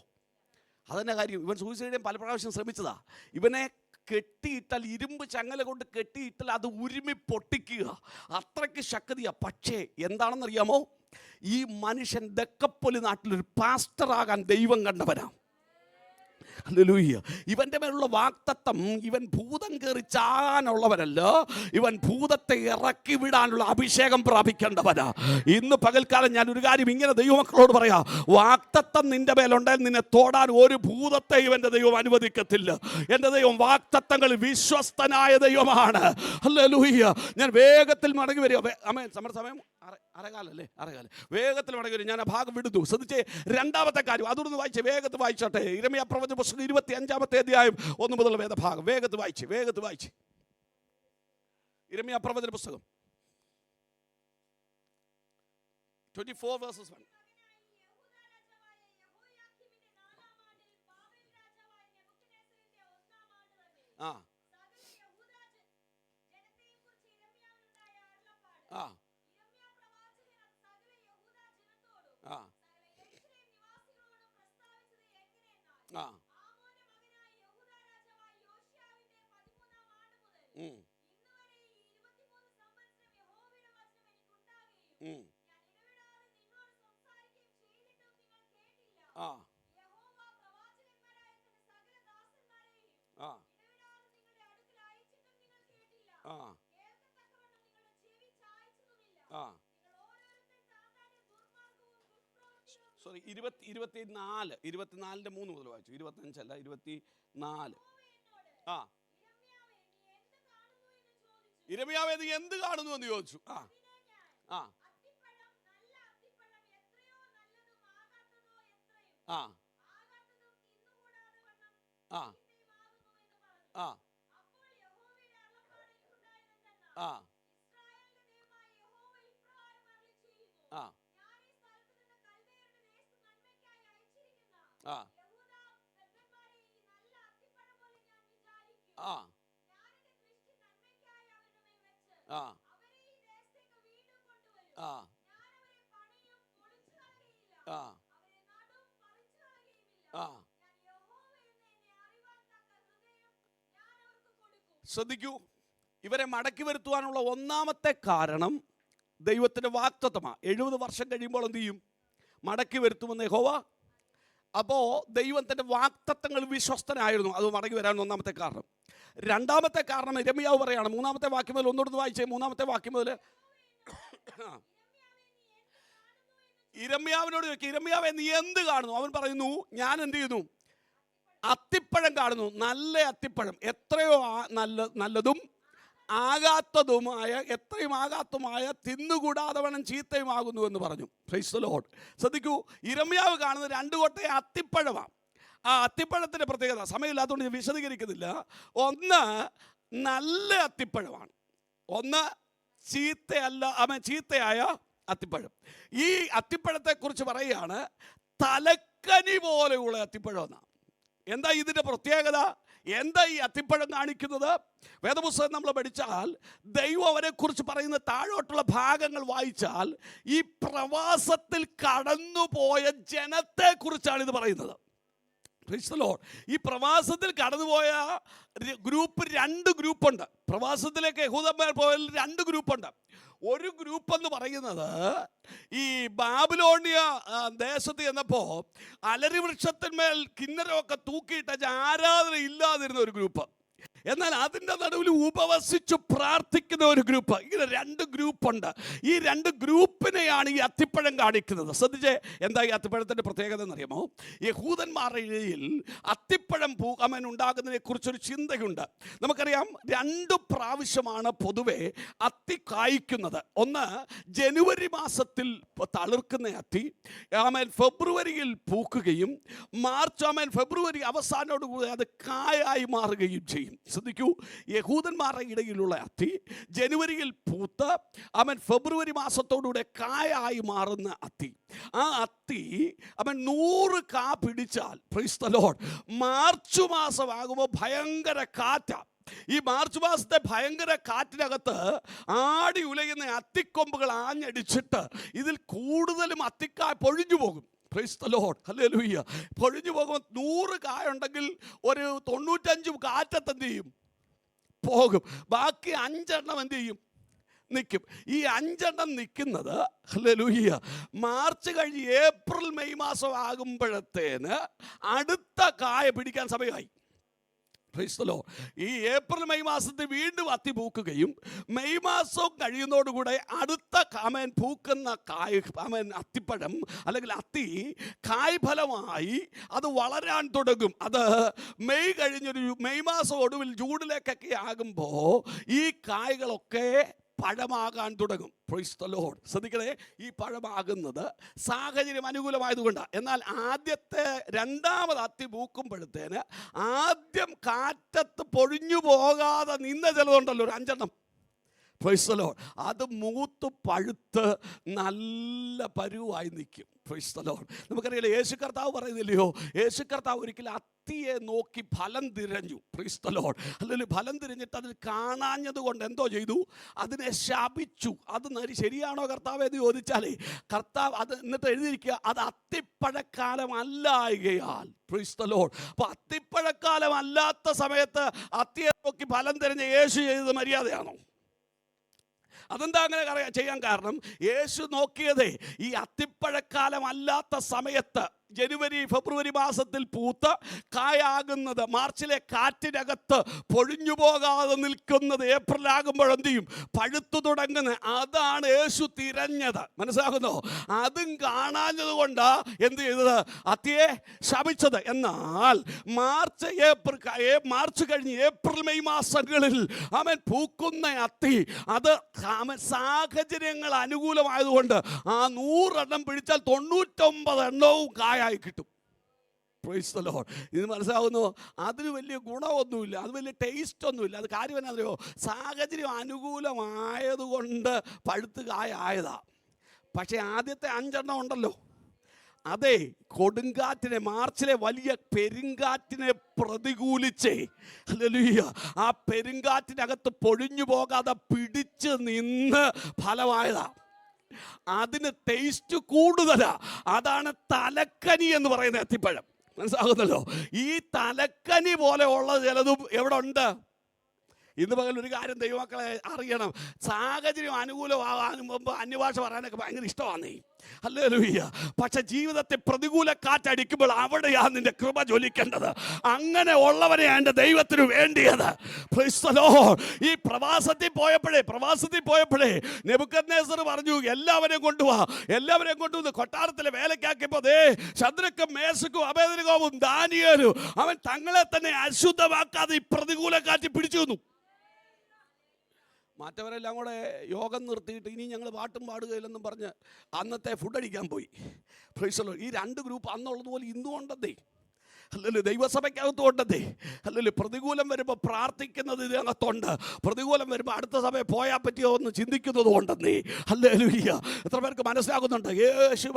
അതെന്നെ കാര്യം. ഇവൻ സൂയിസൈഡ് ചെയ്യാൻ പല പ്രാവശ്യം ശ്രമിച്ചതാ. ഇവനെ കെട്ടിയിട്ടാൽ, ഇരുമ്പ് ചങ്ങല കൊണ്ട് കെട്ടിയിട്ടാൽ അത് ഉരുമി പൊട്ടിക്കുക, അത്രയ്ക്ക് ശക്തിയാണ്. പക്ഷേ എന്താണെന്നറിയാമോ? ഈ മനുഷ്യൻ ദക്കപ്പൊലി നാട്ടിലൊരു പാസ്റ്ററാകാൻ ദൈവം കണ്ടവനാ. ഹല്ലേലൂയ. ഇവൻ്റെ മേലുള്ള വാഗ്ദത്തം, ഇവൻ ഭൂതം കയറി ചാകാനുള്ളവനല്ല, ഇവൻ ഭൂതത്തെ ഇറക്കി വിടാനുള്ള അഭിഷേകം പ്രാപിക്കേണ്ടവനാ. ഇന്ന് പകൽക്കാലം ഞാൻ ഒരു കാര്യം ഇങ്ങനെ ദൈവമക്കളോട് പറയാം, വാഗ്ദത്തം നിന്റെ മേലുണ്ടെങ്കിൽ നിന്നെ തോടാൻ ഒരു ഭൂതത്തെ ഇവൻ്റെ ദൈവം അനുവദിക്കത്തില്ല. എൻ്റെ ദൈവം വാഗ്ദത്തങ്ങളിൽ വിശ്വസ്തനായ ദൈവമാണ്. ഹല്ലേലൂയ. ഞാൻ വേഗത്തിൽ മടങ്ങി വരിക. ആമേൻ. നമ്മുടെ സമയം അരകാലല്ലേ? അരകാലം. വേഗത്തിൽ മടങ്ങി വരും. ഞാൻ ആ ഭാഗം വിടുന്നു. ശ്രദ്ധിച്ചേ, രണ്ടാമത്തെ കാര്യം അതൊന്ന് വായിച്ചേ, വേഗത്തിൽ വായിച്ചോട്ടെ. യിരെമ്യാ പ്രവചന പുസ്തകം 25-ാമത്തെ അധ്യായം 1 മുതൽ വേദഭാഗം വേഗത്തിൽ വായിച്ച്. യിരെമ്യാ പ്രവചന പുസ്തകം 24 verses 1. സോറി, 24-ന്റെ 3 മുതൽ വായിച്ചു. 25 അല്ല, 24. യിരെമ്യാവേ, നീ എന്ത് കാണുന്നു എന്ന് ചോദിച്ചു. ശ്രദ്ധിക്കൂ, ഇവരെ മടക്കി വരുത്തുവാനുള്ള ഒന്നാമത്തെ കാരണം ദൈവത്തിൻ്റെ വാഗ്ദത്തമാണ്. 70 വർഷം കഴിയുമ്പോൾ എന്ത് ചെയ്യും? മടക്കി വരുത്തുമെന്ന് യഹോവ അപ്പോൾ ദൈവം തൻ്റെ വാഗ്ദത്തങ്ങൾ വിശ്വസ്തനായിരുന്നു. അത് മടങ്ങി വരാൻ ഒന്നാമത്തെ കാരണം. രണ്ടാമത്തെ കാരണം യിരെമ്യാവ് പറയാണ്. മൂന്നാമത്തെ വാക്യം മുതൽ ഒന്നുകൂടെ വായിച്ചേ. മൂന്നാമത്തെ വാക്യം മുതൽ യിരെമ്യാവിനോട് ചോദിക്കുക, യിരെമ്യാവേ നീ എന്ത് കാണുന്നു? അവൻ പറയുന്നു, ഞാൻ എന്ത് ചെയ്യുന്നു? അത്തിപ്പഴം കാണുന്നു, നല്ല അത്തിപ്പഴം, എത്രയോ നല്ലതും ആകാത്തതുമായ, എത്രയും ആകാത്തതുമായ, തിന്നുകൂടാതവണ്ണം ചീത്തയുമാകുന്നു എന്ന് പറഞ്ഞു. Price the Lord. ശ്രദ്ധിക്കൂ, യിരെമ്യാവ് കാണുന്നത് 2 കൊട്ട അത്തിപ്പഴമാണ്. ആ അത്തിപ്പഴത്തിൻ്റെ പ്രത്യേകത സമയമില്ലാത്തതുകൊണ്ട് ഞാൻ വിശദീകരിക്കുന്നില്ല. ഒന്ന് നല്ല അത്തിപ്പഴമാണ്, ഒന്ന് ചീത്തയായ അത്തിപ്പഴം. ഈ അത്തിപ്പഴത്തെക്കുറിച്ച് പറയുകയാണ് തലക്കനി പോലെയുള്ള അത്തിപ്പഴം എന്നാണ്. എന്താ ഇതിൻ്റെ പ്രത്യേകത? എന്താ ഈ അത്തിപ്പഴം കാണിക്കുന്നത്? വേദപുസ്തകം നമ്മൾ പഠിച്ചാൽ ദൈവം അവരെക്കുറിച്ച് പറയുന്ന താഴോട്ടുള്ള ഭാഗങ്ങൾ വായിച്ചാൽ ഈ പ്രവാസത്തിൽ കടന്നുപോയ ജനത്തെക്കുറിച്ചാണ് ഇത് പറയുന്നത്. Price the Lord. ഈ പ്രവാസത്തിൽ കടന്നുപോയ ഗ്രൂപ്പ് 2 ഗ്രൂപ്പുണ്ട്. പ്രവാസത്തിലേക്ക് യഹൂദന്മാർ പോയ 2 ഗ്രൂപ്പുണ്ട്. ഒരു ഗ്രൂപ്പ് എന്ന് പറയുന്നത് ഈ ബാബിലോണിയ ദേശത്ത് ചെന്നപ്പോൾ അലരി വൃക്ഷത്തിന്മേൽ കിന്നരമൊക്കെ തൂക്കിയിട്ട ആരാധന ഇല്ലാതിരുന്ന ഒരു ഗ്രൂപ്പ്. എന്നാൽ അതിൻ്റെ നടുവിൽ ഉപവസിച്ച് പ്രാർത്ഥിക്കുന്ന ഒരു ഗ്രൂപ്പ്. ഇങ്ങനെ 2 ഗ്രൂപ്പുണ്ട്. ഈ 2 ഗ്രൂപ്പിനെയാണ് ഈ അത്തിപ്പഴം കാണിക്കുന്നത്. ശ്രദ്ധിച്ചേ, എന്താ ഈ അത്തിപ്പഴത്തിൻ്റെ പ്രത്യേകത എന്നറിയാമോ? യഹൂദന്മാരുടെ ഇടയിൽ അത്തിപ്പഴം ഉണ്ടാകുന്നതിനെ കുറിച്ചൊരു ചിന്തയുണ്ട്. നമുക്കറിയാം 2 പ്രാവശ്യമാണ് പൊതുവെ അത്തി കായ്ക്കുന്നത്. ഒന്ന് ജനുവരി മാസത്തിൽ തളിർക്കുന്ന അത്തി, ഫെബ്രുവരിയിൽ പൂക്കുകയും ഫെബ്രുവരി അവസാനോടുകൂടി അത് കായായി മാറുകയും ചെയ്യും. ശ്രദ്ധിക്കൂ, യഹൂദന്മാരുടെ ഇടയിലുള്ള അത്തി ജനുവരിയിൽ പൂത്ത് ഫെബ്രുവരി മാസത്തോടുകൂടെ കായായി മാറുന്ന അത്തി. ആ അത്തി 100 കാ പിടിച്ചാൽ, പ്രൈസ് ദി ലോർഡ്, മാർച്ച് മാസമാകുമ്പോൾ ഭയങ്കര കാറ്റാണ്. ഈ മാർച്ച് മാസത്തെ ഭയങ്കര കാറ്റിനകത്ത് ആടി ഉലയുന്ന അത്തിക്കൊമ്പുകൾ ആഞ്ഞടിച്ചിട്ട് ഇതിൽ കൂടുതലും അത്തിക്കായ പൊഴിഞ്ഞു പോകും. Price the Lord, hallelujah. പൊഴിഞ്ഞു പോകുമ്പോൾ 100 കായുണ്ടെങ്കിൽ ഒരു 95 കാറ്റത്ത് എന്ത് ചെയ്യും? പോകും. ബാക്കി 5 എന്ത് ചെയ്യും? നിൽക്കും. ഈ 5 നിൽക്കുന്നത്, ഹല്ലേലൂയ, മാർച്ച് കഴിഞ്ഞ് ഏപ്രിൽ മെയ് മാസം ആകുമ്പോഴത്തേന് അടുത്ത കായ പിടിക്കാൻ സമയമായി. Price the Lord. ഈ ഏപ്രിൽ മെയ് മാസത്തിൽ വീണ്ടും അത്തി പൂക്കുകയും മെയ് മാസം കഴിയുന്നതോടുകൂടെ അടുത്ത പൂക്കുന്ന അത്തിപ്പഴം അല്ലെങ്കിൽ അത്തി കായ് ഫലമായി അത് വളരാൻ തുടങ്ങും. അത് മെയ് മാസം ഒടുവിൽ ജൂണിലേക്കൊക്കെ ആകുമ്പോൾ ഈ കായ്കളൊക്കെ പഴമാകാൻ തുടങ്ങും. Price the Lord. ശ്രദ്ധിക്കണേ, ഈ പഴമാകുന്നത് സാഹചര്യം അനുകൂലമായതുകൊണ്ടാണ്. എന്നാൽ രണ്ടാമത് അത്തി പൂക്കുമ്പോഴത്തേന് ആദ്യം കാറ്റത്ത് പൊഴിഞ്ഞു പോകാതെ നിന്ന ചിലതുണ്ടല്ലോ, ഒരു 5. Price the Lord. അത് മൂത്ത് പഴുത്ത് നല്ല പരുവായി നിൽക്കും. Price the Lord. നമുക്കറിയാലോ, യേശു കർത്താവ് പറയുന്നില്ലയോ, യേശു കർത്താവ് ഒരിക്കലും അത്തിയെ നോക്കി ഫലം തിരഞ്ഞു. Price the Lord. അല്ലെങ്കിൽ ഫലം തിരഞ്ഞിട്ട് അതിൽ കാണാഞ്ഞത് കൊണ്ട് എന്തോ ചെയ്തു? അതിനെ ശപിച്ചു. അത് ശരിയാണോ കർത്താവ് എന്ന് ചോദിച്ചാലേ കർത്താവ് അത് എന്നിട്ട് എഴുതിയിരിക്കുക, അത് അത്തിപ്പഴക്കാലം അല്ലായകയാൽ. Praise the Lord. അപ്പോൾ അത്തിപ്പഴക്കാലം അല്ലാത്ത സമയത്ത് അത്തിയെ നോക്കി ഫലം തിരഞ്ഞ യേശു ചെയ്തത് മര്യാദയാണോ? അതെന്താ അങ്ങനെ ചെയ്യാൻ കാരണം? യേശു നോക്കിയതേ ഈ അത്തിപ്പഴക്കാലം അല്ലാത്ത സമയത്ത് ജനുവരി ഫെബ്രുവരി മാസത്തിൽ പൂത്ത് കായാകുന്നത്, മാർച്ചിലെ കാറ്റിനകത്ത് പൊഴിഞ്ഞു പോകാതെ നിൽക്കുന്നത് ഏപ്രിൽ ആകുമ്പോഴെന്ത് ചെയ്യും? പഴുത്തു തുടങ്ങുന്നത്. അതാണ് യേശു തിരഞ്ഞത്. മനസ്സിലാകുന്നോ? അതും കാണാഞ്ഞത് കൊണ്ടാ എന്ത് ചെയ്തത്? അത്തിയെ ശപിച്ചത്. എന്നാൽ മാർച്ച് കഴിഞ്ഞ് ഏപ്രിൽ മെയ് മാസങ്ങളിൽ പൂക്കുന്ന അത്തി, അത് സാഹചര്യങ്ങൾ അനുകൂലമായതുകൊണ്ട് ആ 100 പിടിച്ചാൽ 99 കായായി കിട്ടും. Price the Lord. ഇത് മനസ്സിലാവുന്നു? അതിന് വലിയ ഗുണമൊന്നുമില്ല, അത് വലിയ ടേസ്റ്റ് ഒന്നുമില്ല. അത് കാര്യം എന്നാ, സാഹചര്യം അനുകൂലമായതുകൊണ്ട് പഴുത്ത് കായായതാ. പക്ഷേ ആദ്യത്തെ 5 ഉണ്ടല്ലോ, അതെ, കൊടുങ്കാറ്റിനെ, മാർച്ചിലെ വലിയ പെരുങ്കാറ്റിനെ പ്രതികൂലിച്ചേ, ഹല്ലേലൂയ, ആ പെരുങ്കാറ്റിനകത്ത് പൊഴിഞ്ഞു പോകാതെ പിടിച്ച് നിന്ന് ഫലമായതാ. അതിന് ടേസ്റ്റ് കൂടുതലാ. അതാണ് തലക്കനി എന്ന് പറയുന്ന അത്തിപ്പഴം. മനസ്സിലാകുന്നല്ലോ? ഈ തലക്കനി പോലെ ഉള്ള ചിലതും എവിടെ ഉണ്ട്? ഇന്ന് പകൽ ഒരു കാര്യം ദൈവമക്കളെ അറിയണം, സാഹചര്യം അനുകൂലമാകാൻ മുമ്പ് അന്യഭാഷ പറയാനൊക്കെ ഭയങ്കര ഇഷ്ടമാണ്. ഹല്ലേലൂയ. പക്ഷെ ജീവിതത്തിൽ പ്രതികൂല കാറ്റടിക്കുമ്പോൾ അവിടെയാണ് നിന്റെ കൃപ ജ്വലിക്കേണ്ടത്. അങ്ങനെ ഉള്ളവരെയാണ് എൻ്റെ ദൈവത്തിന് വേണ്ടിയത്. Praise the Lord. ഈ പ്രവാസത്തിൽ പോയപ്പോഴേ നെബൂഖദ്നേസർ പറഞ്ഞു എല്ലാവരെയും കൊണ്ടുവന്ന് കൊട്ടാരത്തിലെ വേലക്കാക്കിയപ്പോൾ ശദ്രക്കും മേശക്കും അബേദ്നെഗോവും ദാനിയേലും അവൻ തങ്ങളെ തന്നെ അശുദ്ധമാക്കാതെ ഈ പ്രതികൂല കാറ്റ് പിടിച്ചു വന്നു. മറ്റവരെല്ലാം കൂടെ യോഗം നിർത്തിയിട്ട് ഇനി ഞങ്ങൾ പാട്ടും പാടുകയില്ലെന്നും പറഞ്ഞ് അന്നത്തെ ഫുഡ് അടിക്കാൻ പോയി. Price the Lord. ഈ രണ്ട് ഗ്രൂപ്പ് അന്നുള്ളതുപോലെ ഇന്നും ഉണ്ടെന്നേ. അല്ലല്ലോ ദൈവസഭയ്ക്കകത്തും ഉണ്ടെന്നേ. അല്ലല്ലോ പ്രതികൂലം വരുമ്പോൾ പ്രാർത്ഥിക്കുന്നത് ഇതിനകത്തുണ്ട്. പ്രതികൂലം വരുമ്പോൾ അടുത്ത സഭയിൽ പോയാൽ പറ്റിയോ എന്ന് ചിന്തിക്കുന്നതും ഉണ്ടെന്നേ. ഹല്ലേലൂയ. എത്ര പേർക്ക് മനസ്സിലാകുന്നുണ്ട്? യേശു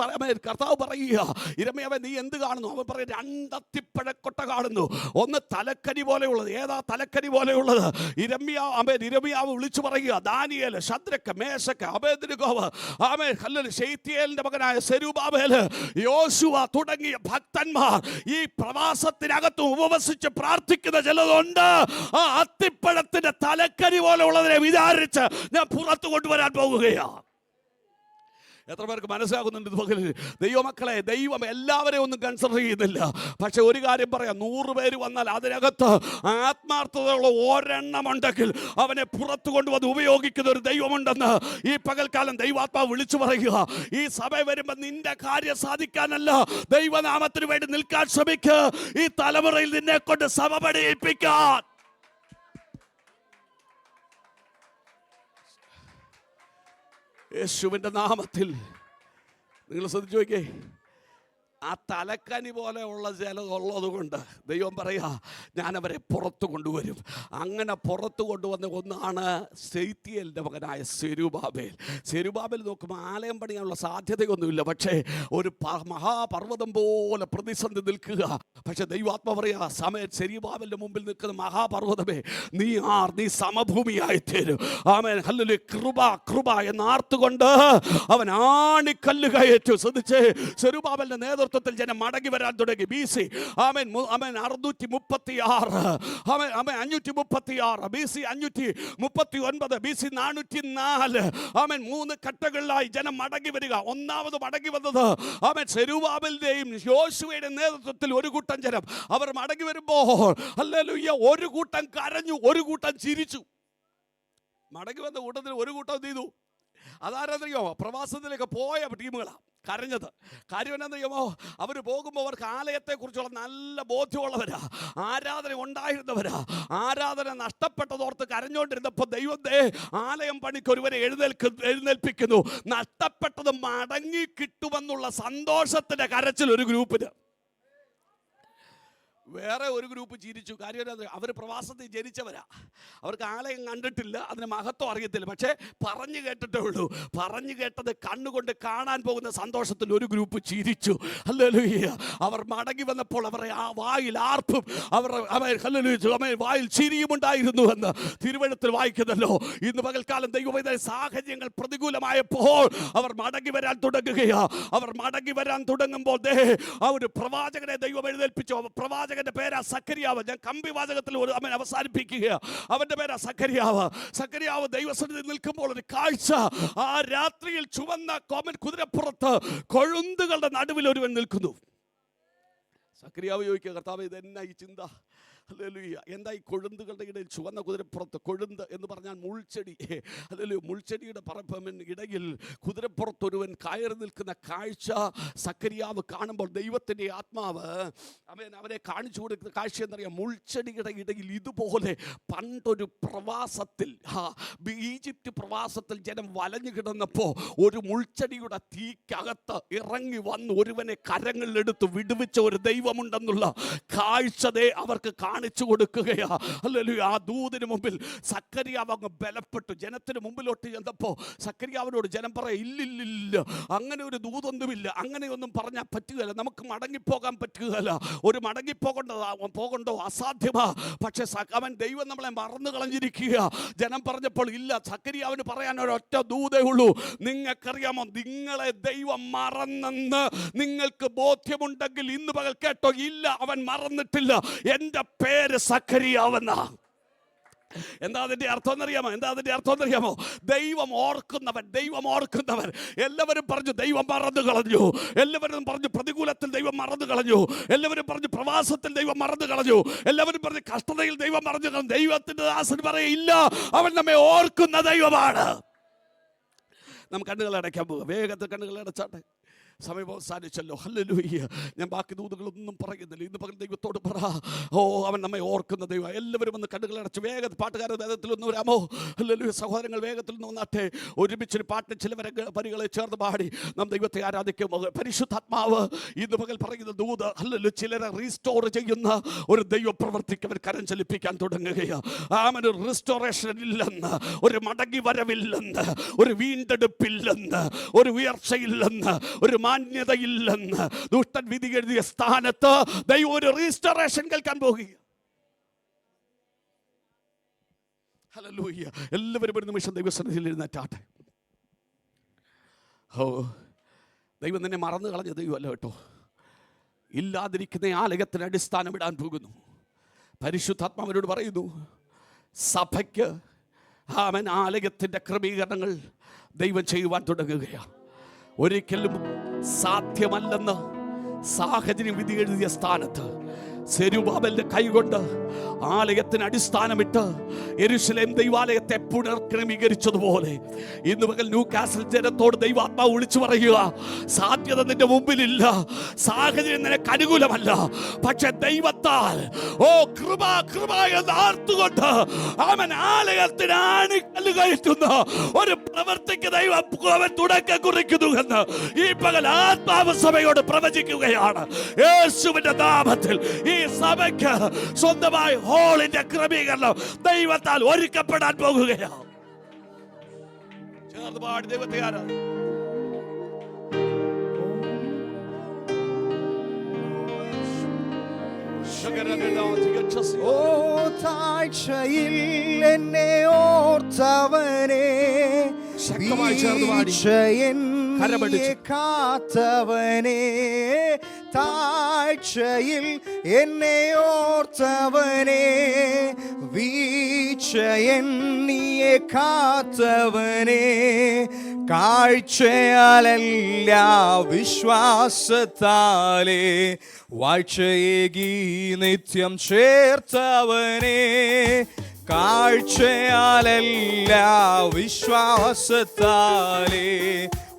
കർത്താവ് പറയുക, യിരെമ്യാവേ നീ എന്ത് കാണുന്നു? അവൻ പറയും, രണ്ടത്തിപ്പഴക്കൊട്ട കാണുന്നു. ഒന്ന് തലക്കരി പോലെയുള്ളത്. ഏതാ തലക്കരി പോലെയുള്ളത്? യിരെമ്യാവ് വിളിച്ചു പറയുക, ദാനിയേൽ, ശദ്രക്ക്, മേശക്ക്, അബേദ്നെഗോവ്, ഹല്ലേലൂയ, ശെയല്തീയേലിന്റെ മകനായ സെരുബ്ബാബേൽ, യോശുവ തുടങ്ങിയ ഭക്തന്മാർ ഈ പ്രവാസത്തിനകത്ത് ഉപവസിച്ച് പ്രാർത്ഥിക്കുന്ന ചിലതുണ്ട്. ആ അത്തിപ്പഴത്തിന്റെ തലക്കരി പോലെ ഉള്ളതിനെ വിചാരിച്ച് ഞാൻ പുറത്തു കൊണ്ടുവരാൻ പോകുകയാണ്. എത്ര പേർക്ക് മനസ്സിലാകുന്നുണ്ട്? ദൈവമക്കളെ, ദൈവം എല്ലാവരെയും ഒന്നും കൺസിഡർ ചെയ്യുന്നില്ല. പക്ഷെ ഒരു കാര്യം പറയാം, 100 പേര് വന്നാൽ അതിനകത്ത് ആത്മാർത്ഥതയുള്ള ഒരെണ്ണമുണ്ടെങ്കിൽ അവനെ പുറത്തു കൊണ്ടുവന്ന് ഉപയോഗിക്കുന്ന ഒരു ദൈവമുണ്ടെന്ന് ഈ പകൽക്കാലം ദൈവാത്മാവ് വിളിച്ചു പറയുക. ഈ സഭ വരുമ്പോൾ നിന്റെ കാര്യം സാധിക്കാനല്ല, ദൈവനാമത്തിന് വേണ്ടി നിൽക്കാൻ ശ്രമിക്കുക. ഈ തലമുറയിൽ നിന്നെ കൊണ്ട് സഭ പണിയിപ്പിക്കാൻ. യേശുവിൻ്റെ നാമത്തിൽ നിങ്ങൾ ശ്രദ്ധിച്ചു നോക്കിയേ. ആ തലക്കനി പോലെ ഉള്ള ചിലതുള്ളത് കൊണ്ട് ദൈവം പറയാ, ഞാനവരെ പുറത്തു കൊണ്ടുവരും. അങ്ങനെ പുറത്തു കൊണ്ടുവന്ന ഒന്നാണ് ശെയല്തീയേലിന്റെ മകനായ സെരുബ്ബാബേൽ നോക്കുമ്പോൾ ആലയം പണിയാനുള്ള സാധ്യതയൊന്നുമില്ല. പക്ഷേ ഒരു മഹാപർവ്വതം പോലെ പ്രതിസന്ധി നിൽക്കുക. പക്ഷെ ദൈവാത്മ പറയാ, സെരുബ്ബാബേലിന്റെ മുമ്പിൽ നിൽക്കുന്ന മഹാപർവ്വതമേ, നീ സമഭൂമിയായി തീരും. ആമേൻ, ഹല്ലേലൂയ. കൃപ എന്നാർത്തുകൊണ്ട് അവൻ ആണിക്കല്ല് കയറ്റു. ശ്രദ്ധിച്ചേ, സെരുബ്ബാബേലിന്റെ നേതൃത്വം ജനം മടങ്ങി വരാൻ തുടങ്ങി. BC 536, BC 539, BC 404. 3 ഘട്ടങ്ങളിലായി ജനം മടങ്ങി വരിക. ഒന്നാമത് മടങ്ങി വന്നത് സെരുബ്ബാബേലിന്റെയും യോശുവയുടെയും നേതൃത്വത്തിൽ ഒരു കൂട്ടം ജനം. അവർ മടങ്ങി വരുമ്പോൾ ഹല്ലേലൂയ, ഒരു കൂട്ടം കരഞ്ഞു, ഒരു കൂട്ടം ചിരിച്ചു. മടങ്ങി വന്ന കൂട്ടത്തിൽ ഒരു കൂട്ടം എന്ത് ചെയ്തു? അതാരെന്നറിയോ? പ്രവാസത്തിലേക്ക് പോയ ടീമുകളാണ് കരഞ്ഞത്. കാര്യം എന്നാന്നറിയാമോ? അവർ പോകുമ്പോൾ അവർക്ക് ആലയത്തെക്കുറിച്ചുള്ള നല്ല ബോധ്യമുള്ളവരാ, ആരാധന ഉണ്ടായിരുന്നവരാ. ആരാധന നഷ്ടപ്പെട്ടതോർത്ത് കരഞ്ഞുകൊണ്ടിരുന്നപ്പോൾ ദൈവം ആലയം പണിക്ക് ഒരുവരെ എഴുന്നേൽപ്പിക്കുന്നു. നഷ്ടപ്പെട്ടത് മടങ്ങി കിട്ടുമെന്നുള്ള സന്തോഷത്തിന്റെ കരച്ചിൽ ഒരു ഗ്രൂപ്പിന്. വേറെ ഒരു ഗ്രൂപ്പ് ചിരിച്ചു. കാര്യം അവർ പ്രവാസത്തിൽ ജനിച്ചവരാ, അവർക്ക് ആലയം കണ്ടിട്ടില്ല, അതിന് മഹത്വം അറിയത്തില്ല. പക്ഷേ പറഞ്ഞു കേട്ടിട്ടേ ഉള്ളൂ. പറഞ്ഞു കേട്ടത് കണ്ണുകൊണ്ട് കാണാൻ പോകുന്ന സന്തോഷത്തിൽ ഒരു ഗ്രൂപ്പ് ചിരിച്ചു. ഹല്ലേലൂയ. അവർ മടങ്ങി വന്നപ്പോൾ അവരുടെ ആ വായിൽ ആർപ്പും വായിൽ ചിരിയും ഉണ്ടായിരുന്നു എന്ന് തിരുവെഴുത്തിൽ വായിക്കുന്നല്ലോ. ഇന്ന് പകൽക്കാലം ദൈവവേദ സാഹചര്യങ്ങൾ പ്രതികൂലമായപ്പോൾ അവർ മടങ്ങി വരാൻ തുടങ്ങുകയാ. അവർ മടങ്ങി വരാൻ തുടങ്ങുമ്പോൾ ആ ഒരു പ്രവാചകനെ ദൈവം എഴുന്നേൽപ്പിച്ചു. പ്രവാചകന്റെ പേരാ സഖര്യാവ്. ഞാൻ കമ്പിവാചകത്തിൽ അവസാനിപ്പിക്കുക. അവന്റെ പേരാ സഖര്യാവ്. ദൈവസന്നിധിയിൽ നിൽക്കുമ്പോൾ ഒരു കാഴ്ച. ആ രാത്രിയിൽ ചുവന്ന കുതിരപ്പുറത്ത് കൊഴുന്തുകളുടെ നടുവിൽ ഒരുവൻ നിൽക്കുന്നു. സഖര്യാവ് ചോദിക്കുക, കർത്താവേ, ഇതെന്നാ ഈ ചിന്ത? ഹല്ലേലൂയ. എന്താ ഈ കൊഴുന്തുകളുടെ ഇടയിൽ ചുവന്ന കുതിരപ്പുറത്ത്? കൊഴുന്ത് എന്ന് പറഞ്ഞാൽ മുൾച്ചെടി. ഹല്ലേലൂയ. മുൾച്ചെടിയുടെ ഇടയിൽ കുതിരപ്പുറത്തൊരുവൻ കയറി നിൽക്കുന്ന കാഴ്ച സഖര്യാവ് കാണുമ്പോൾ ദൈവത്തിൻ്റെ ആത്മാവ് അവനെ കാണിച്ചു കൊടുക്കുന്ന കാഴ്ച എന്നറിയാം. മുൾച്ചെടിയുടെ ഇടയിൽ ഇതുപോലെ പണ്ടൊരു പ്രവാസത്തിൽ, ഈജിപ്റ്റ് പ്രവാസത്തിൽ ജനം വലഞ്ഞു കിടന്നപ്പോൾ ഒരു മുൾച്ചെടിയുടെ തീക്കകത്ത് ഇറങ്ങി വന്ന് ഒരുവനെ കരങ്ങളിലെടുത്ത് വിടുവിച്ച ഒരു ദൈവമുണ്ടെന്നുള്ള കാഴ്ചതേ അവർക്ക് കാണിച്ചു കൊടുക്കുകയാ. ഹല്ലേലൂയ. ആ ദൂതിന് മുമ്പിൽ സഖര്യാവ് അങ്ങ് ബലപ്പെട്ടു. ജനത്തിന് മുമ്പിലോട്ട് ചെന്നപ്പോൾ സഖര്യാവിനോട് ജനം പറയാം, ഇല്ലില്ല, അങ്ങനെ ഒരു ദൂതൊന്നുമില്ല, അങ്ങനെയൊന്നും പറഞ്ഞാൽ പറ്റുകയില്ല, നമുക്ക് മടങ്ങിപ്പോകാൻ പറ്റുകയില്ല, ഒരു പോകണ്ടോ അസാധ്യമാ. പക്ഷെ അവൻ ദൈവം നമ്മളെ മറന്നു കളഞ്ഞിരിക്കുക. ജനം പറഞ്ഞപ്പോൾ ഇല്ല, സഖര്യാവിന് പറയാൻ ഒരൊറ്റ ദൂതേ ഉള്ളൂ. നിങ്ങൾക്കറിയാമോ, നിങ്ങളെ ദൈവം മറന്നെന്ന് നിങ്ങൾക്ക് ബോധ്യമുണ്ടെങ്കിൽ ഇന്ന് പകൽ കേട്ടോ, ഇല്ല, അവൻ മറന്നിട്ടില്ല. എൻ്റെ പേര് സഖര്യാവെന്ന. എന്താ അതിന്റെ അർത്ഥം എന്നറിയാമോ? ദൈവം ഓർക്കുന്നവൻ. എല്ലാവരും പറഞ്ഞു ദൈവം മറന്നു കളഞ്ഞു, എല്ലാവരും പറഞ്ഞു പ്രതികൂലത്തിൽ ദൈവം മറന്നു കളഞ്ഞു, എല്ലാവരും പറഞ്ഞു പ്രവാസത്തിൽ ദൈവം മറന്നു കളഞ്ഞു, എല്ലാവരും പറഞ്ഞു കഷ്ടതയിൽ ദൈവം മറന്നു കളഞ്ഞു. ദൈവത്തിന്റെ ദാസൻ പറയില്ല, അവൻ നമ്മെ ഓർക്കുന്ന ദൈവമാണ്. നാം കണ്ണുകൾ അടയ്ക്കാൻ പോവുക. വേഗത്തിൽ കണ്ണുകൾ അടച്ചാട്ടെ. സമയം അവസാനിച്ചല്ലോ. ഹല്ലേലൂയ. ഞാൻ ബാക്കി ദൂതുകളൊന്നും പറയുന്നില്ല. ഇന്ന് പകൽ ദൈവത്തോട് പറ, ഓ അവൻ നമ്മെ ഓർക്കുന്ന ദൈവം. എല്ലാവരും ഒന്ന് കണ്ണുകളടച്ച് വേഗത്തിൽ പാട്ടുകാരുടെ വേഗത്തിൽ ഒന്ന് വരാമോ? ഹല്ലേലൂയ. സഹോദരങ്ങൾ വേഗത്തിൽ നിന്ന് വന്നാട്ടെ. ഒരുമിച്ചൊരു പാട്ടിന് ചില വരികളെ ചേർന്ന് പാടി നാം ദൈവത്തെ ആരാധിക്കും. പരിശുദ്ധാത്മാവ് ഇന്ന് പകൽ പറയുന്ന ദൂത്, ഹല്ലേലൂയ, ചിലരെ റീസ്റ്റോർ ചെയ്യുന്ന ഒരു ദൈവപ്രവർത്തിക്ക് അവർ കരം ചലിപ്പിക്കാൻ തുടങ്ങുകയാണ്. അവന് ഒരു റിസ്റ്റോറേഷൻ ഇല്ലെന്ന്, ഒരു മടങ്ങി വരവില്ലെന്ന്, ഒരു വീണ്ടെടുപ്പില്ലെന്ന്, ഒരു ഉയർച്ചയില്ലെന്ന്, ഒരു മാന്യതയില്ലെന്ന്, ദുഷ്ടൻ വിധി എഴുതിയ സ്ഥാനത്ത് ദൈവം ഒരു റീസ്റ്റോറേഷൻ കേൾക്കാൻ പോകുക. ഹല്ലേലൂയ. എല്ലാവരും ഒരു നിമിഷം ദൈവസന്നിധിയിൽ എഴുന്നേറ്റാട്ടെ. ഓ, ദൈവം നിന്നെ മറന്നു കളഞ്ഞ ദൈവമല്ല കേട്ടോ. ഇല്ലാതിരിക്കുന്ന ആലയത്തിന് അടിസ്ഥാനം ഇടാൻ പോകുന്നു. പരിശുദ്ധാത്മാവിനോട് പറയുന്നു, സഭയ്ക്ക് അവൻ ആലയത്തിൻ്റെ ക്രമീകരണങ്ങൾ ദൈവം ചെയ്യുവാൻ തുടങ്ങുകയാണ്. ഒരിക്കലും സാധ്യമല്ലെന്ന് സാഹചര്യം വിധി എഴുതിയ സ്ഥാനത്ത് സെരുബാബേലിന്റെ കൈകൊണ്ട് ആലയത്തിന് അടിസ്ഥാനമിട്ട് യെരൂശലേം ദൈവാലയത്തെ പുനർക്രമീകരിച്ചതുപോലെ ഇന്ന് പകൽ ന്യൂകാസിൽ ജനത്തോട് ദൈവാത്മാവ് വിളിച്ചു പറയുക, സാധ്യത നിന്റെ മുമ്പിലില്ല, സാഹചര്യം നിനക്ക് അനുകൂലമല്ല, പക്ഷെ ദൈവത്താൽ ഓ കൃപ എന്ന് ആർത്തുകൊണ്ട് അവൻ ആലയത്തിന് ആണിക്കല്ല് കയറ്റുന്ന ഒരു പ്രവൃത്തിക്ക് ദൈവം അവൻ തുടക്കം കുറിക്കുന്നു എന്ന് ഈ പകൽ ആത്മാവ് സഭയോട് പ്രവചിക്കുകയാണ്. യേശുവിന്റെ നാമത്തിൽ ഈ സഭയ്ക്ക് സ്വന്തമായി ഹോളിന്റെ ക്രമീകരണം ദൈവത്താൽ ഒരുക്കപ്പെടാൻ പോകുകയാണ്. ചേർന്ന് പാടി ദൈവത്തെ ആരാധിക്കാം. ഓ താഴ്ചയിൽ എന്നെ ഓർത്തവനെ, വീഴ്ചയെന്നെ കാത്തവനെ, താഴ്ചയിൽ എന്നെ ഓർത്തവനെ, വീഴ്ചയെന്നെ കാത്തവനെ, കാഴ്ചയാലല്ല വിശ്വാസത്താലേ വാഴ്ചയേകി നിത്യം ചേർത്തവനെ, കാഴ്ചയാലല്ല വിശ്വാസത്താലേ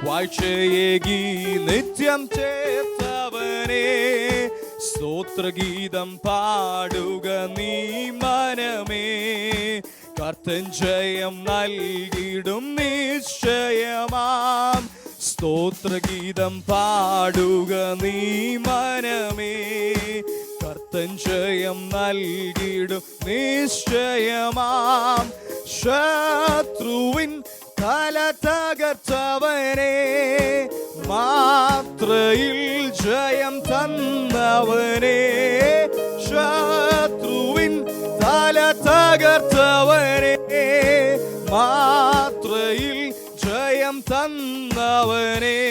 വാഴ്ചയേകി നിത്യം ചേർത്തവനെ, സ്തോത്രഗീതം പാടുക നീ മനമേ, കർത്തൻ ജയം നൽകിടും നിശ്ചയമാം. സ്തോത്രഗീതം പാടുക നീ മനമേ, കർത്തൻ ജയം നൽകിടും നിശ്ചയമാം. ശത്രുവിൻ തല തകർത്തവനെ, മാത്രയിൽ ജയം തന്നവനെ, ശത്രുവിൻ തല തകർത്തവനെ, മാത്രയിൽ ജയം തന്നവനെ,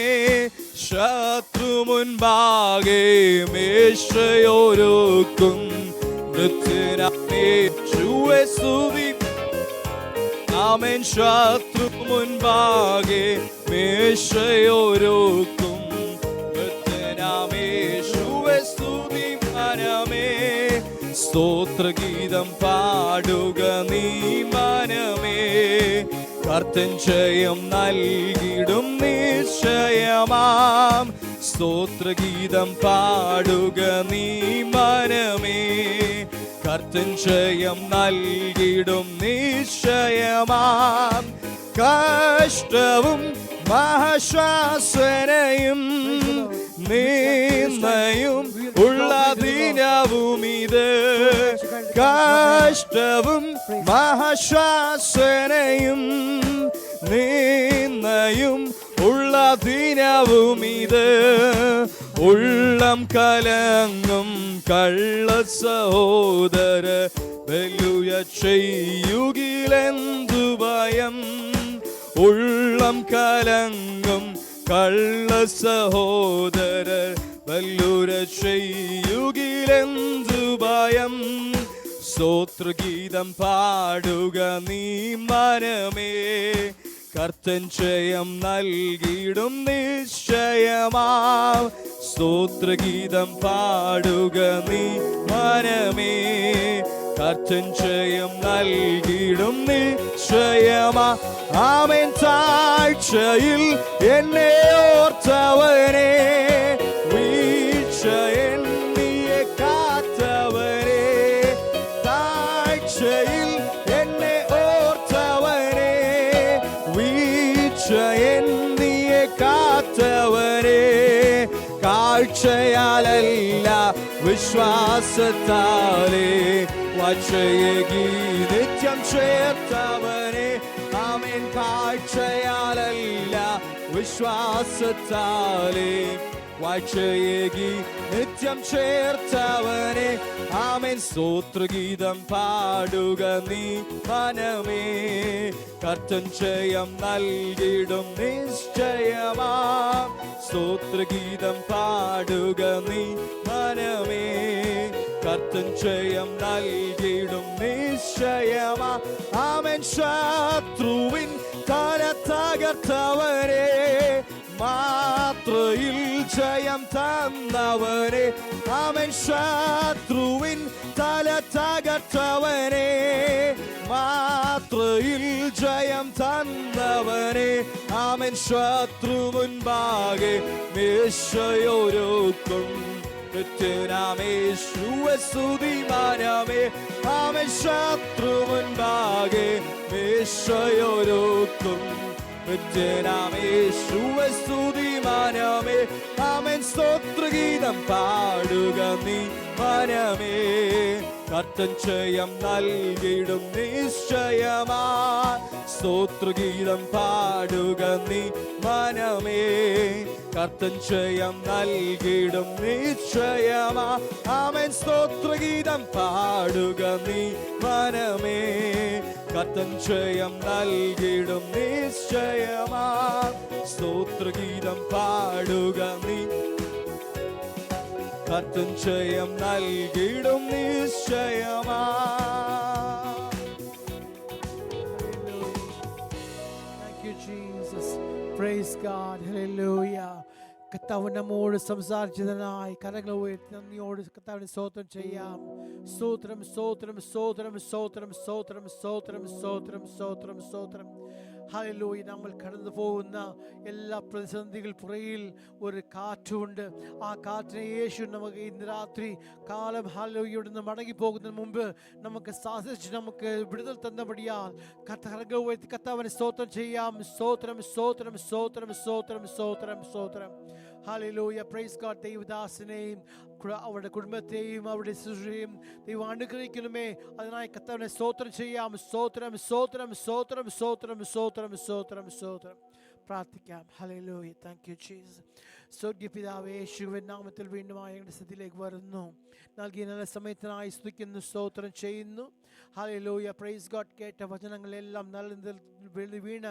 ശത്രു മുൻപാകെ മേശയൊരുക്കും നൃത്യനാമേശുവേ സ്തുതി. ആമേൻ. ശത്രു മുൻപാകെ മേശയൊരുക്കും നൃത്യനാമേശുവേ സ്തുതി മനമേ, സ്തോത്രഗീതം പാടുക നീ മനമേ, കർത്തൻ ജയം നൽകിടും നിശ്ചയമാം. സ്തോത്രഗീതം പാടുക നീ മനമേ, കർത്തൻ ജയം നൽകിടും നിശ്ചയമാം. കഷ്ടവും മഹാശ്വാസനയും നിന്ദയും ഉള്ള ദിനവുമിത്, കഷ്ടവും മഹാശ്വാസനയും നിന്ദയും ഉള്ള ദിനവുമിത്, ഉള്ളം കലങ്ങും കള്ള സഹോദര വെല്ലുയ ചെയ്യുകിലെന്തു ഭയം, ഉള്ളം കലങ്ങും കള്ള സഹോദര വല്ലുര ചെയ്യുകിലെന്തു ഭയം. സ്തോത്രഗീതം പാടുക നീ മനമേ, കർത്തൻ ജയം നൽകിയിടും നിശ്ചയമാം. സ്തോത്രഗീതം പാടുക നീ മനമേ, കർത്തൻ ജയം നൽകിയിടും നിശ്ചയമാ. ആമേൻ. താഴ്ചയിൽ എന്നെ ഓർത്തവനെ, വീഴ്ച എന്നെ കാത്തവനെ, താഴ്ചയിൽ എന്നെ ഓർത്തവനെ, വീഴ്ച എന്നെ കാത്തവനെ. കാഴ്ചയാലല്ല വിശ്വാസത്താലേ, വാഴ്ചയേകി നിത്യം ചേർത്തവനെ. ആമേൻ. കാഴ്ചയാലല്ല വിശ്വാസത്താലേ, വാഴ്ചയേകി നിത്യം ചേർത്തവനെ. ആമേൻ. സ്തോത്രഗീതം പാടുക നീ മനമേ, കർത്തൻ ജയം നൽകിയിടും നിശ്ചയമാം. സ്തോത്രഗീതം പാടുക നീ മനമേ, കർത്തൻ ജയം നൽകിയിടും നിശ്ചയമാ. ആമേൻ. ശത്രുവിൻ തല തകർത്തവരെ, മാത്രയിൽ ജയം തന്നവരെ. ആമേൻ. ശത്രുവിൻ തല തകർത്തവരെ, മാത്രയിൽ ജയം തന്നവനെ. ആമേൻ. ശത്രു മുൻപാകെ മേശയൊരുക്കും, നിത്യനാമേശുവെ സ്തുതിമാനമേ. ആമേൻ. ശത്രു മുൻപാകെ മേശയൊരുക്കും, നിത്യനാമേശുവെ സ്തുതിമാനമേ. ആമേൻ. സ്തോത്രഗീതം പാടുക നീ മനമേ, കർത്തൻ ജയം നൽകിയിടും നിശ്ചയമാ. സ്തോത്രഗീതം പാടുക നീ മനമേ, കർത്തൻ ജയം നൽകിയിടും നിശ്ചയമാ. ആമേൻ. സ്തോത്രഗീതം പാടുക നീ മനമേ, കർത്തൻ ജയം നൽകിയിടും നിശ്ചയമാ. സ്തോത്രഗീതം പാടുക നീ, കർത്തൻ ജയം നൽകിയിടും നിശ്ചയമാ. Thank you, Jesus. Praise God. Hallelujah. കർത്താവ് നമ്മോട് സംസാരിച്ചതിനായി കരങ്ങൾ ഉയർത്തി നന്ദിയോട് കർത്താവിന് സ്തോത്രം ചെയ്യാം. സ്തോത്രം സ്തോത്രം സ്തോത്രം സ്തോത്രം സ്തോത്രം സ്തോത്രം സ്തോത്രം സ്തോത്രം സ്തോത്രം. ഹല്ലേലൂയ. നമ്മൾ കടന്നു പോകുന്ന എല്ലാ പ്രതിസന്ധികൾ പുറയിൽ ഒരു കാറ്റുണ്ട്. ആ കാറ്റിനെ യേശു നമുക്ക് ഇന്ന് രാത്രി കാലം ഹല്ലേലൂയയുടെ നിന്ന് മടങ്ങി പോകുന്നതിന് മുമ്പ് നമുക്ക് സാധിച്ച് നമുക്ക് വിടുതൽ തന്നപടിയാൽ കരങ്ങൾ ഉയർത്തി കർത്താവിനെ സ്തോത്രം ചെയ്യാം. സ്തോത്രം സ്തോത്രം സ്തോത്രം സ്തോത്രം സ്തോത്രം സ്തോത്രം. ഹല്ലേലൂയ. Praise God. ദൈവദാസനെയും അവരുടെ കുടുംബത്തെയും അവരുടെ ശുശ്രൂഷയും ദൈവം അനുഗ്രഹിക്കണമേ. അതിനായി കർത്താവിനെ സ്തോത്രം ചെയ്യാം. സ്തോത്രം സ്തോത്രം സ്തോത്രം സ്തോത്രം സ്തോത്രം സ്തോത്രം സ്തോത്രം. പ്രാർത്ഥിക്കാം. ഹല്ലേലൂയ. Thank you Jesus. സ്വർഗ്ഗീയ പിതാവേ, യേശുവിൻ നാമത്തിൽ വീണ്ടും ഞങ്ങളുടെ സ്ഥിതിയിലേക്ക് വരുന്നു. നൽകിയ നല്ല സമയത്തിനായി സ്തുതിക്കുന്നു, സ്തോത്രം ചെയ്യുന്നു. ഹല്ലേലൂയ. Praise God. കേട്ട വചനങ്ങളെല്ലാം നല്ല വീണ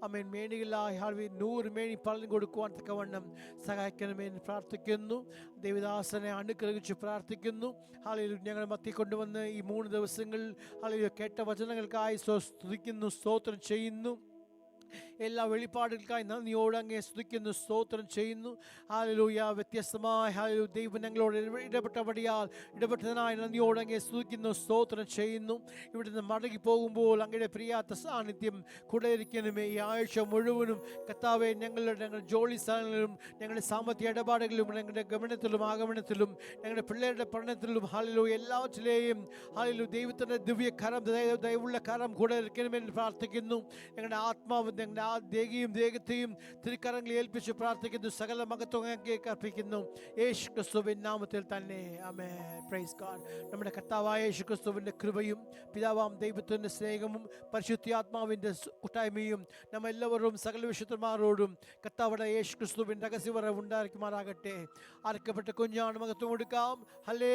അമേൻ മേണികളായി ഹല്ലേലൂയ 100 മേനി പറഞ്ഞു കൊടുക്കുവാൻ തക്കവണ്ണം സഹായിക്കണമെന്ന് പ്രാർത്ഥിക്കുന്നു. ദേവദാസനെ അനുഗ്രഹിച്ച് പ്രാർത്ഥിക്കുന്നു. ഹല്ലേലൂയ. ഞങ്ങൾ മധ്യ കൊണ്ടുവന്ന് ഈ 3 ദിവസങ്ങളിൽ ഹല്ലേലൂയ കേട്ട വചനങ്ങൾക്കായി സ്തുതിക്കുന്നു, സ്തോത്രം ചെയ്യുന്നു. എല്ലാ വെളിപ്പാടുകൾക്കായി നന്ദിയോട് അങ്ങേ സ്തുതിക്കുന്നു, സ്തോത്രം ചെയ്യുന്നു. ഹല്ലേലൂയ. വ്യത്യസ്തമായ ഹല്ലേലൂയ ദൈവം ഞങ്ങളോട് ഇടപെട്ടതിനായി നന്ദിയോട് അങ്ങേ സ്തുതിക്കുന്നു, സ്തോത്രം ചെയ്യുന്നു. ഇവിടുന്ന് മടങ്ങി പോകുമ്പോൾ അങ്ങയുടെ പ്രിയാത്ത സാന്നിധ്യം കൂടെ ഇരിക്കണമേ. ഈ ആഴ്ച മുഴുവനും കർത്താവേ, ഞങ്ങളുടെ ജോലി സ്ഥലങ്ങളിലും ഞങ്ങളുടെ സാമ്പത്തിക ഇടപാടുകളിലും ഞങ്ങളുടെ ഗമനത്തിലും ആഗമനത്തിലും ഞങ്ങളുടെ പിള്ളേരുടെ പഠനത്തിലും ഹല്ലേലൂയ എല്ലാവറ്റിലെയും ഹല്ലേലൂയ ദൈവത്തിൻ്റെ ദിവ്യകരം ദയവുള്ള കരം കൂടെ ഇരിക്കണമെന്ന് പ്രാർത്ഥിക്കുന്നു. ഞങ്ങളുടെ ആത്മാവ് ഞങ്ങളുടെ ദേഹിയും ദേഹത്തെയും തിരുക്കരങ്ങളിൽ ഏൽപ്പിച്ച് പ്രാർത്ഥിക്കുന്നു. സകല മഹത്വം അർപ്പിക്കുന്നു യേശു ക്രിസ്തുവിൻ നാമത്തിൽ തന്നെ. ആമേൻ. Praise God. നമ്മുടെ കർത്താവായ യേശു ക്രിസ്തുവിൻ്റെ കൃപയും പിതാവാം ദൈവത്തിൻ്റെ സ്നേഹവും പരിശുദ്ധാത്മാവിൻ്റെ കൂട്ടായ്മയും നമ്മെല്ലാവരും സകല വിശുദ്ധന്മാരോടും കർത്താവുടെ യേശു ക്രിസ്തുവിൻ്റെ രഹസ്യവര ഉണ്ടായിരിക്കുമാറാകട്ടെ. അർക്കപ്പെട്ട കുഞ്ഞാണ് മഹത്വം കൊടുക്കാം. ഹല്ലേ